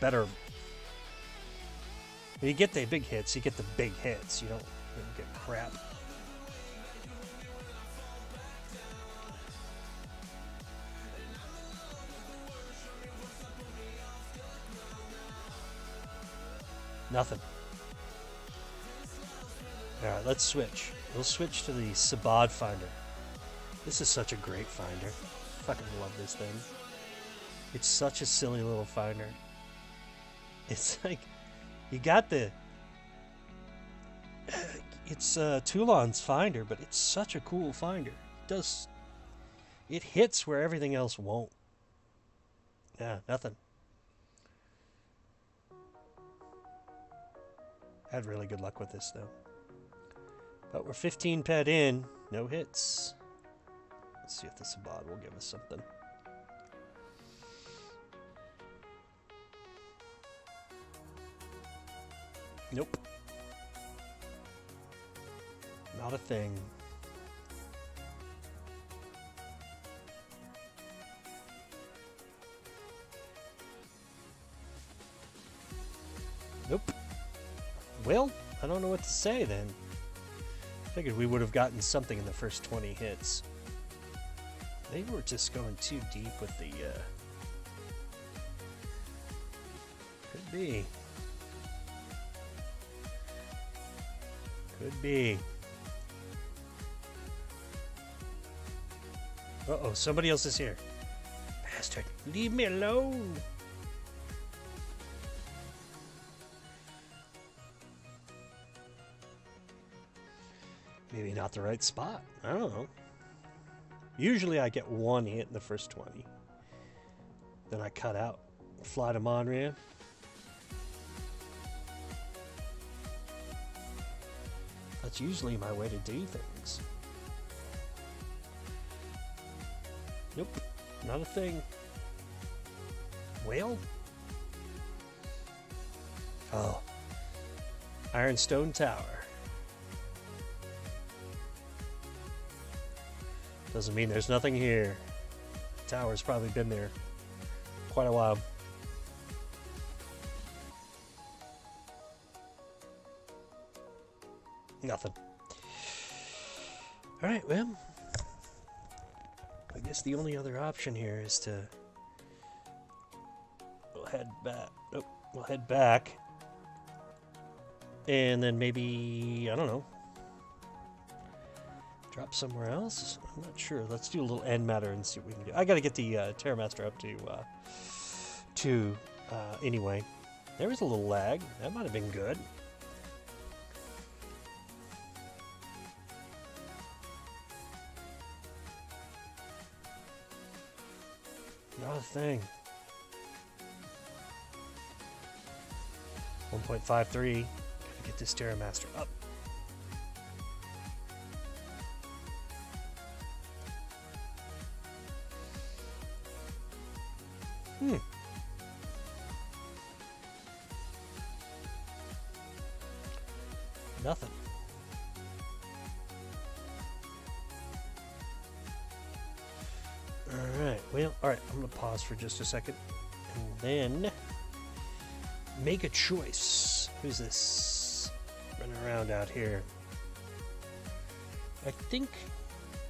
better. When you get the big hits, you get the big hits. You don't get crap. Nothing. Alright, let's switch. We'll switch to the Sabad Finder. This is such a great finder. I fucking love this thing. It's such a silly little finder. It's like, you got the... It's Toulon's finder, but it's such a cool finder. It hits where everything else won't. Yeah, nothing. Had really good luck with this, though. But we're 15 pet in. No hits. Let's see if the Sabad will give us something. Nope. Not a thing. Nope. Well, I don't know what to say then. I figured we would have gotten something in the first 20 hits. Maybe we're just going too deep with the, Could be. Could be. Uh-oh, somebody else is here. Bastard, leave me alone! Maybe not the right spot. I don't know. Usually I get one hit in the first 20. Then I cut out. Fly to Monria. That's usually my way to do things. Nope. Not a thing. Whale? Oh. Ironstone Tower. Doesn't mean there's nothing here. The tower's probably been there quite a while. Nothing. Alright, well, I guess the only other option here is to we'll head back. Nope, we'll head back. And then maybe, I don't know, drop somewhere else? I'm not sure. Let's do a little end matter and see what we can do. I gotta get the Terramaster up to anyway. There was a little lag. That might have been good. Not a thing. 1.53. Gotta get this Terramaster up. Nothing. Alright, well, alright, I'm gonna pause for just a second and then make a choice. Who's this running around out here? I think,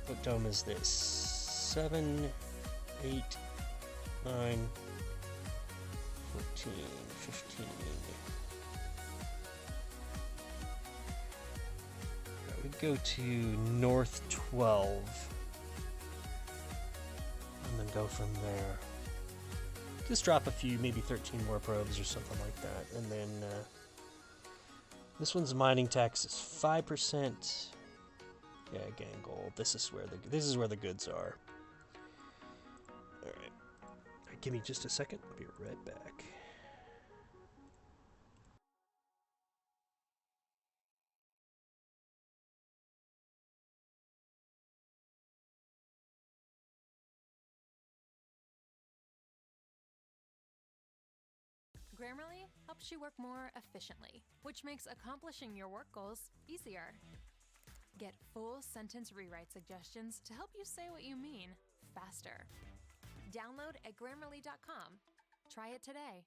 what dome is this? 7, 8, 9, 14, 15. Right, we go to north 12. And then go from there. Just drop a few, maybe 13 more probes or something like that. And then this one's mining tax is 5%. Yeah, gang gold. This is where the goods are. All right. Give me just a second. I'll be right back. Grammarly helps you work more efficiently, which makes accomplishing your work goals easier. Get full sentence rewrite suggestions to help you say what you mean faster. Download at Grammarly.com. Try it today.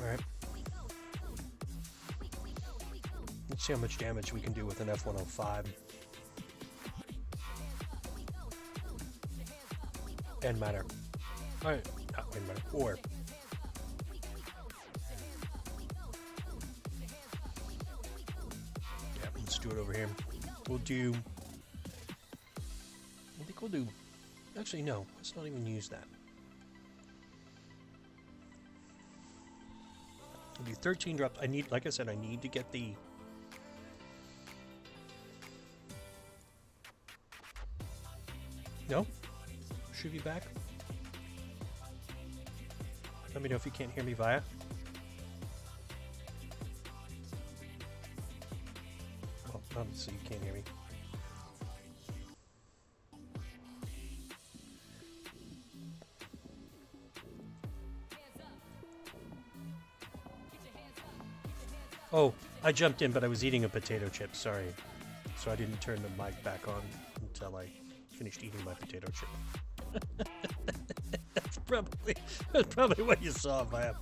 Alright. Let's see how much damage we can do with an F-105. And matter. Alright, not wind matter. Or. Yeah, let's do it over here. We'll do... I think we'll do... Actually, no. Let's not even use that. We'll do 13 drops. I need, like I said, I need to get the... No? Should be back? Let me know if you can't hear me via. Well, obviously you can't hear me. Oh, I jumped in, but I was eating a potato chip, sorry. So I didn't turn the mic back on until I finished eating my potato chip. That's probably what you saw, Via.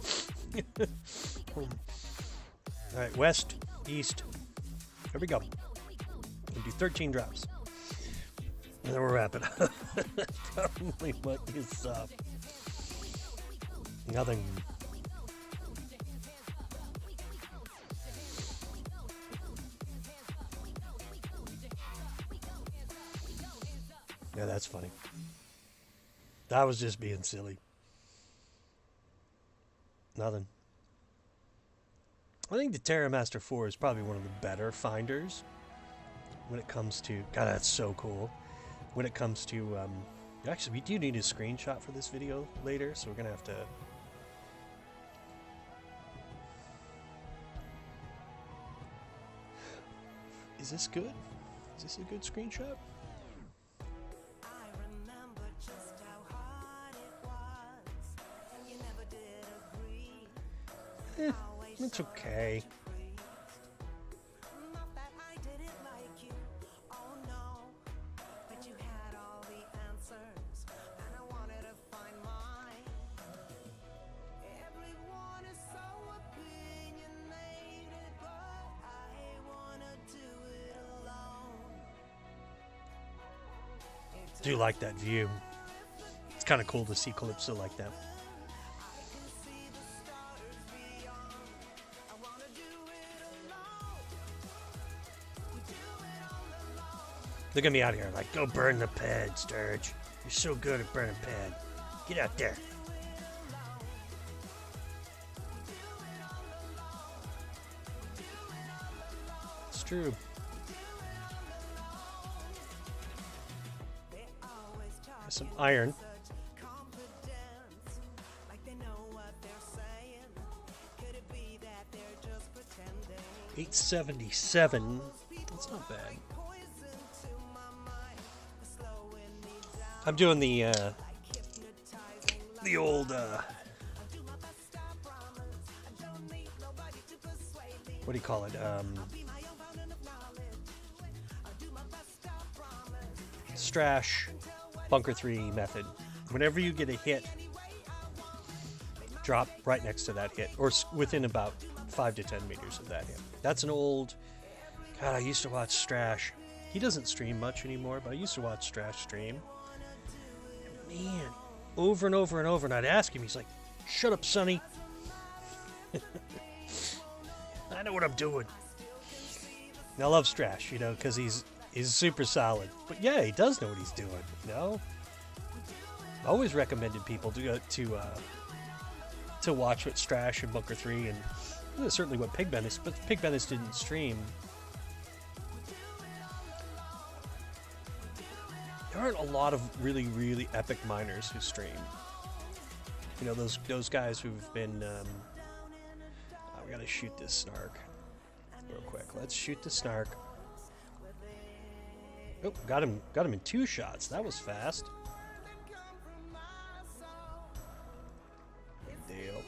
Alright, west, east. Here we go. We'll do 13 drops. And then we'll wrap it up. Probably what you saw. Nothing. Yeah, that's funny. That was just being silly. Nothing. I think the TerraMaster 4 is probably one of the better finders when it comes to... God, that's so cool. When it comes to... actually, we do need a screenshot for this video later, so we're going to have to... Is this good? Is this a good screenshot? I remember just how hard it was. You never did agree. It's okay. Not that I didn't like you, oh no. But you had all the answers, and I wanted to find mine. Everyone is so opinionated, but I wanna do it alone. Do like that view. It's kind of cool to see Calypso like that. They're gonna be out here like, go burn the ped, Sturge. You're so good at burning ped. Get out there. It's true. There's some iron. Like they know what they're saying. Could it be that they're just pretending? 877. That's not bad. I'm doing the old what do you call it? Strash Bunker 3 method. Whenever you get a hit, drop right next to that hit, or within about 5 to 10 meters of that hit. That's an old... God, I used to watch Strash. He doesn't stream much anymore, but I used to watch Strash stream. Man, over and over and over, and I'd ask him, he's like, shut up, Sonny. I know what I'm doing. And I love Strash, you know, because he's super solid. But yeah, he does know what he's doing, you know? I always recommended people to go to watch what Strash and Bunker 3 and certainly what Pig Menace, but Pig Menace didn't stream. There aren't a lot of really, really epic miners who stream. You know, those guys who've been... we gotta shoot this Snark real quick. Let's shoot the Snark. Oh, got him in 2 shots. That was fast. Good deal.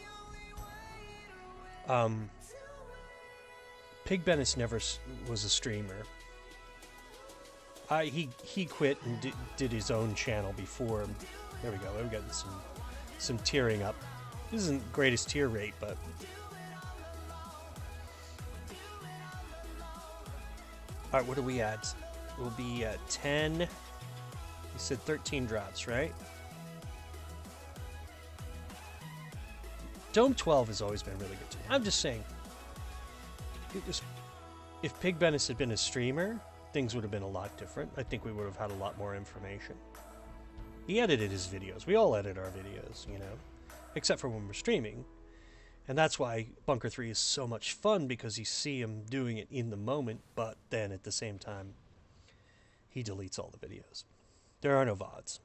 Pig Menace never was a streamer. He quit and did his own channel before. There we go. We got some tearing up. This isn't the greatest tier rate, but all right. What are we at? We'll be at 10. You said 13 drops, right? Dome 12 has always been really good to me. I'm just saying. If Pig Menace had been a streamer, things would have been a lot different. I think we would have had a lot more information. He edited his videos. We all edit our videos, you know, except for when we're streaming. And that's why Bunker 3 is so much fun, because you see him doing it in the moment, but then at the same time, he deletes all the videos. There are no VODs.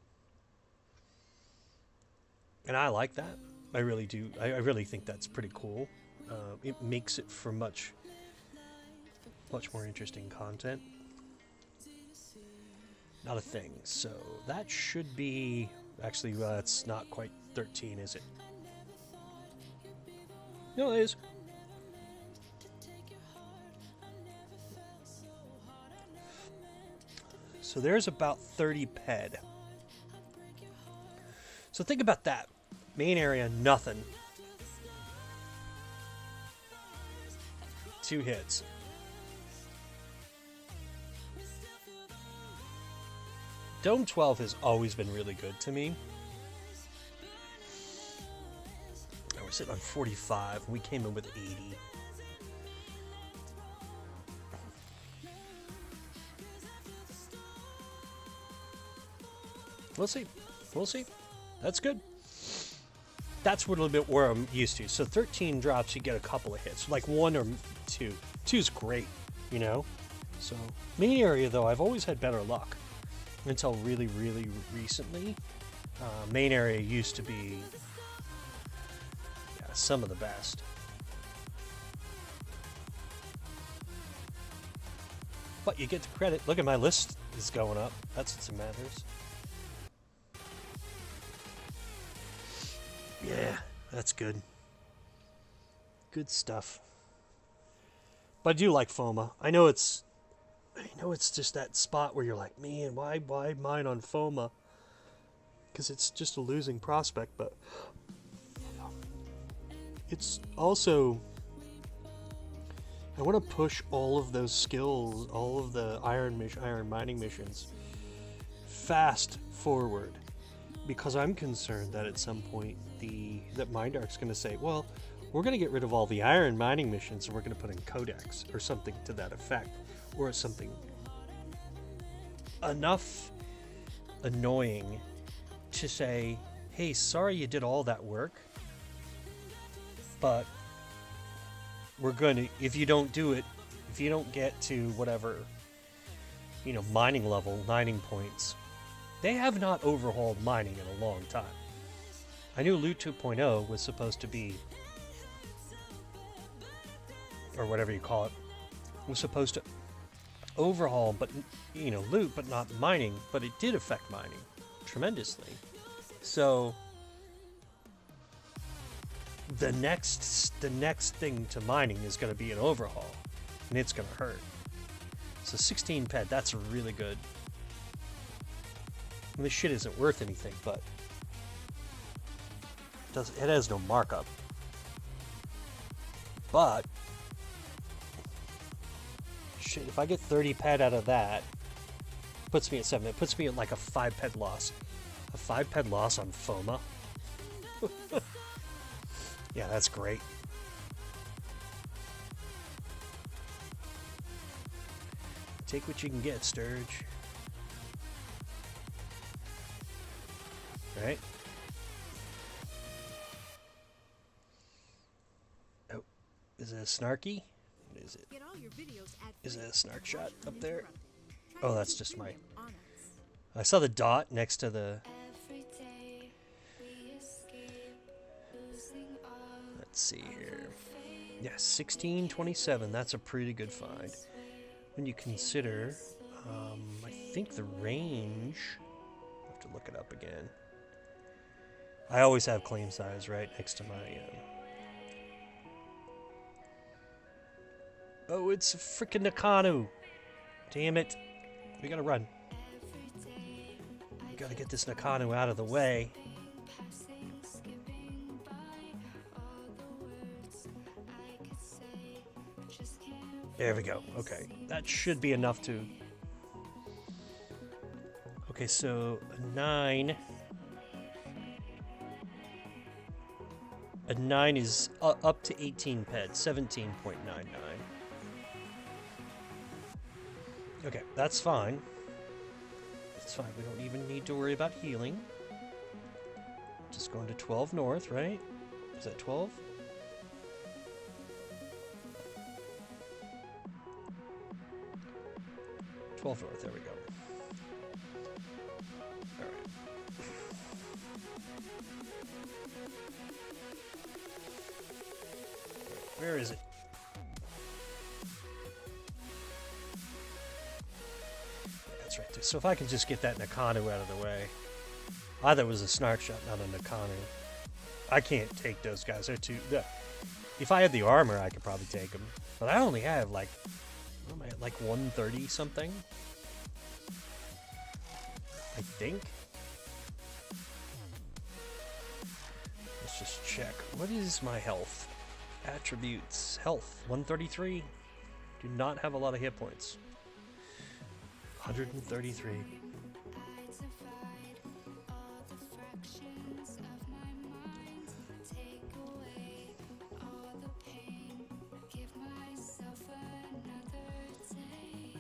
And I like that. I really do. I really think that's pretty cool. It makes it for much more interesting content. Not a thing. So that should be... Actually, it's not quite 13, is it? No, it is. So there's about 30 ped. So think about that. Main area, nothing. 2 hits. Dome 12 has always been really good to me. We're sitting on 45, and we came in with 80. We'll see. We'll see. That's good. That's a little bit where I'm used to. So 13 drops, you get a couple of hits, like 1 or 2. 2's great, you know? So, main area, though, I've always had better luck. Until really, really recently. Main area used to be some of the best. But you get the credit. Look at my list is going up. That's what matters. Yeah, that's good. Good stuff. But I do like Foma. I know it's just that spot where you're like, man, why mine on Foma? Because it's just a losing prospect, but it's also, I want to push all of those skills, all of the iron mining missions fast forward, because I'm concerned that at some point that Mindark's going to say, well, we're going to get rid of all the iron mining missions and we're going to put in codex or something to that effect, or something enough annoying to say, hey, sorry you did all that work, but we're going to, if you don't do it, if you don't get to whatever, mining level, mining points. They have not overhauled mining in a long time. I knew Loot 2.0 was supposed to be, or whatever you call it, was supposed to overhaul, but loot, but not mining. But it did affect mining tremendously. So the next thing to mining is going to be an overhaul, and it's going to hurt. So 16 ped, that's really good. I mean, this shit isn't worth anything, but it has no markup. But shit, if I get 30 ped out of that, puts me at 7. It puts me at like a 5 ped loss. A 5 ped loss on Foma. Yeah, that's great. Take what you can get, Sturge. Right? Oh, is it a snarky? What is it? Is it a snark shot up there? Oh, that's just my... I saw the dot next to the... Let's see here. Yeah, 1627. That's a pretty good find. When you consider, I think the range... I'll have to look it up again. I always have claim size right next to my... Oh, it's a frickin' Nakano. Damn it. We gotta run. We gotta get this Nakano out of the way. There we go. Okay. That should be enough to... Okay, so a 9... A 9 is up to 18 ped, 17.99. Okay, that's fine. That's fine. We don't even need to worry about healing. Just going to 12 north, right? Is that 12? North, there we go. All right. Where is it? That's right there. So if I can just get that Nakano out of the way. I thought it was a snark shot, not a Nakano. I can't take those guys. They're too... If I had the armor, I could probably take them. But I only have, like... What am I at, like 130 something? I think. Let's just check. What is my health? Attributes. Health. 133. Do not have a lot of hit points. 133.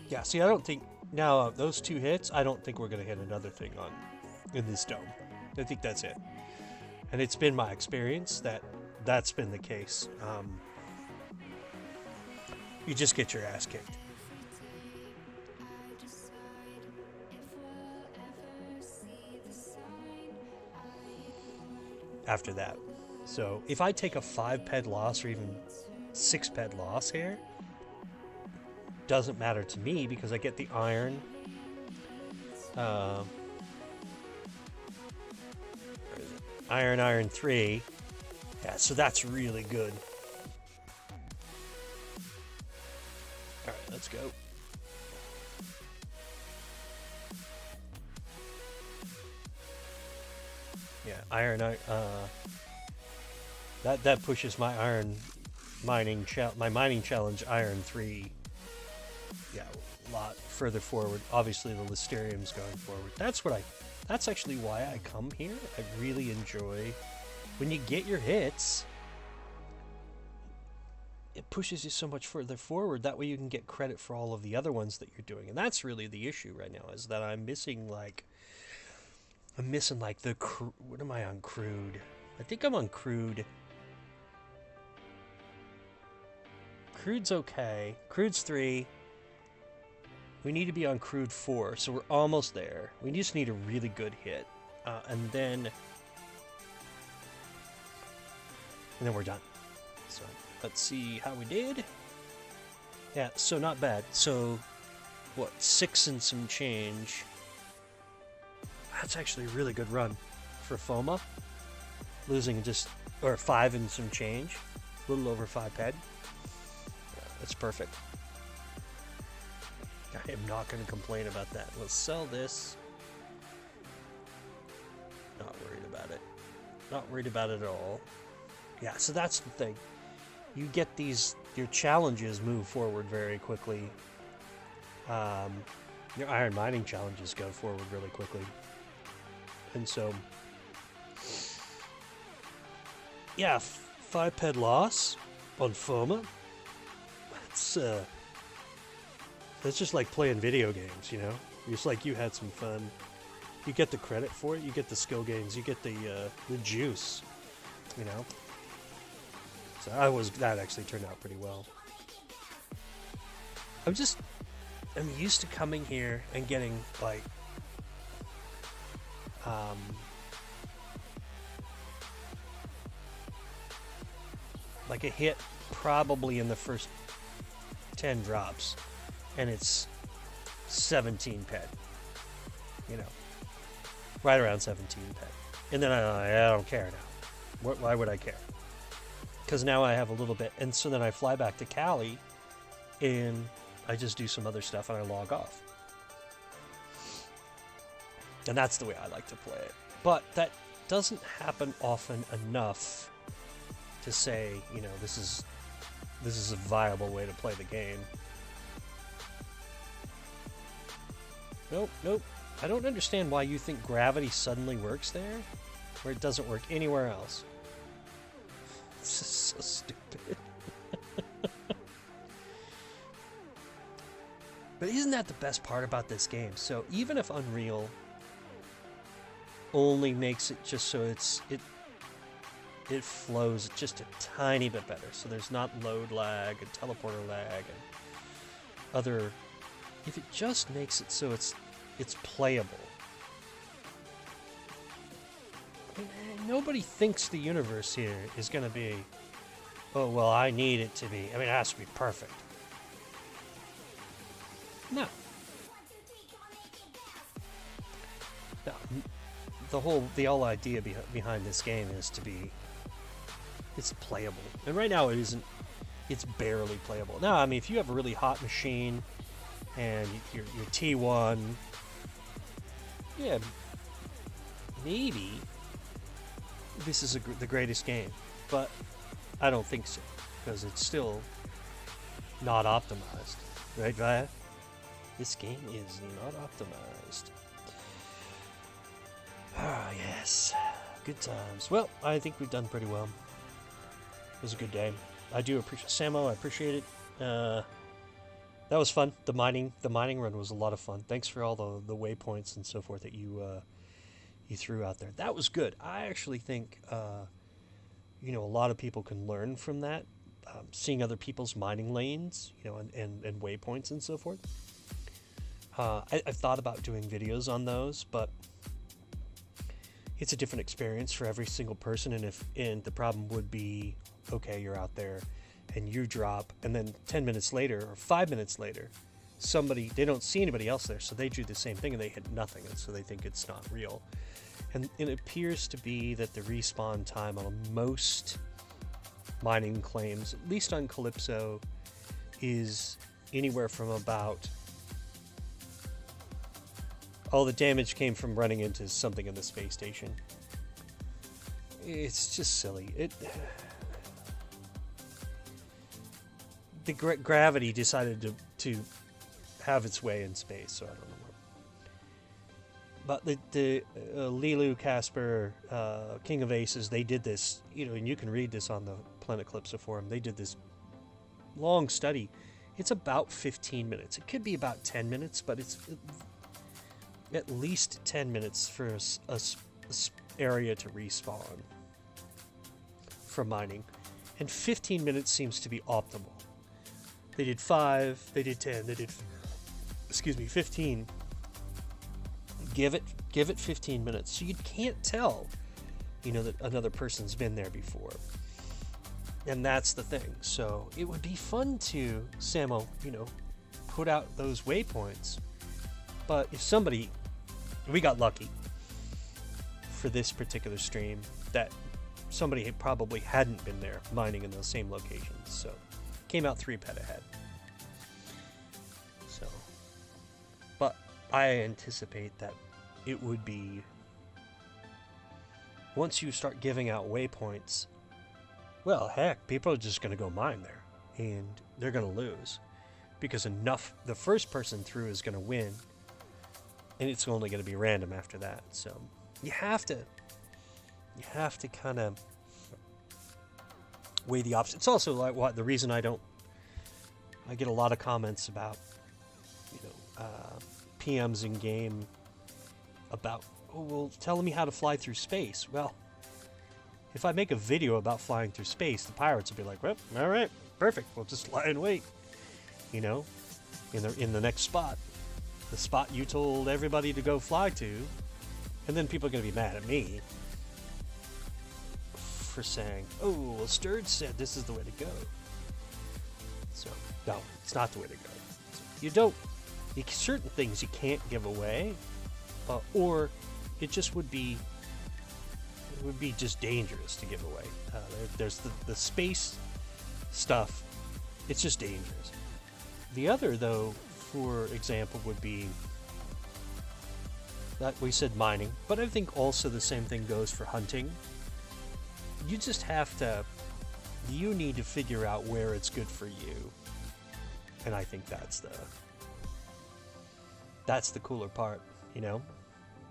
Yeah, see, I don't think... Now, those 2 hits, I don't think we're going to hit another thing on in this dome. I think that's it. And it's been my experience that that's been the case. You just get your ass kicked. After that. So if I take a 5-ped loss or even 6-ped loss here, doesn't matter to me because I get the iron. Where is it? Iron 3. Yeah, so that's really good. Alright, let's go. Yeah, iron. That pushes my mining challenge iron 3. Yeah, a lot further forward. Obviously, the Listerium's going forward. That's actually why I come here. I really enjoy when you get your hits. It pushes you so much further forward. That way, you can get credit for all of the other ones that you're doing. And that's really the issue right now. Is that I'm missing like the what am I on crude? I think I'm on crude. Crude's okay. Crude's 3. We need to be on crude 4, so we're almost there. We just need a really good hit, and then we're done. So let's see how we did. Yeah, so not bad. So what? 6 and some change. That's actually a really good run for Foma. Losing just, or 5 and some change. A little over 5-ped. Yeah, that's perfect. I am not going to complain about that. Let's sell this. Not worried about it. Not worried about it at all. Yeah, so that's the thing. You get your challenges move forward very quickly. Your iron mining challenges go forward really quickly. And so, yeah, 5-ped loss on Foma. That's just like playing video games, you know? It's like you had some fun. You get the credit for it. You get the skill gains. You get the juice, you know? So that actually turned out pretty well. I'm used to coming here and getting like a hit probably in the first 10 drops, and it's 17 ped, you know, right around 17 ped, and then I don't care now. Why would I care? Because now I have a little bit, and so then I fly back to Cali, and I just do some other stuff, and I log off. And that's the way I like to play it. But that doesn't happen often enough to say, you know, this is a viable way to play the game. Nope. I don't understand why you think gravity suddenly works there, where it doesn't work anywhere else. It's just so stupid. But isn't that the best part about this game? So even if Unreal only makes it just so it flows just a tiny bit better, so there's not load lag and teleporter lag and other. If it just makes it so it's playable. I mean, nobody thinks the universe here is going to be, oh well, I need it to be. I mean, it has to be perfect. No. The whole idea behind this game is to be, it's playable. And right now it isn't, it's barely playable. Now, I mean, if you have a really hot machine and your T1, yeah, maybe this is the greatest game. But I don't think so, because it's still not optimized. Right, Vaya? This game is not optimized. Ah, yes. Good times. Well, I think we've done pretty well. It was a good day. I do appreciate Samo. I appreciate it. That was fun. The mining run was a lot of fun. Thanks for all the waypoints and so forth that you you threw out there. That was good. I actually think, you know, a lot of people can learn from that, seeing other people's mining lanes, you know, and waypoints and so forth. I've thought about doing videos on those, but it's a different experience for every single person. And the problem would be, okay, you're out there and you drop, and then 10 minutes later or 5 minutes later, they don't see anybody else there, so they do the same thing and they hit nothing, and so they think it's not real. And it appears to be that the respawn time on most mining claims, at least on Calypso, is anywhere from about... Oh, the damage came from running into something in the space station. It's just silly. The gravity decided to have its way in space, so I don't know. But the Lilu, Casper, King of Aces, they did this, you know, and you can read this on the Planet Calypso forum. They did this long study. It's about 15 minutes. It could be about 10 minutes, but it's at least 10 minutes for a area to respawn from mining. And 15 minutes seems to be optimal. They did 5, they did 10, they did, 15. Give it 15 minutes. So you can't tell, you know, that another person's been there before. And that's the thing. So it would be fun to, Samo, you know, put out those waypoints. But if we got lucky for this particular stream that somebody probably hadn't been there mining in those same locations. So came out 3 pet ahead. So, but I anticipate that it would be, once you start giving out waypoints, well, heck, people are just going to go mine there, and they're going to lose, because the first person through is going to win, and it's only going to be random after that. So you have to kind of weigh the options. It's also like the reason I get a lot of comments about, you know, PMs in game about, oh, well, telling me how to fly through space. Well, if I make a video about flying through space, the pirates will be like, well, all right, perfect, we'll just lie and wait, you know, in the next spot, the spot you told everybody to go fly to. And then people are going to be mad at me for saying, oh, well, Sturge said this is the way to go. So, no, it's not the way to go. Certain things you can't give away, or it just would be just dangerous to give away. There's the space stuff, it's just dangerous. The other, though, for example, would be that we said mining, but I think also the same thing goes for hunting. You just you need to figure out where it's good for you. And I think that's the cooler part, you know?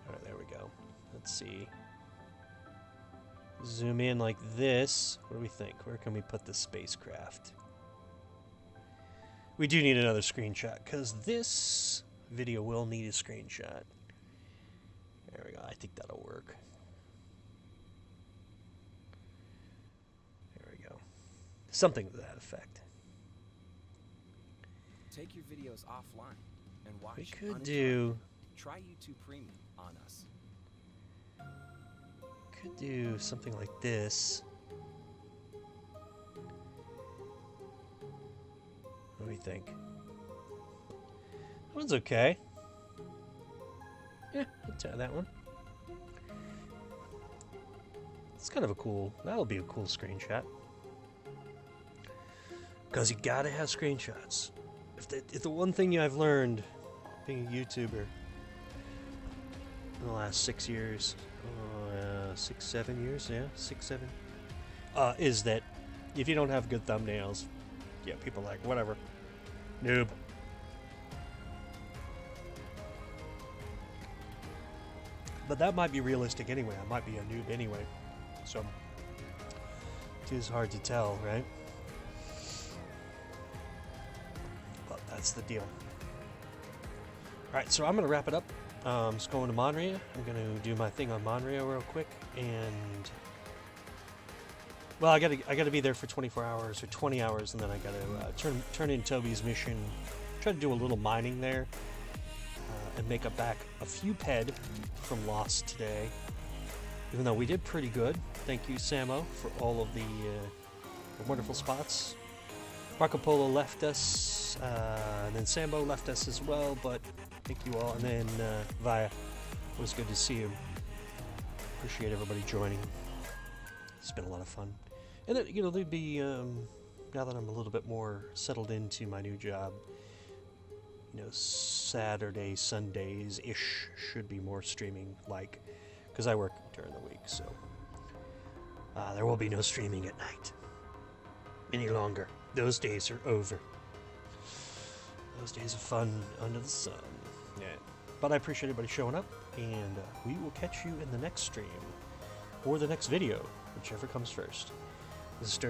Alright, there we go. Let's see. Zoom in like this. What do we think? Where can we put the spacecraft? We do need another screenshot, because this video will need a screenshot. There we go. I think that'll work. There we go. Something to that effect. Take your videos offline and watch. We could do... Try YouTube Premium on us. Could do something like this. What do we think? That one's okay. Yeah, we'll try that one. It's kind of a cool... That'll be a cool screenshot. Because you gotta have screenshots. If the one thing I've learned being a YouTuber in the last 6 years, 6, 7 years, yeah, 6, 7, is that if you don't have good thumbnails, yeah, people are like, whatever, noob. But that might be realistic anyway. I might be a noob anyway. So, it is hard to tell, right? But that's the deal. Alright, so I'm going to wrap it up. Just going to Monria. I'm going to do my thing on Monria real quick, and well, I gotta be there for 24 hours or 20 hours, and then I gotta turn in Toby's mission. Try to do a little mining there, and make up back a few ped from Lost today. Even though we did pretty good. Thank you, Samo, for all of the wonderful spots. Marco Polo left us, and then Sambo left us as well, but thank you all. And then Via, it was good to see you. Appreciate everybody joining. It's been a lot of fun. And then, there'd be, now that I'm a little bit more settled into my new job, Saturday, Sundays-ish should be more streaming, because I work during the week, so there will be no streaming at night any longer. Those days are over. Those days of fun under the sun. Yeah. But I appreciate everybody showing up, and we will catch you in the next stream, or the next video, whichever comes first. This is Sturge.